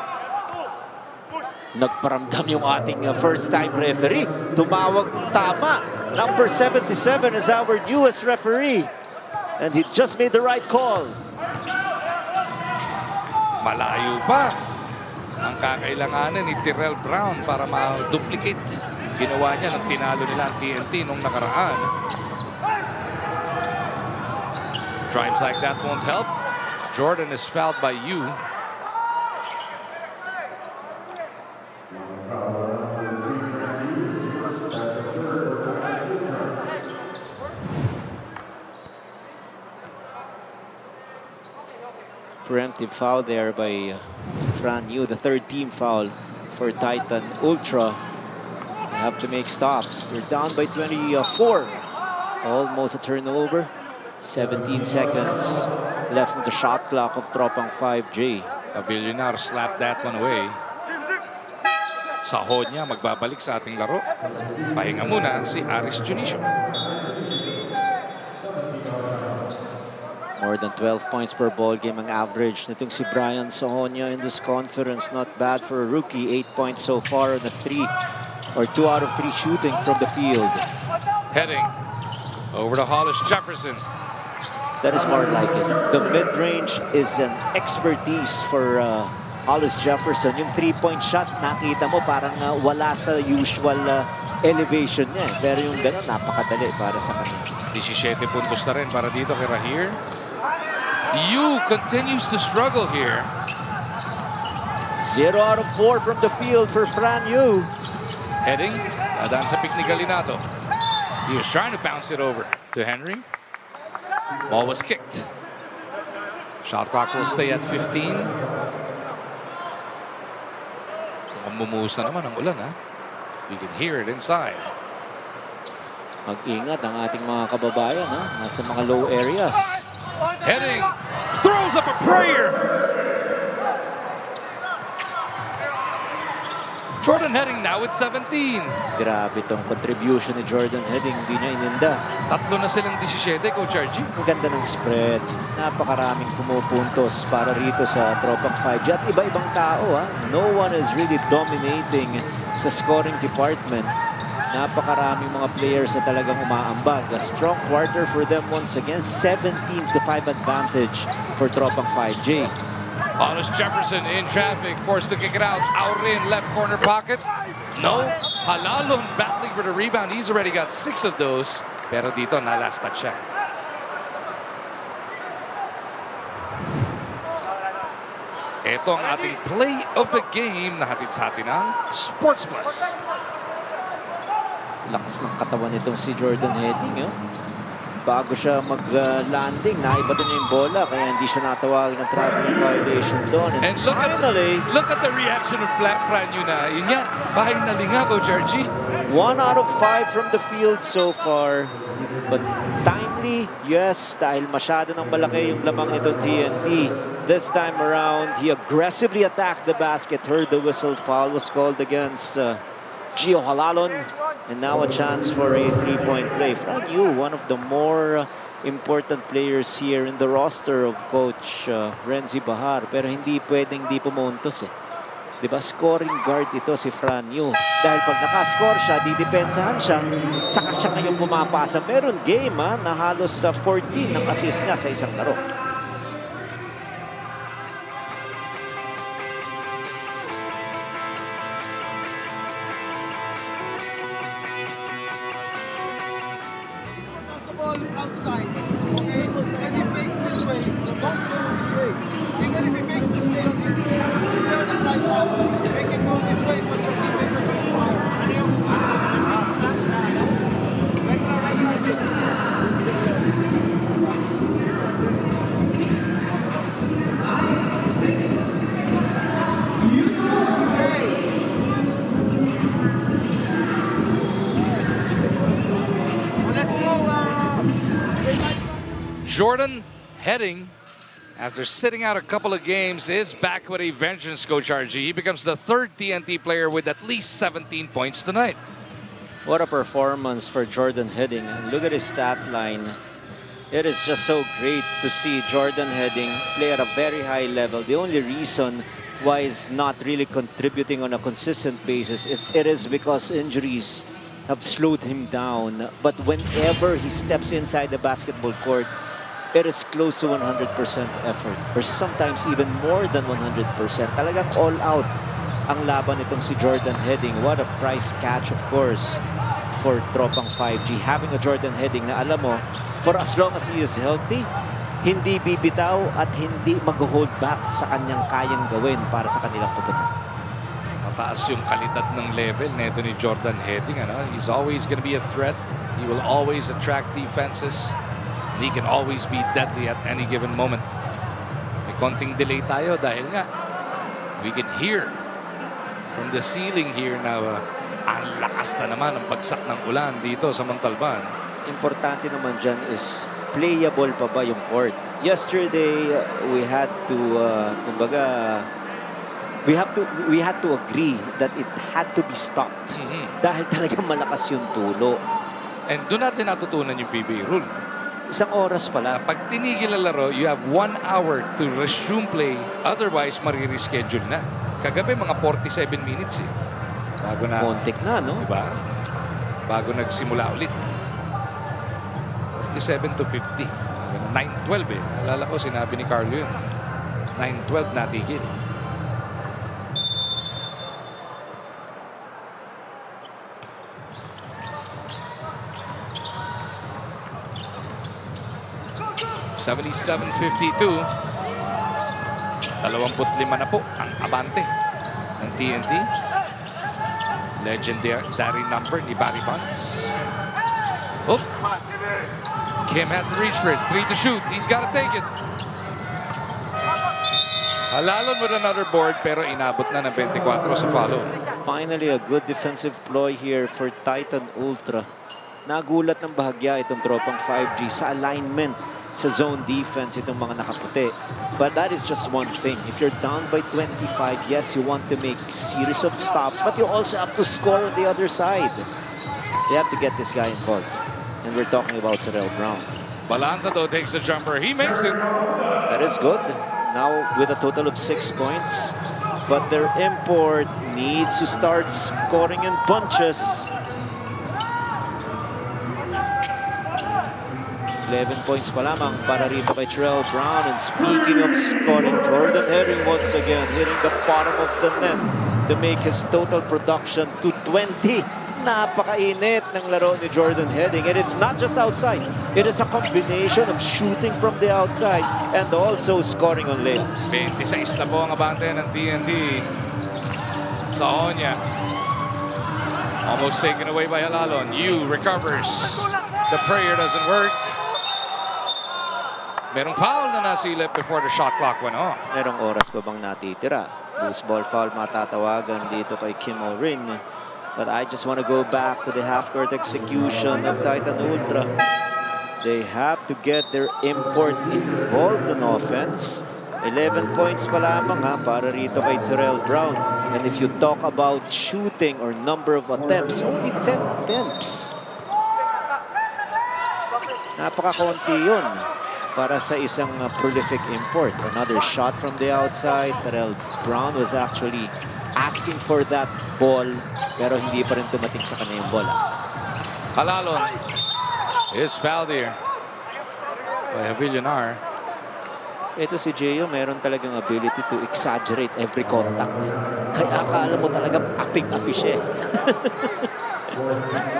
Nagparamdam yung ating first-time referee. Tumawag ng tama. Number 77 is our newest referee. And he just made the right call. Malayo pa. ang kakailanganin ni Tyrell Brown para ma-duplicate. Ginawa niya ng tinalo nila ang TNT nung nakaraan. Drives like that won't help. Jordan is fouled by Yu. Preemptive foul there by Fran Yu, the third team foul for Titan Ultra. They have to make stops. They're down by 24. Almost a turnover. 17 seconds left in the shot clock of Tropang 5J. Avillinar slapped that one away. Sahod niya magbabalik sa ating laro. Pahinga muna si Aris Junicio. More than 12 points per ball game ang average nitong si Brian Sahonia in this conference. Not bad for a rookie. 8 points so far on the 2 out of 3 shooting from the field. Heading over to Hollis Jefferson. That is more like it. The mid-range is an expertise for Hollis Jefferson. Yung 3-point shot, nakita mo parang wala sa usual elevation niya. Pero yung gano'n, napakadali para sa kanya. 17 puntos na rin para dito kay Rahir. Yu continues to struggle here. 0 out of 4 from the field for Fran Yu. Heading, dadaan sa pick ni Galinato. He was trying to bounce it over to Henry. Ball was kicked. Shot clock will stay at 15. Mukhang bumuhos na naman ang ulan, ha? You can hear it inside. Mag-ingat ang ating mga kababayan, ha? Nasa mga low areas. Heading, throws up a prayer. Jordan Heading now with 17. Grabe itong contribution ni Jordan Heading. Hindi niya ininda. Tatlo na silang 17, Coach RG. Ang ganda ng spread. Napakaraming pumupuntos para rito sa Tropang 5G. At iba-ibang tao, ha? No one is really dominating sa scoring department. Napakaraming mga players na talagang umaambag. A strong quarter for them once again. 17-5 advantage for Tropang 5J. Hollis Jefferson in traffic, forced to kick it out. Aurin, left corner pocket. No. Halalon battling for the rebound. He's already got 6 of those. Pero dito, na-last touch siya. Ito ang ating play of the game na hatid sa atin ng Sports Plus. Lakas ng katawan nitong si Jordan Heading. Bago siya mag-landing, naibato niya yung bola kaya hindi siya natawagan ng traveling violation doon. And look at the reaction of Fran Yu na. Yun nga, finally nga, Coach RG. 1 out of 5 from the field so far. But timely, yes, dahil masyado ng malaki yung lamang nito TNT. This time around, he aggressively attacked the basket. Heard the whistle, foul was called against Gio Halalon. And now a chance for a 3-point play. Fran Yu, one of the more important players here in the roster of Coach Renzi Bahar. Pero hindi pwedeng di pumuntos eh. Diba, scoring guard ito si Fran Yu. Dahil pag nakascore siya, didepensahan siya, saka siya ngayon pumapasa. Meron game na halos 14 ng assist niya sa isang laro. Outside, okay? And he fakes this way, the ball goes this way. Even if he fakes this way, still this like that. Make it go this way, but your teammates are going to fire. Jordan Heading, after sitting out a couple of games, is back with a vengeance, Coach RG. He becomes the 3rd TNT player with at least 17 points tonight. What a performance for Jordan Heading. And look at his stat line. It is just so great to see Jordan Heading play at a very high level. The only reason why he's not really contributing on a consistent basis, it is because injuries have slowed him down. But whenever he steps inside the basketball court, it is close to 100% effort, or sometimes even more than 100%. Talagang all out ang laban nitong si Jordan Heading. What a price catch, of course, for Tropang 5G. Having a Jordan Heading na alam mo, for as long as he is healthy, hindi bibitaw at hindi mag-hold back sa kanyang kayang gawin para sa kanilang koponan. Mataas yung kalidad ng level nito ni Jordan Heading. Ano? He's always gonna be a threat. He will always attract defenses. And he can always be deadly at any given moment. May konting delay tayo dahil nga we can hear from the ceiling here na ang lakas na naman ang bagsak ng ulan dito sa Montalban. Importante naman dyan is playable pa ba yung court? Yesterday, we had to, kumbaga, we had to agree that it had to be stopped. Dahil talagang malakas yung tulo. And doon natin natutunan yung PBA rule. Isang oras pala. Pag tinigil ang laro, you have 1 hour to resume play. Otherwise, marireschedule na. Kagabi, mga 47 minutes eh. Bago na. Kontik na, no? Diba? Bago nagsimula ulit. 47 to 50. 9-12 eh. Alala ko, sinabi ni Carlo yun. 9-12 natigil. $77-52. 25 na po ang abante ng TNT. Legendary number ni Barry Bonds. Oh. Kim had to reach for it. 3 to shoot. He's got to take it. Halalon with another board pero inabot na ng 24 sa follow. Finally, a good defensive ploy here for Titan Ultra. Nagulat ng bahagya itong Tropang 5G sa alignment sa zone defense itong mga nakaputi. But that is just one thing. If you're down by 25, yes, you want to make series of stops, but you also have to score on the other side. You have to get this guy involved. And we're talking about Terrell Brown. Balanza though takes the jumper. He makes it. That is good. Now with a total of 6 points. But their import needs to start scoring in bunches. 11 points pa lamang para rito kay Terrell Brown. And speaking of scoring, Jordan Heading once again hitting the bottom of the net to make his total production to 20. Napakainit ng laro ni Jordan Heading. And it's not just outside. It is a combination of shooting from the outside and also scoring on layups. 26 na po ang abante ng TNT sa Onya. Almost taken away by Halalon. Yu recovers. The prayer doesn't work. Merong foul na nasilip before the shot clock went off. Merong oras pa bang natitira? Loose ball foul matatawagan dito kay Kim O'Rin. But I just want to go back to the half-court execution of Titan Ultra. They have to get their import involved in offense. 11 points pa lamang para rito kay Terrell Brown. And if you talk about shooting or number of attempts, only 10 attempts. Napaka-konti yun para sa isang prolific import. Another shot from the outside. Terrell Brown was actually asking for that ball pero hindi pa rin tumating sa kanya yung bola. Halalon is fouled here by Avillanar. Ito si Gio, meron talagang ability to exaggerate every contact. Kaya akala mo talagang aping-api siya.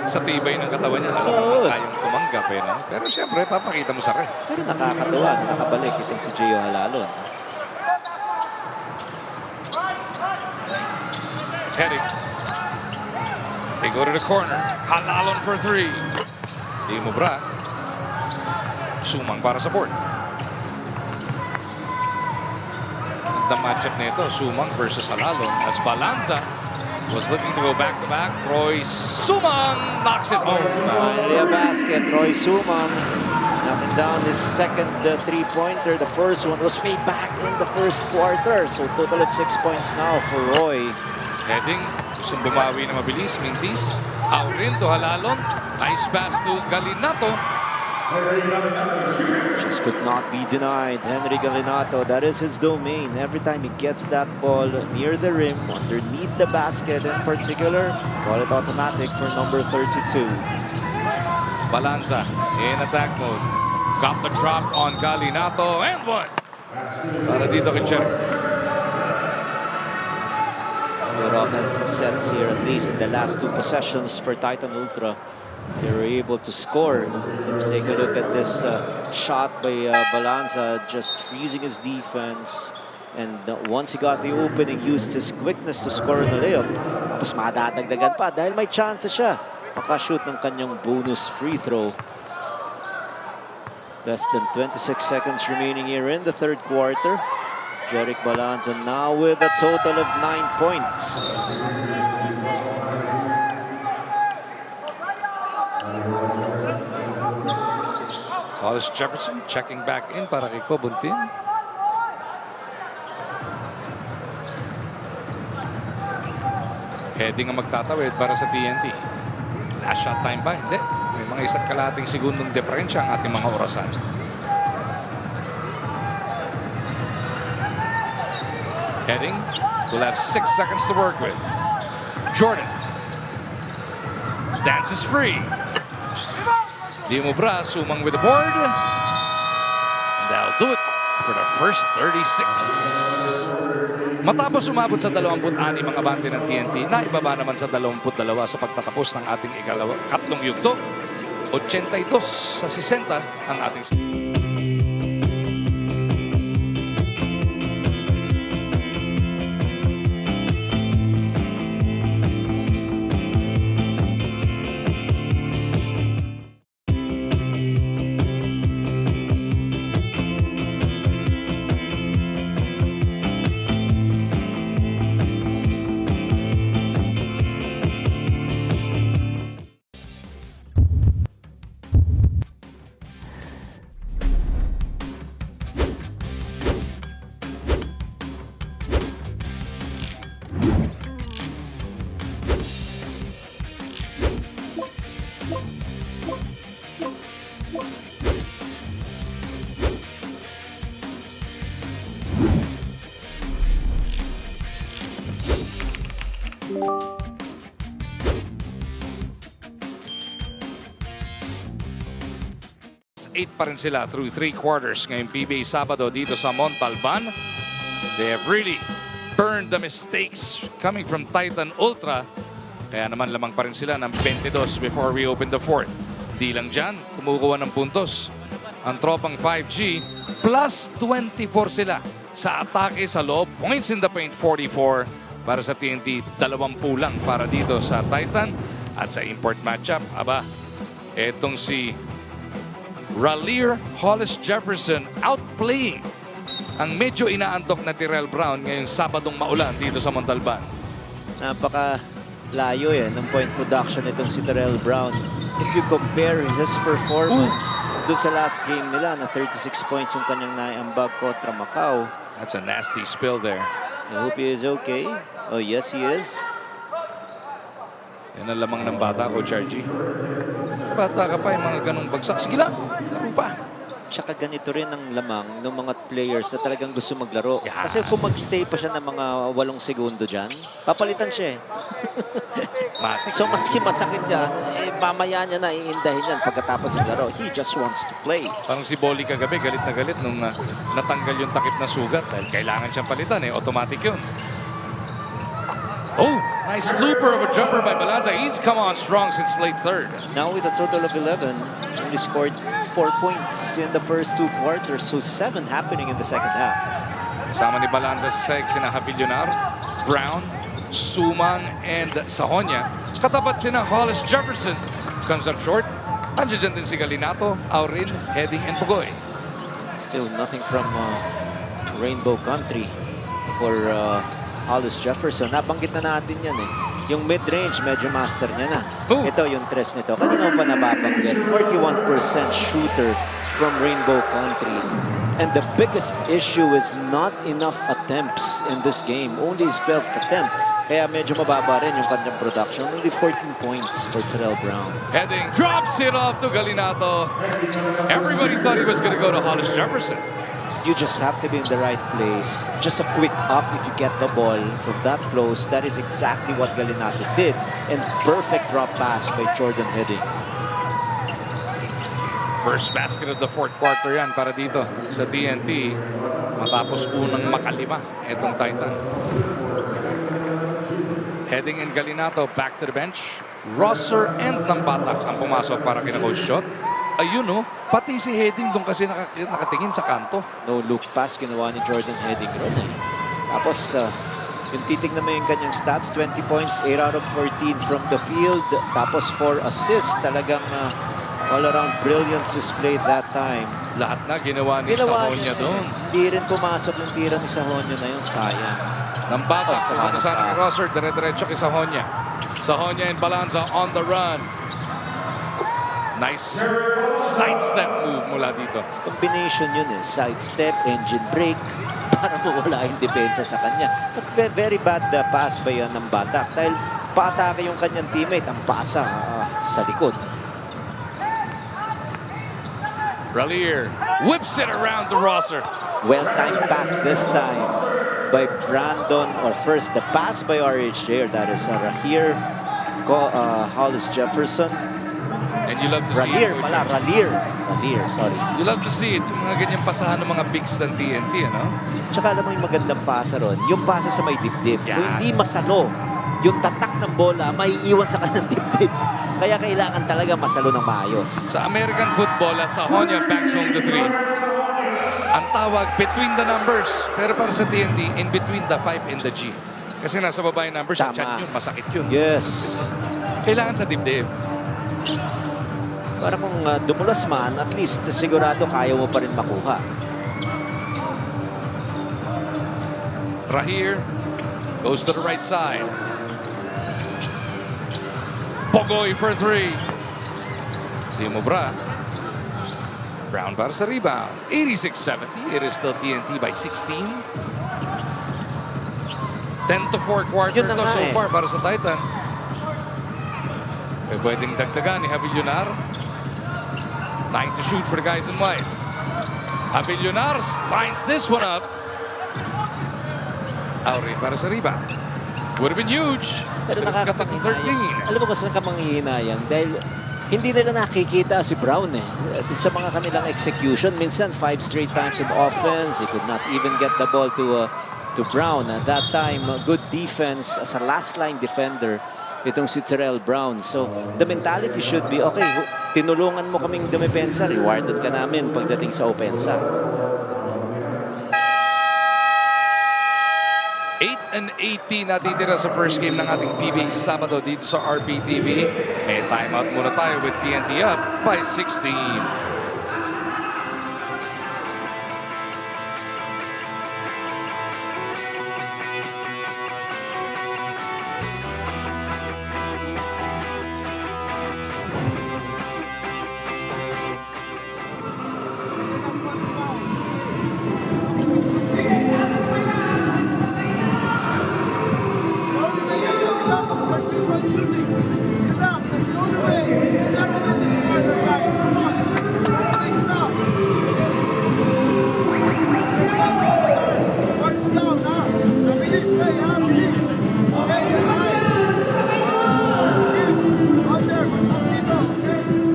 Sa tibay ng katawan niya, alam mo kayang tumanggap eh. No? Pero siyempre, papakita mo sa ref. Pero nakakatuwa na nakabalik itong si Gio Halalon. Heading. They go to the corner. Halalon for 3. Di mo bra. Sumang para sa board. The matchup nito, Sumang versus Halalon. As Balanza was looking to go back-to-back. Roy Sumang knocks it home. Finally a basket. Roy Sumang knocking down his second three-pointer. The first one was way back in the first quarter. So total of 6 points now for Roy. Heading, gustong bumawi na mabilis. Mintis, Aurin to Halalon. Nice pass to Galinato. Just could not be denied. Henry Galinato, that is his domain. Every time he gets that ball near the rim, underneath the basket in particular, call it automatic for number 32. Balanza in attack mode. Got the drop on Galinato and one. Para dito kay Cherry. Good offensive sets here, at least in the last 2 possessions for Titan Ultra. They were able to score. Let's take a look at this shot by Balanza, just freezing his defense. And once he got the opening, used his quickness to score on the layup. Tapos madadagdagan pa dahil may chance siya makashoot ng kanyang bonus free throw. Less than 26 seconds remaining here in the third quarter. Jeric Balanza now with a total of 9 points. Hollis Jefferson checking back in para kay Cobuntin. Heading ang magtatawid para sa TNT. Last shot time ba? Hindi. May mga isa't kalahating segundong diferensya ang ating mga orasan. Heading will have 6 seconds to work with. Jordan dances free. Dimubra sumang with the board. And that'll do it for the first 36. Matapos umabot sa 26 ang abante ng TNT, naibaba naman sa 22 sa pagtatapos ng ating katlong yugto. 82 sa 60 ang ating... pa rin sila through 3 quarters ngayong PBA Sabado dito sa Montalban. They have really burned the mistakes coming from Titan Ultra. Kaya naman lamang pa rin sila ng 22 before we open the fourth. Di lang dyan, kumukuha ng puntos ang Tropang 5G. Plus 24 sila sa atake sa loob. Points in the paint 44 para sa TNT. 20 lang para dito sa Titan. At sa import matchup, aba, etong si Raleigh Hollis Jefferson outplaying ang medyo inaantok na Tyrell Brown ngayong Sabadong maulan dito sa Montalban. Napaka layo ng point production itong si Tyrell Brown. If you compare his performance dun sa last game nila na 36 points yung kanyang naiambag kontra Macau. That's a nasty spill there. I hope he is okay. Oh yes, he is. Yan ang lamang ng bata, Coach RG. Bata ka pa yung mga ganong bagsak. Sige lang, laro pa. Tsaka ganito rin ang lamang ng mga players na talagang gusto maglaro. Yeah. Kasi kung mag-stay pa siya ng mga 8 segundo dyan, papalitan siya So maski masakit dyan, mamaya niya na iindahin yan pagkatapos ng laro. He just wants to play. Parang si Bolly kagabi, galit na galit nung natanggal yung takip na sugat. Dahil kailangan siyang palitan automatic yun. Oh, nice looper of a jumper by Balanza. He's come on strong since late third. Now with a total of 11, only scored 4 points in the first 2 quarters, so 7 happening in the second half. Kasama ni Balanza sa seg sina Havillonar, Brown, Sumang, and Sahonia. Katapat sina Hollis Jefferson. Comes up short. Andiyan din si Galinato, Aurin, Heading, and Pugoy. Still nothing from Rainbow Country for Hollis Jefferson. Nabanggit na natin yan Yung mid-range, medyo master niya na. Ooh. Ito yung tres nito. Kanina pa nababanggit. 41% shooter from Rainbow Country. And the biggest issue is not enough attempts in this game. Only his 12th attempt. Kaya medyo mababa rin yung kanyang production. Only 14 points for Tyrell Brown. Heading drops it off to Galinato. Everybody thought he was going to go to Hollis Jefferson. You just have to be in the right place. Just a quick up if you get the ball from that close. That is exactly what Galinato did. And perfect drop pass by Jordan Heading. First basket of the fourth quarter yan para dito sa TNT. Matapos unang makalima itong Titan. Heading in Galinato, back to the bench. Rosser and Nambatac ang pumasok para kina Coach Shot. Ayun no, pati si Heading doon kasi nakatingin sa kanto. No look pass ginawa ni Jordan Heading ron eh. Tapos yung titignan mo yung kanyang stats, 20 points, 8 out of 14 from the field. Tapos 4 assists, talagang all-around brilliance displayed that time. Lahat na ginawa ni Sahonia doon. Hindi rin pumasok yung tira ni Sahonia na yun, sayang. Nambatac, pumunta sana ni Rosser, dire-diretso kay Sahonia. Sahonia and Balanza on the run. Nice sidestep move mula dito. Combination yun eh, sidestep, engine brake, para mawala yung depensa sa kanya. But very bad pass by Nambatac dahil paatake yung kanyang teammate, ang pasa sa likod. Ralier whips it around to Rosser. Well-timed pass this time by Brandon, or first the pass by RHJ, or that is Rahir, Hollis Jefferson. And you love to see Ralier it. Pala, Ralier, sorry. You love to see it, yung mga ganyang pasahan ng mga bigs ng TNT, ano? Tsaka alam mo yung magandang pasa ron, yung pasa sa may dibdib. Yan. Kung hindi masalo, yung tatak ng bola, may iwan sa kanyang dibdib. Kaya kailangan talaga masalo ng maayos. Sa American football, Sahonia backs home the 3. Ang tawag, between the numbers. Pero para sa TNT, in between the 5 and the G. Kasi nasa baba yung numbers, sa chat yun, masakit yun. Yes. Kailangan sa dibdib. Para kung dumulas man, at least sigurado kaya mo pa rin makuha. Rahir goes to the right side. Pogoy for 3. Timo Bra. Brown para sa rebound. 86-70. It is still TNT by 16. 10-4 quarter to so far para sa Titan. Pwedeng dagdagan ni Javillonar. 9 to shoot for the guys in white. Javillonar lines this one up. Aurin para sa rebound. Would have been huge. Pero nakakapanghinayang. Alam mo kung saan ka manghihinayang? Dahil hindi nila nakikita si Brown eh. Sa mga kanilang execution, minsan 5 straight times in offense. He could not even get the ball to Brown. At that time, good defense as a last line defender itong si Terrell Brown. So, the mentality should be, okay, tinulungan mo kaming dumepensa, rewarded ka namin pagdating sa opensa. 8-18 natitira sa first game ng ating PBA Sabado dito sa RPTV. May timeout muna tayo with TNT up by 16.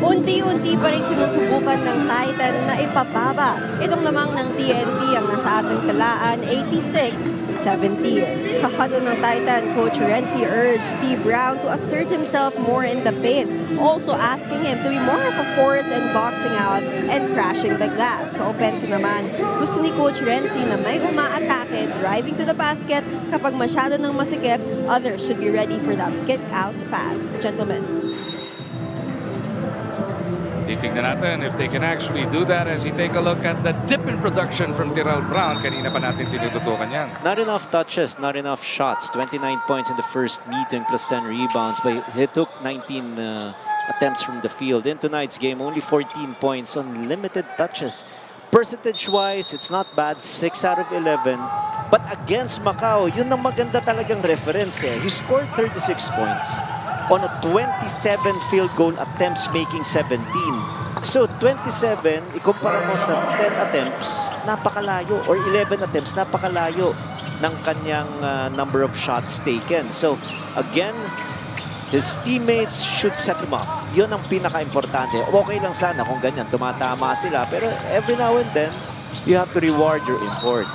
Unti-unti pa rin sinusubukan ng Titan na ipababa. Itong lamang ng TNT ang nasa ating talaan, 86-70. Sa huddle ng Titan, Coach Renzi urged T. Brown to assert himself more in the paint, also asking him to be more of a force and boxing out and crashing the glass. Sa offense naman, gusto ni Coach Renzi na may umaatake, driving to the basket. Kapag masyado ng masikip, others should be ready for that kick-out pass. Gentlemen. Titignan natin if they can actually do that as you take a look at the dip in production from Terrell Brown. Kanina pa natin tinututukan yan. Not enough touches, not enough shots. 29 points in the first meeting plus 10 rebounds. But he took 19 attempts from the field. In tonight's game, only 14 points on limited touches. Percentage-wise, it's not bad. 6 out of 11. But against Macau, yun ang maganda talagang reference eh. He scored 36 points on a 27 field goal attempts, making 17. So 27, ikumpara mo sa 10 attempts, napakalayo, or 11 attempts, napakalayo ng kanyang number of shots taken. So again, his teammates should set him up. Yun ang pinaka-importante. Okay lang sana kung ganyan, tumatama sila. Pero every now and then, you have to reward your effort.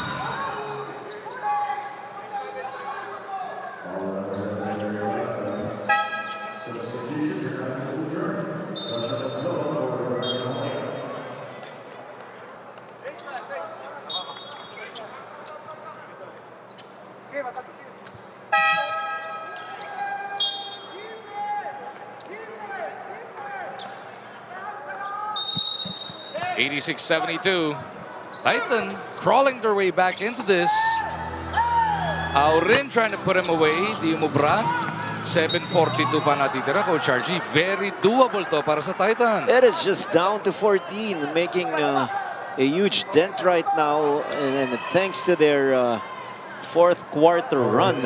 86-72. Titan crawling their way back into this. Aurin trying to put him away. Di umubra. 7:42 pa natitira, Coach RG. Very doable to para sa Titan. It is just down to 14, making a huge dent right now. And thanks to their fourth quarter run,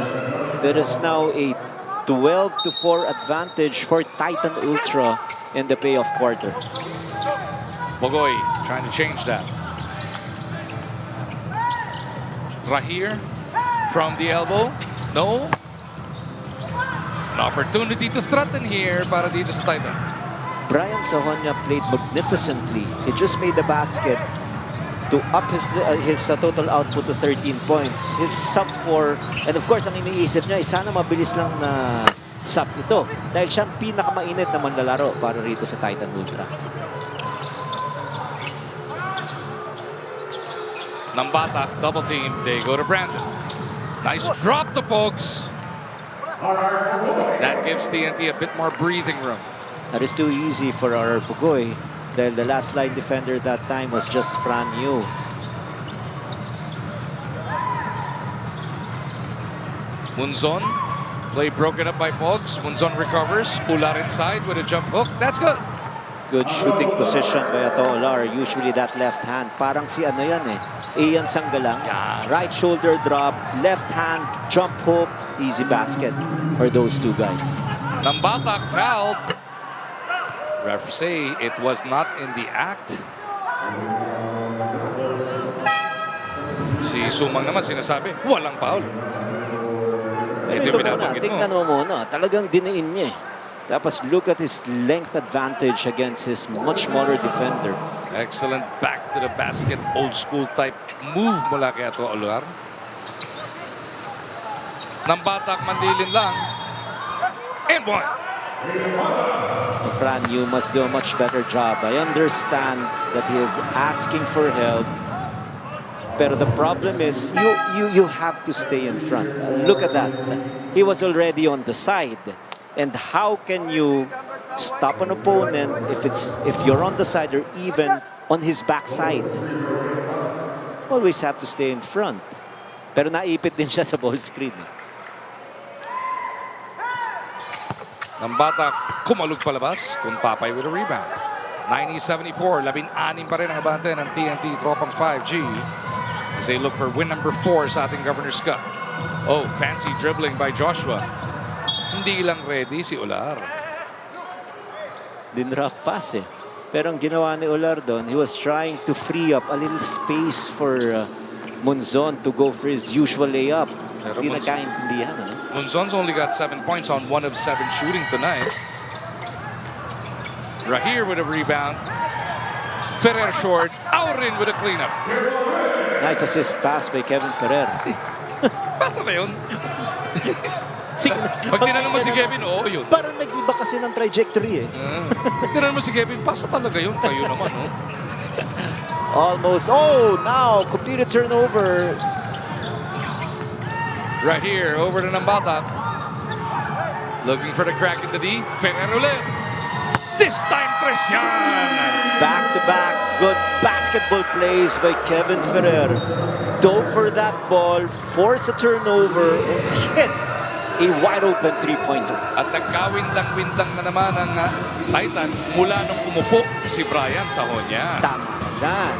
it is now a 12-4 advantage for Titan Ultra in the payoff quarter. Bogoy trying to change that. Rahir from the elbow. No. An opportunity to threaten here para dito sa Titan. Brian Sahonia played magnificently. He just made the basket to up his total output to 13 points. His sub 4, and of course, ang iniisip niya, sana mabilis lang na sub ito. Dahil siya ang pinakamainit na manlalaro para rito sa Titan Ultra. Nambatac, double team. They go to Brandon. Nice drop to Pogs. That gives TNT a bit more breathing room. That is too easy for our Pugoy. Dahil the last line defender that time was just Fran Yu. Munzon, play broken up by Pogs. Munzon recovers. Ular inside with a jump hook. That's good. Good shooting position by Ato Ular. Usually that left hand. Parang si ano yan eh. Ian Sanggalang. Yeah. Right shoulder drop. Left hand jump hook. Easy basket for those two guys. Nambatac fouled. Ref say it was not in the act. Si Sumang naman sinasabi, walang foul. Ito muna, tingnan mo muna. Talagang diniin niya eh. Tapos look at his length advantage against his much smaller defender. Excellent back to the basket, old school type move mula kay Ato Ular. Nambatac mandilin lang. And one. Fran, you must do a much better job. I understand that he is asking for help. Pero the problem is you have to stay in front. Look at that. He was already on the side. And how can you stop an opponent if you're on the side or even on his backside? Always have to stay in front. Pero naipit din siya sa ball screen. Nambatac kumalog palabas. Kuntapay with a rebound. 90-74. 16 pa rin ang abante ng TNT Tropang 5G. As they look for win number 4 sa ating Governor's Cup. Oh, fancy dribbling by Joshua. Hindi lang ready si Ular. Dinrap pass eh. Pero ang ginawa ni Ular doon, he was trying to free up a little space for Munzon to go for his usual layup. Hindi nagkaintindihan. Munzon's only got 7 points on 1 of 7 shooting tonight. Rahir with a rebound. Ferrer short. Aurin with a cleanup. Nice assist pass by Kevin Ferrer. Pasa ba yun? Pag tinanong mo si Kevin, oo yun. Parang nag-iba kasi ng trajectory eh. Pag tinanong mo si Kevin, pasa talaga yun. Kayo naman, oh. Almost. Oh, now completed turnover. Right here, over to Nambatac. Looking for the crack in the D. Ferrer ulit. This time, Christian. Back-to-back good basketball plays by Kevin Ferrer. Dove for that ball, force a turnover, and hit a wide-open three-pointer. At nagkawindang-windang na naman ang Titan mula nung umupo si Brian Sahonia. Tama yan.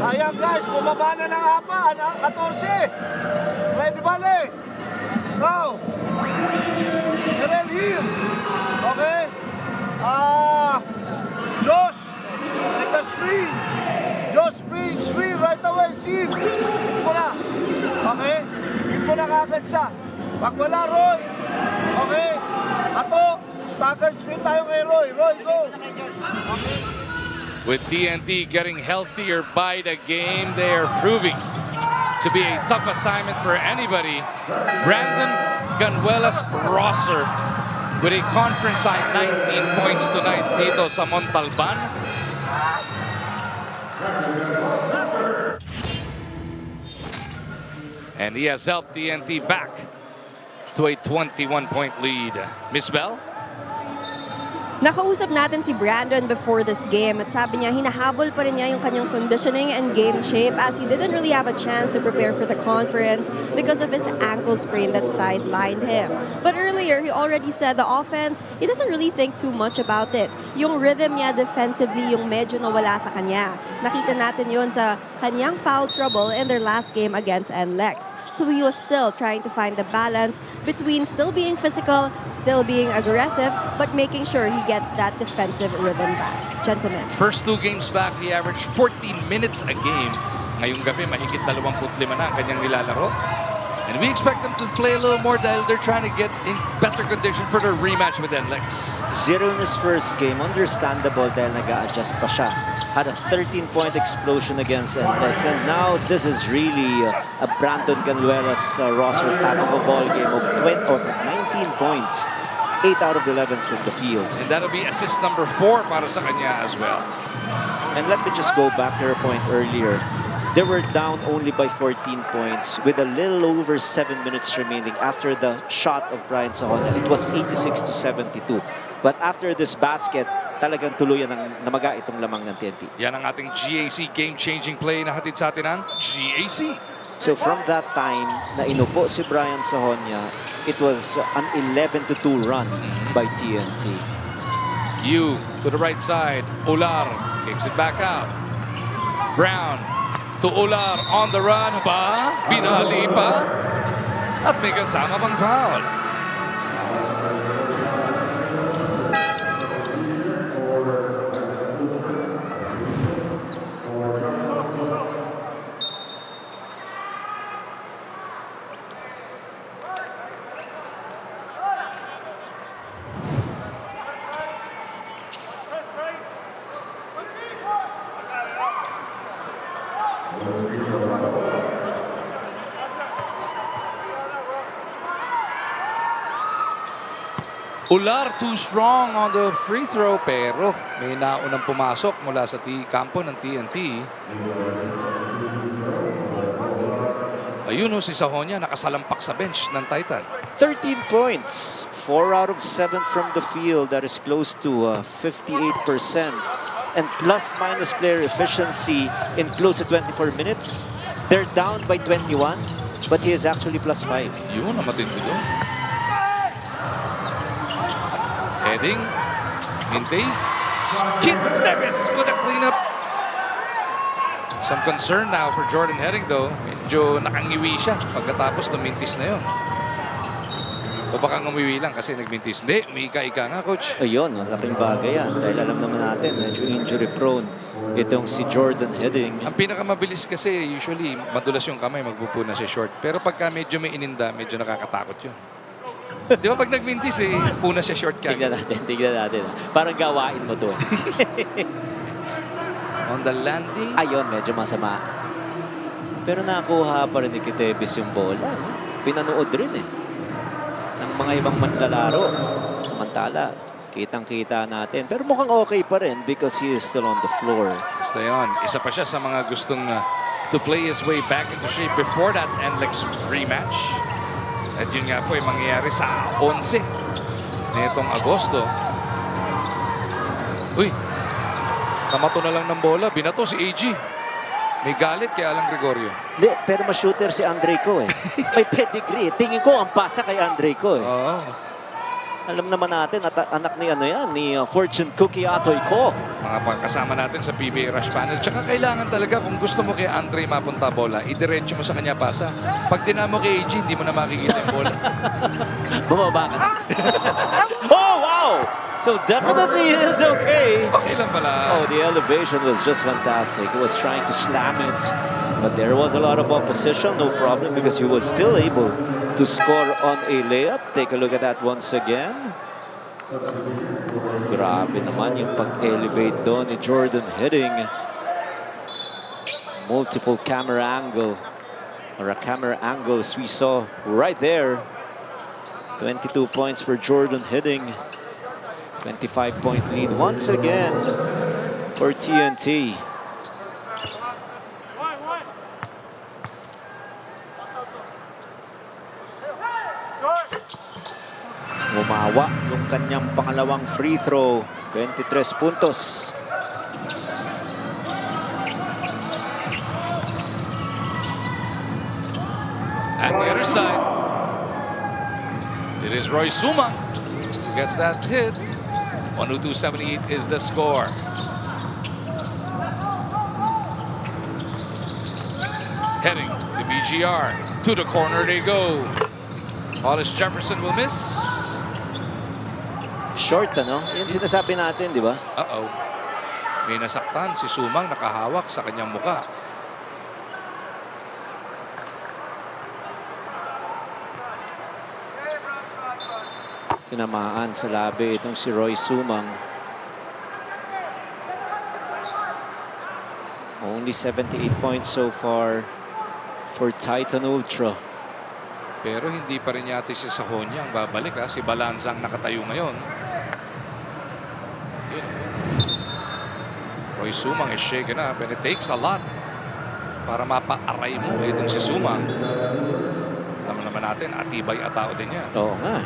Sayang guys, bumaba na ng 14. Ready bale. Go. Terrell here. Okay. Josh, take the screen. Josh, screen right away. See. Hit mo na. Okay. Hit mo na kagad siya. Pag wala, Roy. Okay. Ato, staggered screen tayo kay Roy. Roy, go. Okay. With TNT getting healthier by the game, they are proving to be a tough assignment for anybody. Brandon Ganuelas Rosser with a conference high 19 points tonight dito sa Montalban. And he has helped TNT back to a 21-point lead. Miss Bell? Nakausap natin si Brandon before this game at sabi niya hinahabol pa rin niya yung kanyang conditioning and game shape as he didn't really have a chance to prepare for the conference because of his ankle sprain that sidelined him. But earlier, he already said the offense, he doesn't really think too much about it. Yung rhythm niya defensively yung medyo nawala sa kanya. Nakita natin yun sa kanyang foul trouble in their last game against NLEX. So he was still trying to find the balance between still being physical, still being aggressive, but making sure he gets that defensive rhythm back. Gentlemen. First 2 games back, he averaged 14 minutes a game. Ngayong gabi, mahigit 25 na ang kanyang nilalaro. And we expect them to play a little more dahil they're trying to get in better condition for their rematch with NLEX. 0 in his first game, understandable dahil nag-a-adjust pa siya. Had a 13-point explosion against NLEX. And now this is really a Brandon Canuelas roster type of a ball game of 19 points. 8 out of 11 from the field. And that'll be assist number 4 para sa kanya as well. And let me just go back to your point earlier. They were down only by 14 points with a little over 7 minutes remaining after the shot of Brian Sahonia. It was 86-72. But after this basket, talagang tuluyan ng namaga itong lamang ng TNT. Yan ang ating GAC game-changing play na hatid sa atin ng GAC. So from that time na inupo si Brian Sahonia, it was an 11-2 run by TNT. You to the right side. Ular kicks it back out. Brown to Ular on the run. Ba? Binali pa. At may kasama pang foul. Ular too strong on the free throw pero may naunang pumasok mula sa kampo ng TNT. Ayun si Sahonia nakasalampak sa bench ng Titan. 13 points, 4 out of 7 from the field. That is close to 58%. And plus-minus player efficiency in close to 24 minutes. They're down by 21, but he is actually plus 5. Yun ang matindi doon. Heading, Mintes, Kit Davis with a cleanup. Some concern now for Jordan Heading though. Medyo nakangiwi siya pagkatapos ng mintis na yun. O baka ngumiwi lang kasi nagmintis. Hindi, umika-ika nga, coach. Ayun, malaking bagay yan. Dahil alam naman natin, medyo injury prone itong si Jordan Heading. Ang pinakamabilis kasi usually madulas yung kamay, magpupuna siya short. Pero pagka medyo may ininda, medyo nakakatakot yun. Di ba pag nagmintis puna siya short ka. Tignan natin. Parang gawain mo to. On the landing. Ayun, medyo masama. Pero nakuha pa rin ni Kitebis yung bola. Pinanood rin ng mga ibang manlalaro. Samantala, kitang-kita natin. Pero mukhang okay pa rin because he is still on the floor. Basta yun. Isa pa siya sa mga gustong to play his way back into shape before that NLEX rematch. At yun nga po ay mangyayari sa 11 nitong Agosto. Uy, namato na lang ng bola. Binato si AG. May galit kay Alan Gregorio. Hindi, pero ma-shooter si Andre Ko May pedigree. Tingin ko ang pasa kay Andre Ko Oo. Alam naman natin at anak ni ni Fortune Cookie Atoy Ko. Mga pagkasama natin sa PBA Rush Panel. Tsaka kailangan talaga kung gusto mo kay Andre mapunta bola, idiretso mo sa kanya pasa. Pag dinamo kay AG, hindi mo na makikita yung bola. Bumaba ka na. Oh, wow! So definitely it is okay. Okay lang pala. Oh, the elevation was just fantastic. He was trying to slam it. But there was a lot of opposition, no problem, because he was still able to score on a layup. Take a look at that once again. Grabe naman yung pag-elevate doon ni Jordan Heading. Multiple camera angle. Or a camera angles we saw right there. 22 points for Jordan Heading. 25-point lead once again for TNT. kanyang pangalawang free throw. 23 puntos. At the other side, it is Roy Sumang who gets that hit. 102-78 is the score. Heading to BGR. To the corner they go. Hollis Jefferson will miss. Short, ano? Yan sinasabi natin, di ba? Uh-oh. May nasaktan si Sumang, nakahawak sa kanyang muka. Tinamaan sa labi itong si Roy Sumang. Only 78 points so far for Titan Ultra. Pero hindi pa rin yata si Sahonia ang babalik. Si Balanza ang nakatayo ngayon. Yun. Roy Sumang is shaken up and it takes a lot para mapa-aray mo itong si Sumang. Alam naman natin, atibay atao din yan. Oo nga.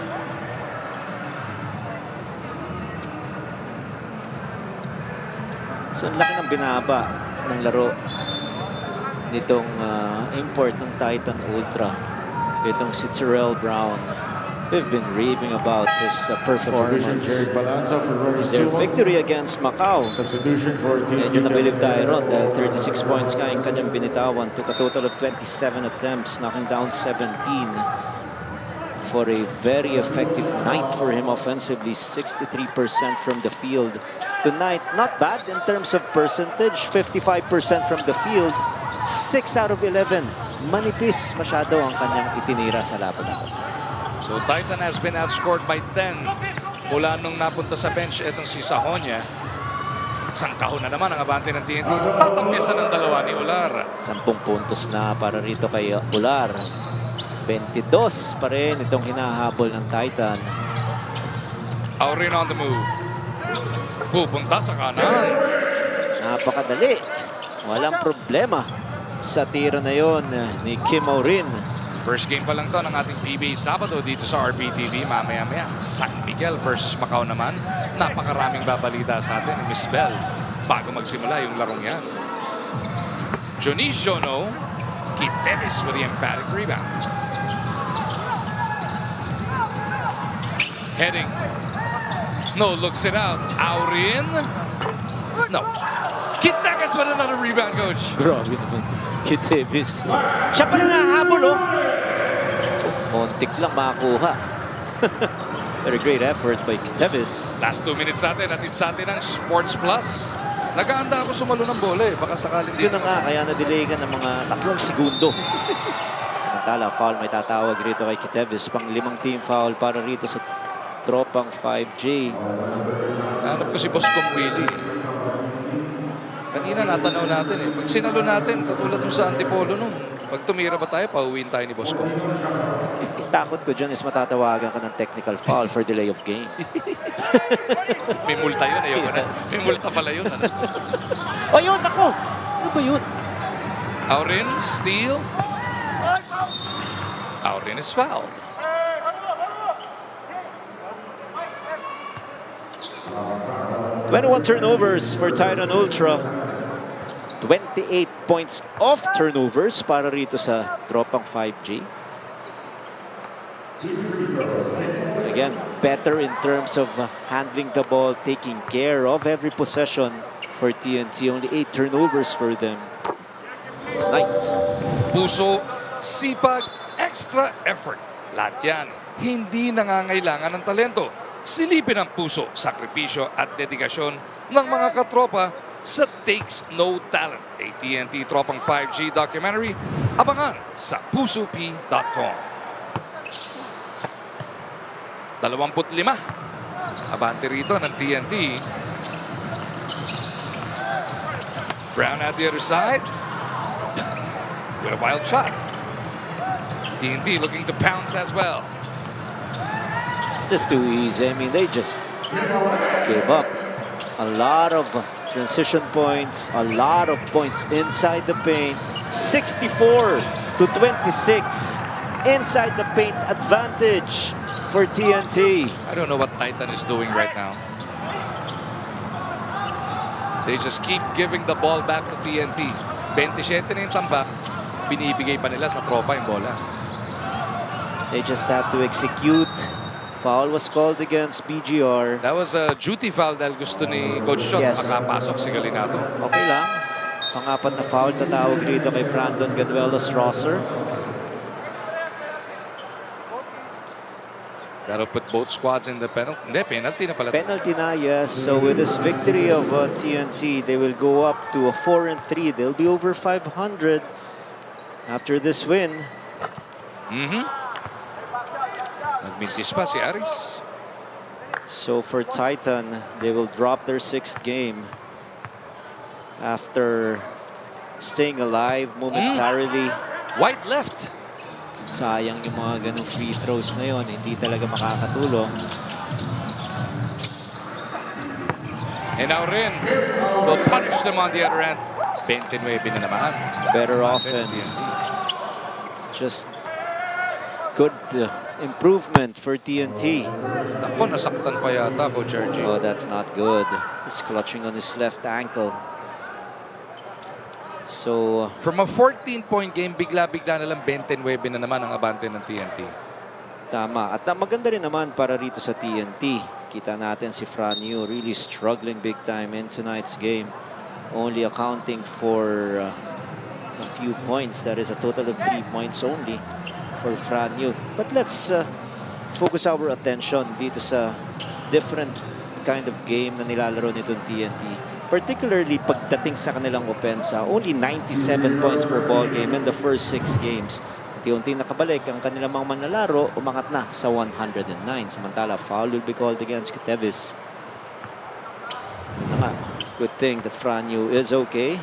So, ang laki ng binaba ng laro nitong import ng Titan Ultra. Itong si Terrell Brown. We've been raving about his performance. Their victory against Macau. Substitution for TNT. Medyo nabilib tayo ron dahil 36 points kayang kanyang binitawan. Took a total of 27 attempts, knocking down 17. For a very effective night for him offensively, 63% from the field. Tonight, not bad in terms of percentage, 55% from the field, 6 out of 11. Manipis masyado ang kanyang itinira sa laban natin. So Titan has been outscored by 10 mula nung napunta sa bench itong si Sahonia. Isang kahon na naman ang abante ng TNT. Tatampiasan ng dalawa ni Ular. 10 puntos na para rito kay Ular. 22 pa rin itong hinahabol ng Titan. Aurin on the move. Pupunta sa kanan. Napakadali. Walang problema sa tira na yon ni Kim Aurin. First game pa lang to ng ating PBA Sabado dito sa RPTV. Mamaya-maya, San Miguel versus Macau naman. Napakaraming babalita sa atin ni Miss Bell bago magsimula yung larong yan. Jonicio no. Keep Davis with the emphatic rebound. Heading. No, looks it out. Aurin. No. Kitakas with another rebound, coach. Grabe naman. Kit Davis. Siya pa na nahabol, oh. Montik lang makakuha. Very great effort by Kit Davis. Last 2 minutes natin. Atin sa atin ang Sports Plus. Nag-aanda ako sumalo ng bola eh. Baka sakaling Yun na nga, kaya na-delay ka ng mga 3 segundo. Samantala, foul may tatawag rito kay Kit Davis. Pang 5 team foul para rito sa Tropang 5J. Hanap ko si Boss Kong Willie. Kanina natanaw natin eh. Pag sinalo natin, katulad nung sa Antipolo nung. Pag tumira ba tayo, pauwiin tayo ni Boss Kong. Takot ko dyan is matatawagan ka ng technical foul for delay of game. May multa yun. Ayoko na. May multa pala yun. Ano? O yun, ako! Ano ba yun? Aurin, steal. Aurin is fouled. "21 turnovers for Titan Ultra. 28 points off turnovers para rito sa Tropang 5G. Again, better in terms of handling the ball, taking care of every possession for TNT. Only 8 turnovers for them tonight. Puso, sipag, extra effort. Lahat yan, hindi nangangailangan ng talento. Silipin ang puso, sakripisyo at dedikasyon ng mga katropa sa Takes No Talent. A TNT Tropang 5G documentary. Abangan sa pusoP.com. 25. Abante rito ng TNT. Brown at the other side. With a wild shot. TNT looking to pounce as well. Just too easy. I mean, they just gave up a lot of transition points, a lot of points inside the paint. 64 to 26 inside the paint advantage for TNT. I don't know what Titan is doing right now. They just keep giving the ball back to TNT. 27 na yung tambak. Binibigay pa nila sa tropa yung bola. They just have to execute. Foul was called against BGR. That was a duty foul dahil gusto ni Coach Chot Yes. makapasok si Galinato. Okay lang. Pang-apat na foul tatawag rito kay Brandon Gaduelos-Rosser. That'll put both squads in the penalty. Hindi, penalty na pala. Penalty na, yes. So with this victory of TNT, they will go up to a 4-3. They'll be over 500 after this win. Nagmintis pa si Aris. So for Titan, they will drop their 6th game after staying alive momentarily. White left. Sayang yung mga ganong free throws na yon, hindi talaga makakatulong. And now Rin will punish them on the other end. 29 na naman. Better offense. Just good improvement for TNT. Ako, nasaktan pa yata po, Georgie. Oh, that's not good. He's clutching on his left ankle. So, from a 14-point game, bigla-bigla na lang 29 na naman ang abante ng TNT. tama. At maganda rin naman para rito sa TNT. Kita natin si Franyu really struggling big time in tonight's game. Only accounting for a few points. That is a total of 3 points only for Franyu. But let's focus our attention dito sa different kind of game na nilalaro nitong TNT. Particularly pagdating sa kanilang opensa, only 97 points per ball game in the first 6 games. Unti-unti nakabalik ang kanilang mga manlalaro, umangat na sa 109. Samantala, foul will be called against Ketevis. Good thing that Franyu is okay.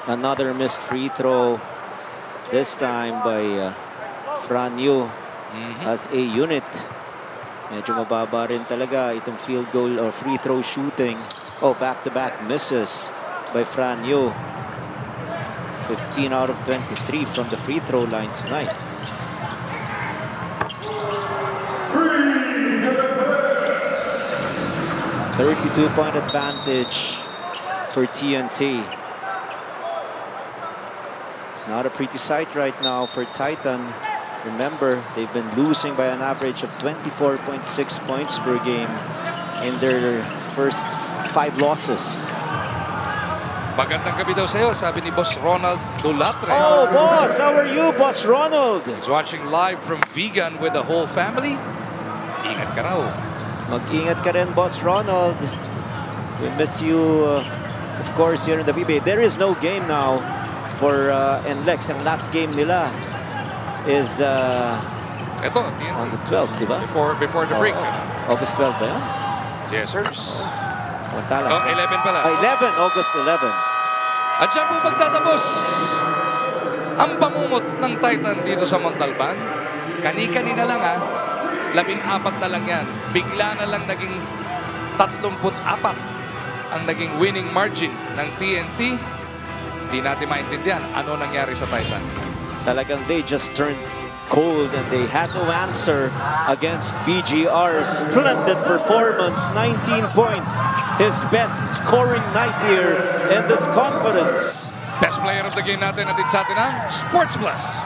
Another missed free throw, this time by Franyu as a unit. Medyo mababa rin talaga itong field goal or free throw shooting. Oh, back-to-back misses by Franyu. 15 out of 23 from the free throw line tonight. A 32-point advantage for TNT. It's not a pretty sight right now for Titan. Remember, they've been losing by an average of 24.6 points per game in their first 5 losses. Magandang gabi daw sa'yo, sabi ni Boss Ronald Dulatre. Oh, boss! How are you, Boss Ronald? He's watching live from Vegan with the whole family. Ingat ka raw. Mag-ingat ka rin, Boss Ronald. We miss you, of course, here in the PBA. There is no game now for NLEX. Ang last game nila is Ito, TNT. on the 12th, di ba? Before the break. August 12 ba yan? Yes, sir. Samantala. 11 pala. 11, August 11. At dyan po magtatapos ang bangungot ng Titan dito sa Montalban. Kani-kanina lang 14 na lang yan. Bigla na lang naging 34 ang naging winning margin ng TNT. Hindi natin maintindihan ano nangyari sa Titan. Talagang they just turned cold and they had no answer against BGR. Splendid performance, 19 points. His best scoring night here in this conference. Best player of the game natin natin sa atin ang Sports Plus.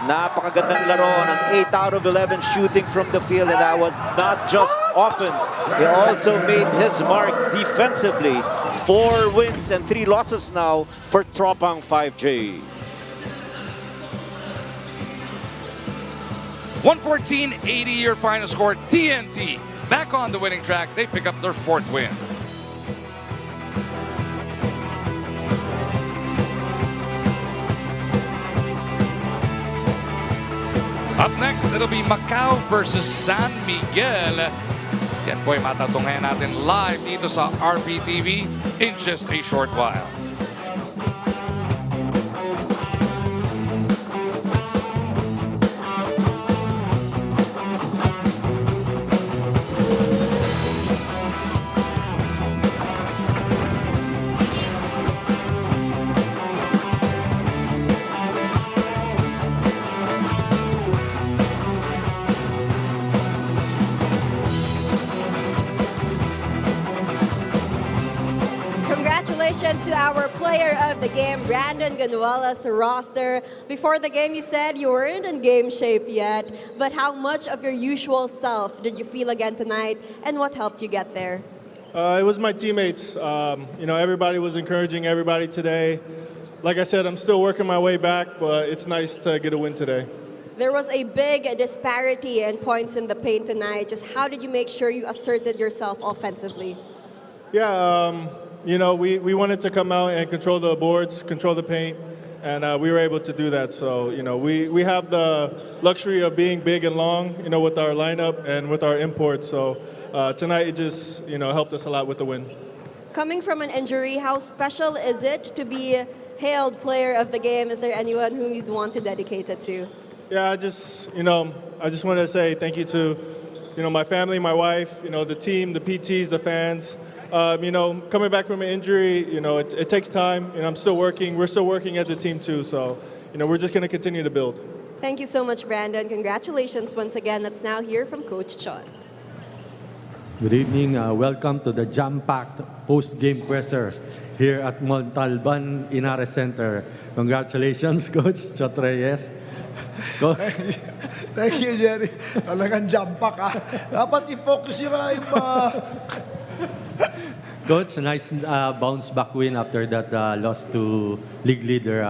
Napakagandang laro ng 8 out of 11 shooting from the field, and that was not just offense. He also made his mark defensively. 4 wins and 3 losses now for Tropang 5G. 114-80 your final score. TNT back on the winning track. They pick up their 4th win. Up next, it'll be Macau versus San Miguel. Yan po ay matatunghayan natin live dito sa RPTV in just a short while. Congratulations to our player of the game, Brandon Ganuela's roster. Before the game, you said you weren't in game shape yet, but how much of your usual self did you feel again tonight, and what helped you get there? It was my teammates. Everybody was encouraging everybody today. Like I said, I'm still working my way back, but it's nice to get a win today. There was a big disparity in points in the paint tonight. Just how did you make sure you asserted yourself offensively? Yeah, we wanted to come out and control the boards, control the paint, and we were able to do that. So, we have the luxury of being big and long, with our lineup and with our imports. So tonight it just, helped us a lot with the win. Coming from an injury, how special is it to be hailed player of the game? Is there anyone whom you'd want to dedicate it to? Yeah, I just wanted to say thank you to, my family, my wife, the team, the PTs, the fans. Coming back from an injury, it takes time, and I'm still working. We're still working as a team too, so, we're just going to continue to build. Thank you so much, Brandon. Congratulations once again. Let's now hear from Coach Chon. Good evening. Welcome to the jam-packed post-game presser here at Montalban Inares Center. Congratulations, Coach Chot Reyes. Thank you, Jerry. Talagang jump pack, ha? Dapat i-focus yung Coach, nice bounce back win after that loss to league leader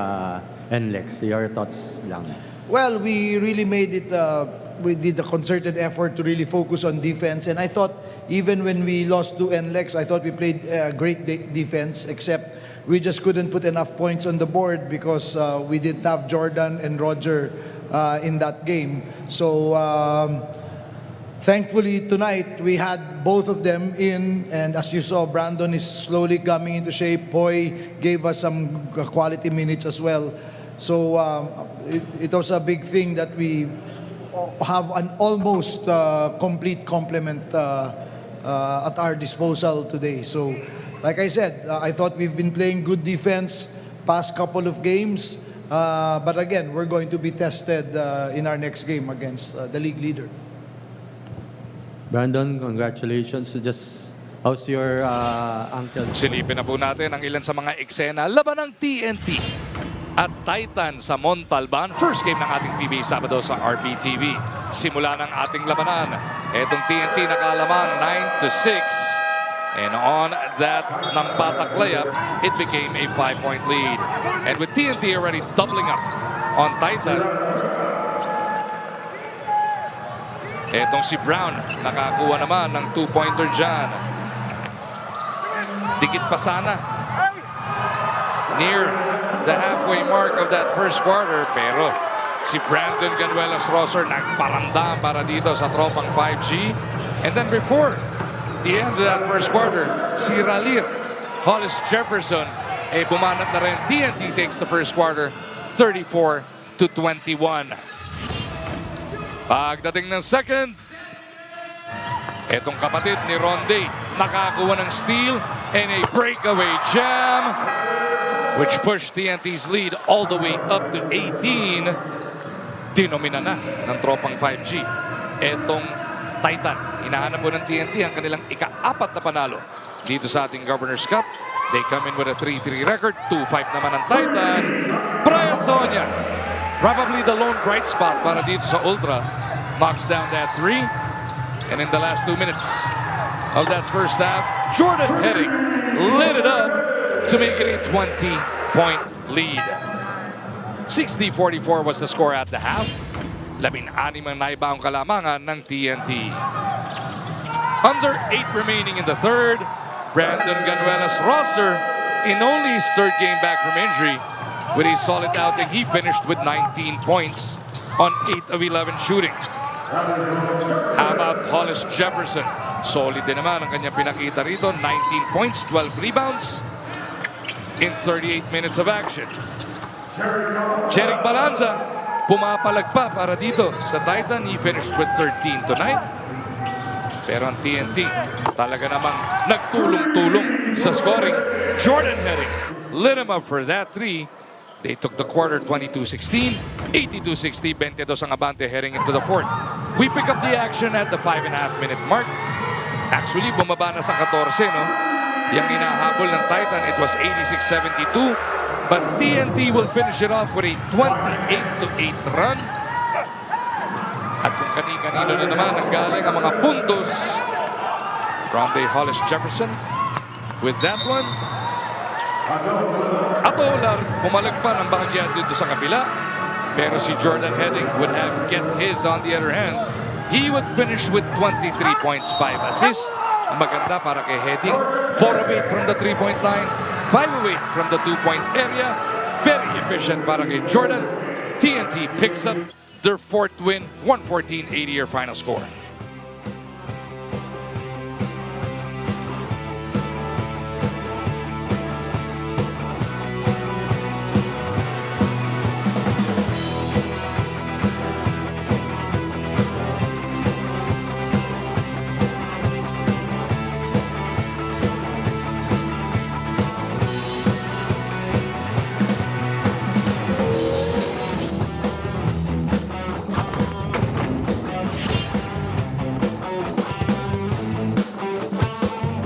NLEX. Your thoughts lang? Well, we really made it, we did a concerted effort to really focus on defense. And I thought, even when we lost to NLEX, I thought we played great defense, except we just couldn't put enough points on the board because we didn't have Jordan and Roger in that game. So, thankfully, tonight, we had both of them in. And as you saw, Brandon is slowly coming into shape. Poi gave us some quality minutes as well. So, it was a big thing that we have an almost complete complement at our disposal today. So, like I said, I thought we've been playing good defense past couple of games. But again, we're going to be tested in our next game against the league leader. Brandon, congratulations. Just how's your uncle? Silipin na po natin ang ilan sa mga eksena laban ng TNT at Titan sa Montalban. First game ng ating PBA Sabado sa RPTV. Simula ng ating labanan. Etong TNT nakalamang 9-6. And on that Nambatac layup, it became a 5-point lead. And with TNT already doubling up on Titan, etong si Brown nakakuha naman ng 2-pointer dyan. Dikit pa sana. Near the halfway mark of that first quarter, pero si Brandon Ganuela's roster nagparamdam para dito sa Tropang 5G. And then before the end of that first quarter, si Ralir Hollis Jefferson bumanat na rin. TNT takes the first quarter 34-21. Pagdating ng second, etong kapatid ni Ronde nakakuha ng steal and a breakaway jam which pushed TNT's lead all the way up to 18. Dinomina na ng Tropang 5G. Etong Titan, hinahanap po ng TNT ang kanilang ika-4 na panalo dito sa ating Governor's Cup. They come in with a 3-3 record. 2-5 naman ang Titan. Brian Sonia, probably the lone bright spot para dito sa Ultra, knocks down that 3. And in the last 2 minutes of that first half, Jordan Heading lit it up to make it a 20-point lead. 60-44 was the score at the half. 16 ang naibaong kalamangan ng TNT. Under 8 remaining in the third, Brandon Ganuela's roster in only his third game back from injury. With a solid outing, he finished with 19 points on 8 of 11 shooting. How about Hollis Jefferson? Solid din naman ang kanyang pinakita rito. 19 points, 12 rebounds in 38 minutes of action. Jeric Balanza pumapalag pa para dito sa Titan. He finished with 13 tonight. Pero ang TNT talaga namang nagtulong-tulong sa scoring. Jordan Heading lit him up for that 3. They took the quarter 22-16, 82-60, 22 ang abante heading into the fourth. We pick up the action at the 5.5-minute mark. Actually, bumaba na sa 14, no? Yung hinahabol ng Titan, it was 86-72. But TNT will finish it off with a 28-8 run. At kung kani-kanino na naman ang galing ang mga puntos, Ronde Hollis Jefferson with that one. Atolar, pumalagpan ang bahagyan dito sa kabila. Pero si Jordan Heading would have get his on the other hand. He would finish with 23 points, 5 assists. Maganda para kay Heading. 4 of 8 from the 3-point line. 5 of 8 from the 2-point area. Very efficient para kay Jordan. TNT picks up their 4th win, 114-80 your final score.